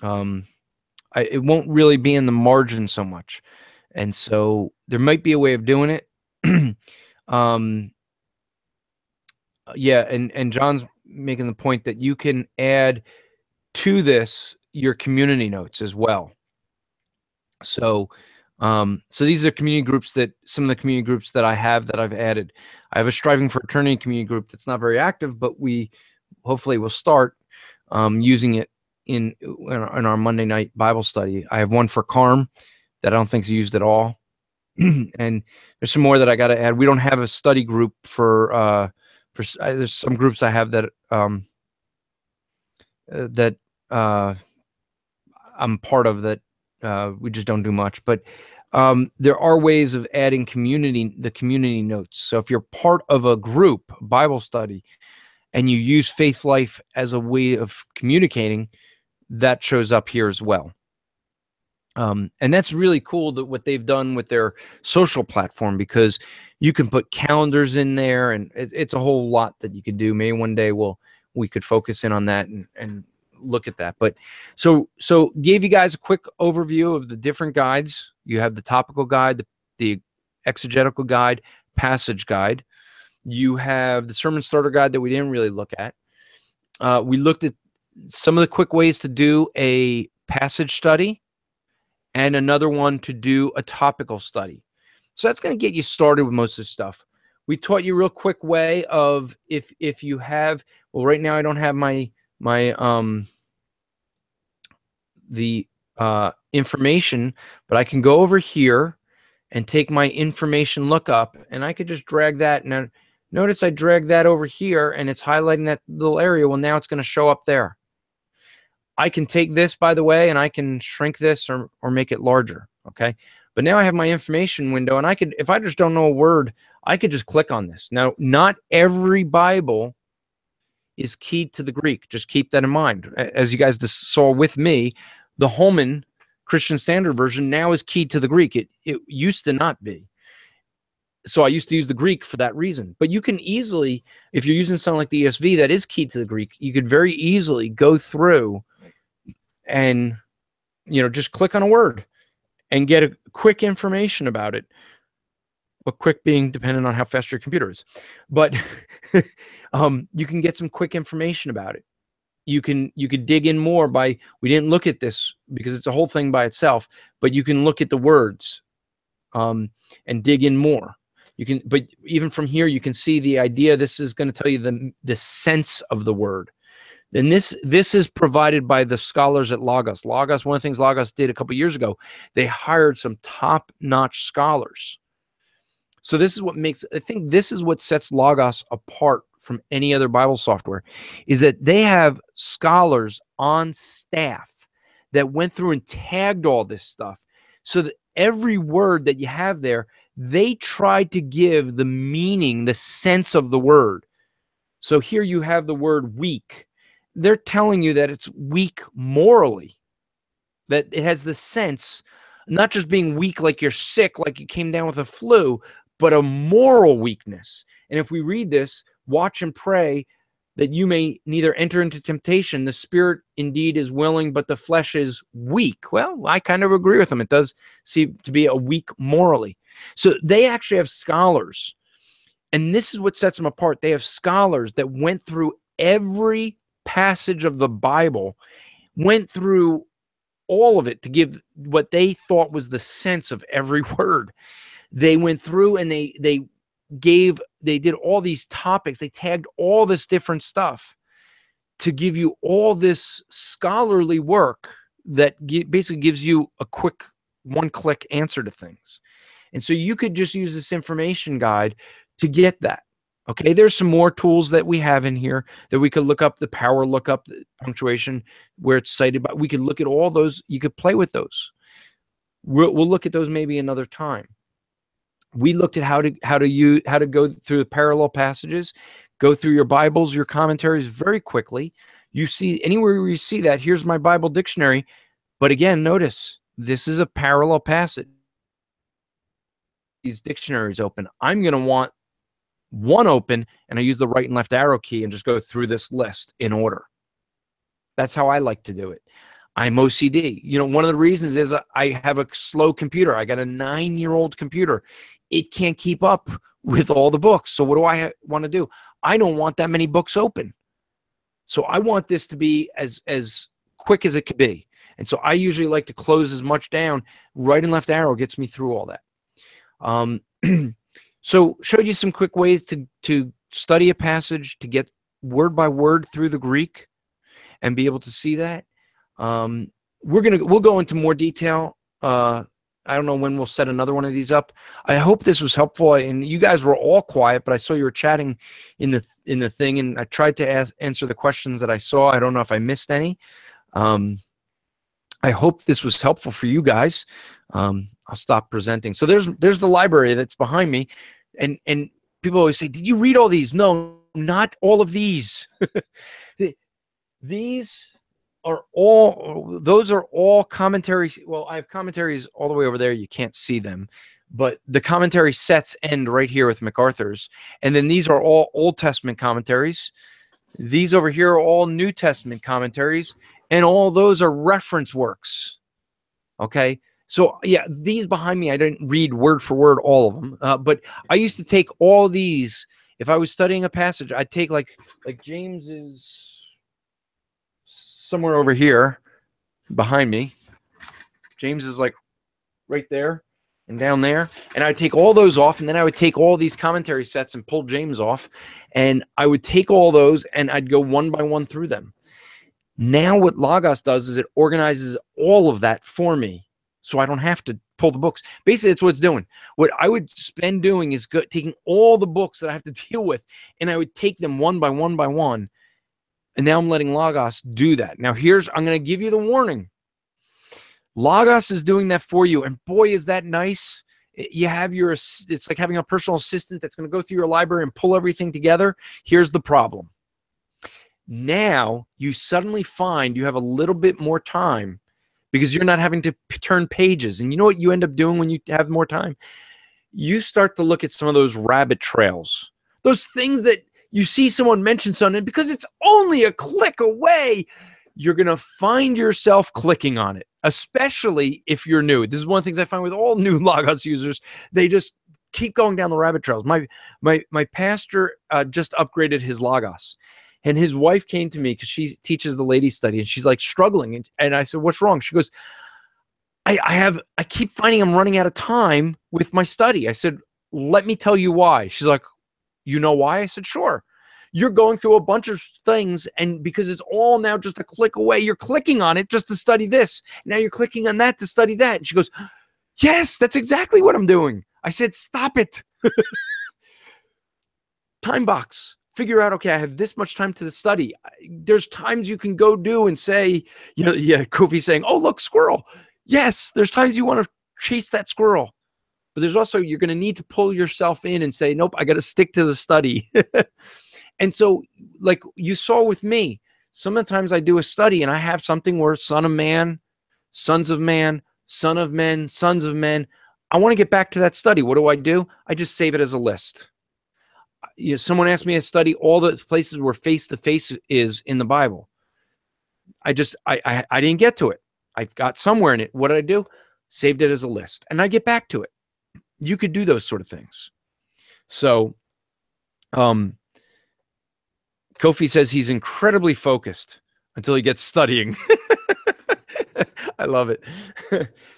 It won't really be in the margin so much. And so there might be a way of doing it. Yeah. And John's making the point that you can add to this your community notes as well. So, so these are community groups that some of the community groups that I have that I've added. I have a Striving for Eternity community group that's not very active, but we hopefully will start using it in our Monday night Bible study. I have one for Carm that I don't think is used at all. And there's some more that I got to add. We don't have a study group for there's some groups I have that I'm part of that we just don't do much, but there are ways of adding the community notes. So if you're part of a group Bible study and you use Faith Life as a way of communicating, that shows up here as well. And that's really cool that what they've done with their social platform, because you can put calendars in there, and it's a whole lot that you could do. Maybe one day we could focus in on that and look at that. But so gave you guys a quick overview of the different guides. You have the topical guide, the exegetical guide, passage guide. You have the sermon starter guide that we didn't really look at. We looked at some of the quick ways to do a passage study and another one to do a topical study. So that's going to get you started with most of this stuff. We taught you a real quick way of if you have, well, right now I don't have my information, but I can go over here and take my information lookup, and I could just drag that. Now, notice I drag that over here, and it's highlighting that little area. Well, now it's going to show up there. I can take this, by the way, and I can shrink this or make it larger. Okay. But now I have my information window, and I could, if I just don't know a word, I could just click on this. Now, not every Bible is keyed to the Greek. Just keep that in mind. As you guys just saw with me, the Holman Christian Standard Version now is keyed to the Greek. It used to not be. So I used to use the Greek for that reason. But you can easily, if you're using something like the ESV that is keyed to the Greek, you could very easily go through and, just click on a word and get a quick information about it. Well, quick being dependent on how fast your computer is. But you can get some quick information about it. You could dig in more by, we didn't look at this because it's a whole thing by itself, but you can look at the words and dig in more. But even from here, you can see the idea. This is going to tell you the sense of the word. And this is provided by the scholars at Logos. Logos, one of the things Logos did a couple of years ago, they hired some top-notch scholars. So this is what I think this is what sets Logos apart from any other Bible software, is that they have scholars on staff that went through and tagged all this stuff so that every word that you have there, they tried to give the meaning, the sense of the word. So here you have the word weak. They're telling you that it's weak morally, that it has the sense, not just being weak like you're sick, like you came down with a flu, but a moral weakness. And if we read this, watch and pray that you may neither enter into temptation. The spirit indeed is willing, but the flesh is weak. Well, I kind of agree with them. It does seem to be a weak morally. So they actually have scholars. And this is what sets them apart. They have scholars that went through every passage of the Bible, went through all of it to give what they thought was the sense of every word. They went through and they they did all these topics. They tagged all this different stuff to give you all this scholarly work that basically gives you a quick one-click answer to things. And so you could just use this information guide to get that. Okay, there's some more tools that we have in here that we could look up, the power lookup, the punctuation, where it's cited, but we could look at all those. You could play with those. We'll look at those maybe another time. We looked at how to go through the parallel passages, go through your Bibles, your commentaries very quickly. You see anywhere where you see that, here's my Bible dictionary. But again, notice this is a parallel passage. These dictionaries open. I'm going to want one open, and I use the right and left arrow key and just go through this list in order. That's how I like to do it. I'm OCD. You know, one of the reasons is I have a slow computer. I got a 9-year-old computer. It can't keep up with all the books. So what do I want to do? I don't want that many books open. So I want this to be as quick as it could be. And so I usually like to close as much down. Right and left arrow gets me through all that. So showed you some quick ways to study a passage, to get word by word through the Greek and be able to see that. We'll go into more detail. I don't know when we'll set another one of these up. I hope this was helpful. And you guys were all quiet, but I saw you were chatting in the thing, and I tried to answer the questions that I saw. I don't know if I missed any. I hope this was helpful for you guys. I'll stop presenting. So there's the library that's behind me, and people always say, "Did you read all these?" No, not all of these. These are all, those are all commentaries. Well, I have commentaries all the way over there. You can't see them, but the commentary sets end right here with MacArthur's. And then these are all Old Testament commentaries. These over here are all New Testament commentaries, and all those are reference works. Okay. So yeah, these behind me, I didn't read word for word all of them, but I used to take all these. If I was studying a passage, I'd take like James is somewhere over here behind me. James is like right there and down there. And I'd take all those off, and then I would take all these commentary sets and pull James off. And I would take all those and I'd go one by one through them. Now what Logos does is it organizes all of that for me, so I don't have to pull the books. Basically, that's what it's doing. What I would spend doing is taking all the books that I have to deal with, and I would take them one by one by one. And now I'm letting Logos do that. Now I'm going to give you the warning. Logos is doing that for you. And boy, is that nice. You have it's like having a personal assistant that's going to go through your library and pull everything together. Here's the problem. Now you suddenly find you have a little bit more time because you're not having to turn pages. And you know what you end up doing when you have more time? You start to look at some of those rabbit trails, those things that you see someone mention something, because it's only a click away, you're going to find yourself clicking on it, especially if you're new. This is one of the things I find with all new Logos users. They just keep going down the rabbit trails. My pastor just upgraded his Logos, and his wife came to me because she teaches the ladies study, and she's like struggling. And I said, "What's wrong?" She goes, I keep finding I'm running out of time with my study. I said, "Let me tell you why." She's like, "You know why?" I said, "Sure. You're going through a bunch of things, and because it's all now just a click away, you're clicking on it just to study this. Now you're clicking on that to study that." And she goes, "Yes, that's exactly what I'm doing." I said, "Stop it." Time box. Figure out, okay, I have this much time to the study. There's times you can go do and say, Kofi's saying, "Oh, look, squirrel." Yes, there's times you want to chase that squirrel. But there's also, you're going to need to pull yourself in and say, "Nope, I got to stick to the study." And so, like you saw with me, sometimes I do a study and I have something where Son of Man, Sons of Man, Son of Men, Sons of Men. I want to get back to that study. What do? I just save it as a list. Someone asked me to study all the places where face-to-face is in the Bible. I didn't get to it. I've got somewhere in it. What did I do? Saved it as a list. And I get back to it. You could do those sort of things. So, Kofi says he's incredibly focused until he gets studying. I love it.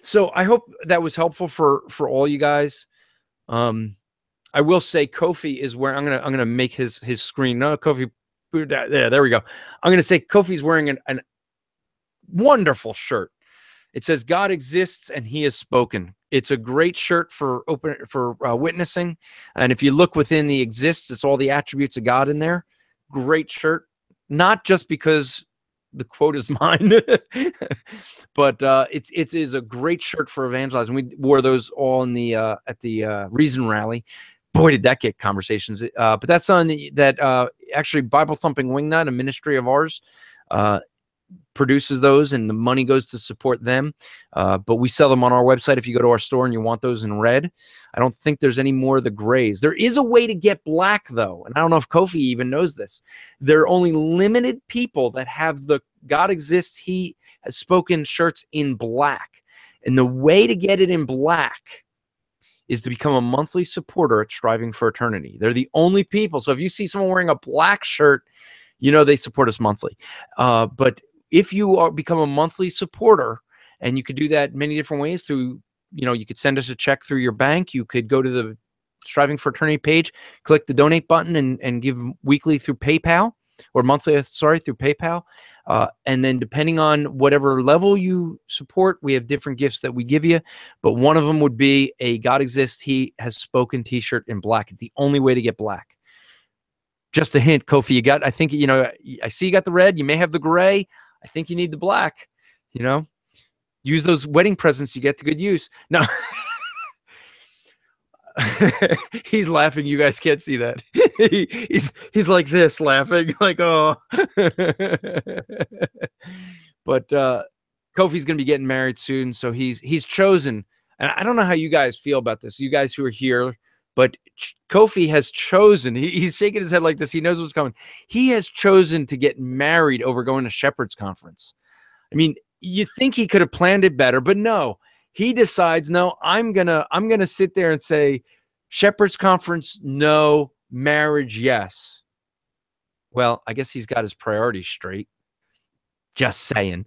So I hope that was helpful for all you guys. I will say Kofi is where I'm gonna make his screen. No, Kofi, there we go. I'm gonna say Kofi's wearing an wonderful shirt. It says God exists and he has spoken. It's a great shirt for witnessing. And if you look within the exists, it's all the attributes of God in there. Great shirt. Not just because the quote is mine, but it is a great shirt for evangelizing. We wore those all in the at the Reason Rally. Boy, did that get conversations. But that's on that actually Bible Thumping Wingnut, a ministry of ours, produces those, and the money goes to support them. But we sell them on our website if you go to our store and you want those in red. I don't think there's any more of the grays. There is a way to get black, though, and I don't know if Kofi even knows this. There are only limited people that have the God Exists, He Has Spoken shirts in black. And the way to get it in black is to become a monthly supporter at Striving for Eternity. They're the only people. So if you see someone wearing a black shirt, you know they support us monthly. But if you become a monthly supporter, and you could do that many different ways through, you could send us a check through your bank. You could go to the Striving for Eternity page, click the donate button, and give weekly through PayPal, or monthly, through PayPal. And then depending on whatever level you support, we have different gifts that we give you. But one of them would be a God Exists, He Has Spoken t-shirt in black. It's the only way to get black. Just a hint, Kofi, I think, I see you got the red. You may have the gray. I think you need the black, use those wedding presents you get to good use. No, he's laughing. You guys can't see that. he's like this, laughing like, oh, but Kofi's going to be getting married soon. So he's chosen. And I don't know how you guys feel about this, you guys who are here, but Kofi has chosen, he's shaking his head like this. He knows what's coming. He has chosen to get married over going to Shepherd's Conference. I mean, you think he could have planned it better, but no, he decides, no, I'm gonna sit there and say, Shepherd's Conference, no. Marriage, yes. Well, I guess he's got his priorities straight. Just saying.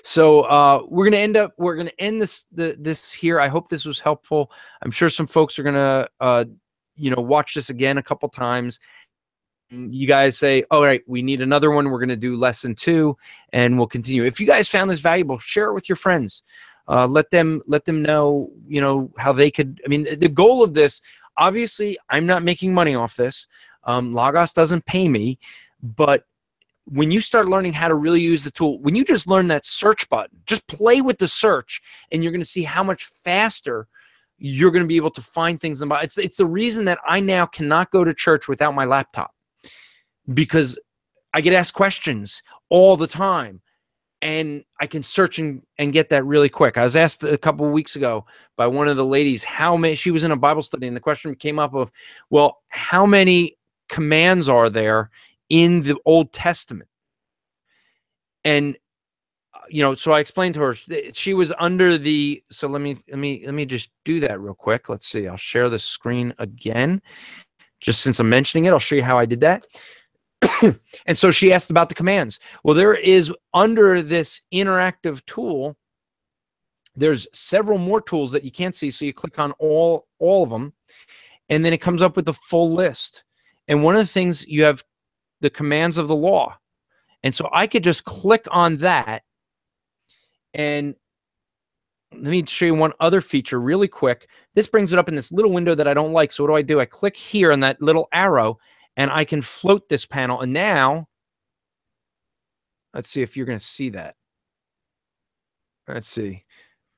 So we're gonna end this here. I hope this was helpful. I'm sure some folks are gonna watch this again a couple times. You guys say, all right, we need another one. We're gonna do lesson 2, and we'll continue. If you guys found this valuable, share it with your friends. Let them know, how they could. I mean, the goal of this, obviously, I'm not making money off this. Logos doesn't pay me, but when you start learning how to really use the tool, when you just learn that search button, just play with the search, and you're going to see how much faster you're going to be able to find things. It's the reason that I now cannot go to church without my laptop, because I get asked questions all the time, and I can search and get that really quick. I was asked a couple of weeks ago by one of the ladies how many, she was in a Bible study, and the question came up of, well, how many commands are there in the Old Testament? And so I explained to her, she was under the, so let me just do that real quick. Let's see, I'll share the screen again, just since I'm mentioning it. I'll show you how I did that. And so she asked about the commands. Well, there is, under this interactive tool, there's several more tools that you can't see. So you click on all of them, and then it comes up with the full list. And one of the things, you have the commands of the law. And so I could just click on that. And let me show you one other feature really quick. This brings it up in this little window that I don't like. So what do? I click here on that little arrow, and I can float this panel. And now, let's see if you're going to see that. Let's see.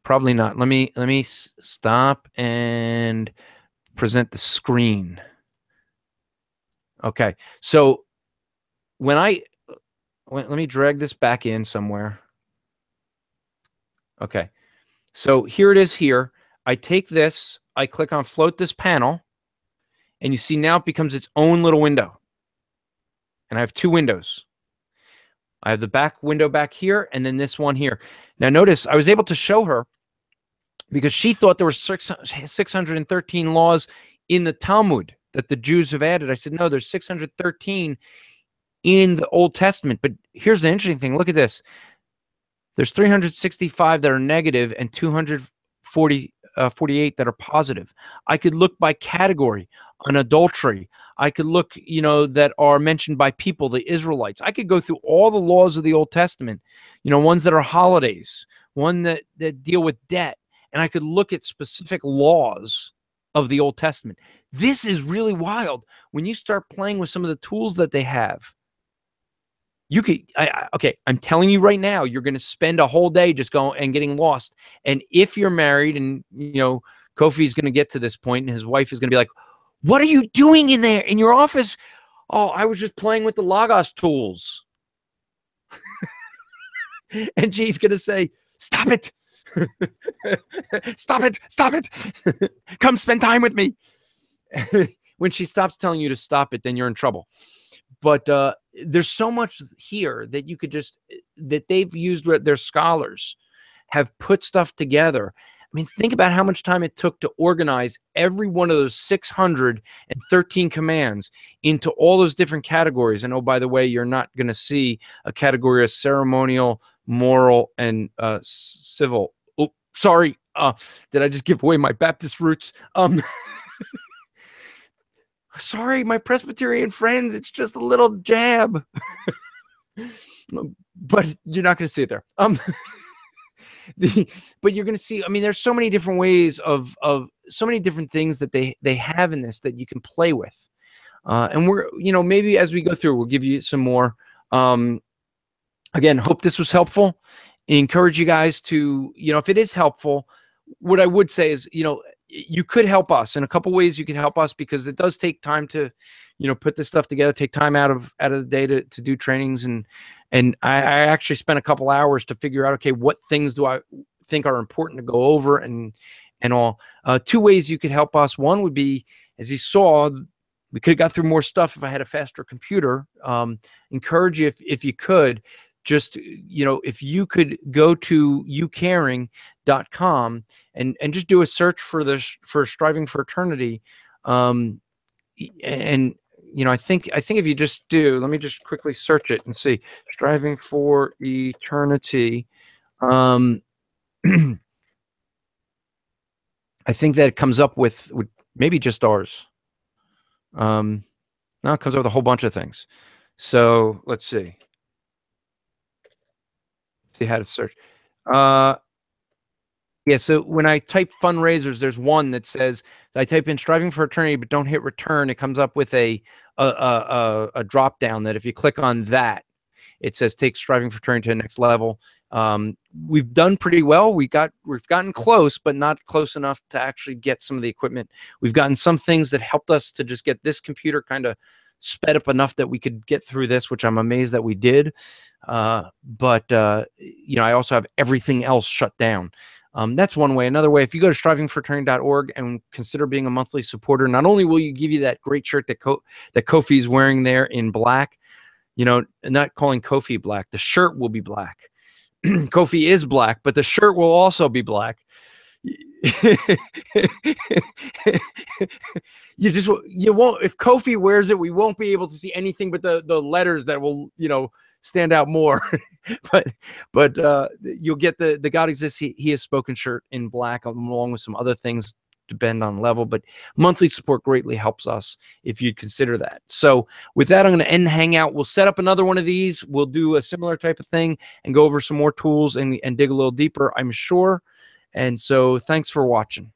Probably not. Let me stop and present the screen. Okay. So let me drag this back in somewhere. Okay. So here it is here. I take this, I click on float this panel, and you see now it becomes its own little window. And I have 2 windows. I have the back window back here, and then this one here. Now notice I was able to show her, because she thought there were 613 laws in the Talmud that the Jews have added. I said, no, there's 613 in the Old Testament. But here's the interesting thing. Look at this. There's 365 that are negative and 240 48 that are positive. I could look by category on adultery. I could look, that are mentioned by people, the Israelites. I could go through all the laws of the Old Testament, ones that are holidays, one that deal with debt. And I could look at specific laws of the Old Testament. This is really wild. When you start playing with some of the tools that they have, you could, okay, I'm telling you right now, you're going to spend a whole day just going and getting lost. And if you're married and, Kofi's going to get to this point and his wife is going to be like, what are you doing in there in your office? Oh, I was just playing with the Logos tools. And she's going to say, stop it. Stop it. Stop it. Come spend time with me. When she stops telling you to stop it, then you're in trouble. But there's so much here that you could that they've used with their scholars, have put stuff together. I mean, think about how much time it took to organize every one of those 613 commands into all those different categories. And oh, by the way, you're not going to see a category of ceremonial, moral, and civil. Oh, sorry. Did I just give away my Baptist roots? Sorry, my Presbyterian friends, it's just a little jab. But you're not going to see it there. But you're going to see, I mean, there's so many different ways of so many different things that they have in this that you can play with. And we're, maybe as we go through, we'll give you some more. Again, hope this was helpful. Encourage you guys to, if it is helpful, what I would say is, you could help us in a couple ways. You can help us because it does take time to, put this stuff together, take time out of the day to do trainings. And I actually spent a couple hours to figure out, okay, what things do I think are important to go over and all. Two ways you could help us. One would be, as you saw, we could have got through more stuff if I had a faster computer. Encourage you, if you could, just, if you could go to youcaring.com and just do a search for Striving for Eternity. And I think if you just do, let me just quickly search it and see, Striving for Eternity. I think that it comes up with maybe just ours. No, it comes up with a whole bunch of things. So let's see. See how to search. Yeah, so when I type fundraisers, there's one that says, I type in Striving for Eternity, but don't hit return. It comes up with a drop down that if you click on that, it says take Striving for Eternity to the next level. We've done pretty well. We've gotten close, but not close enough to actually get some of the equipment. We've gotten some things that helped us to just get this computer kind of sped up enough that we could get through this, which I'm amazed that we did. But I also have everything else shut down. That's one way. Another way, if you go to strivingforeternity.org and consider being a monthly supporter, not only will you give you that great shirt that Kofi's wearing there in black, not calling Kofi black, the shirt will be black. Kofi is black, but the shirt will also be black. You won't, if Kofi wears it, we won't be able to see anything but the letters that will, stand out more. but you'll get the God Exists, He Has Spoken shirt in black, along with some other things depend on level. But monthly support greatly helps us if you'd consider that. So with that, I'm going to end the Hangout. We'll set up another one of these. We'll do a similar type of thing and go over some more tools and dig a little deeper, I'm sure. And so thanks for watching.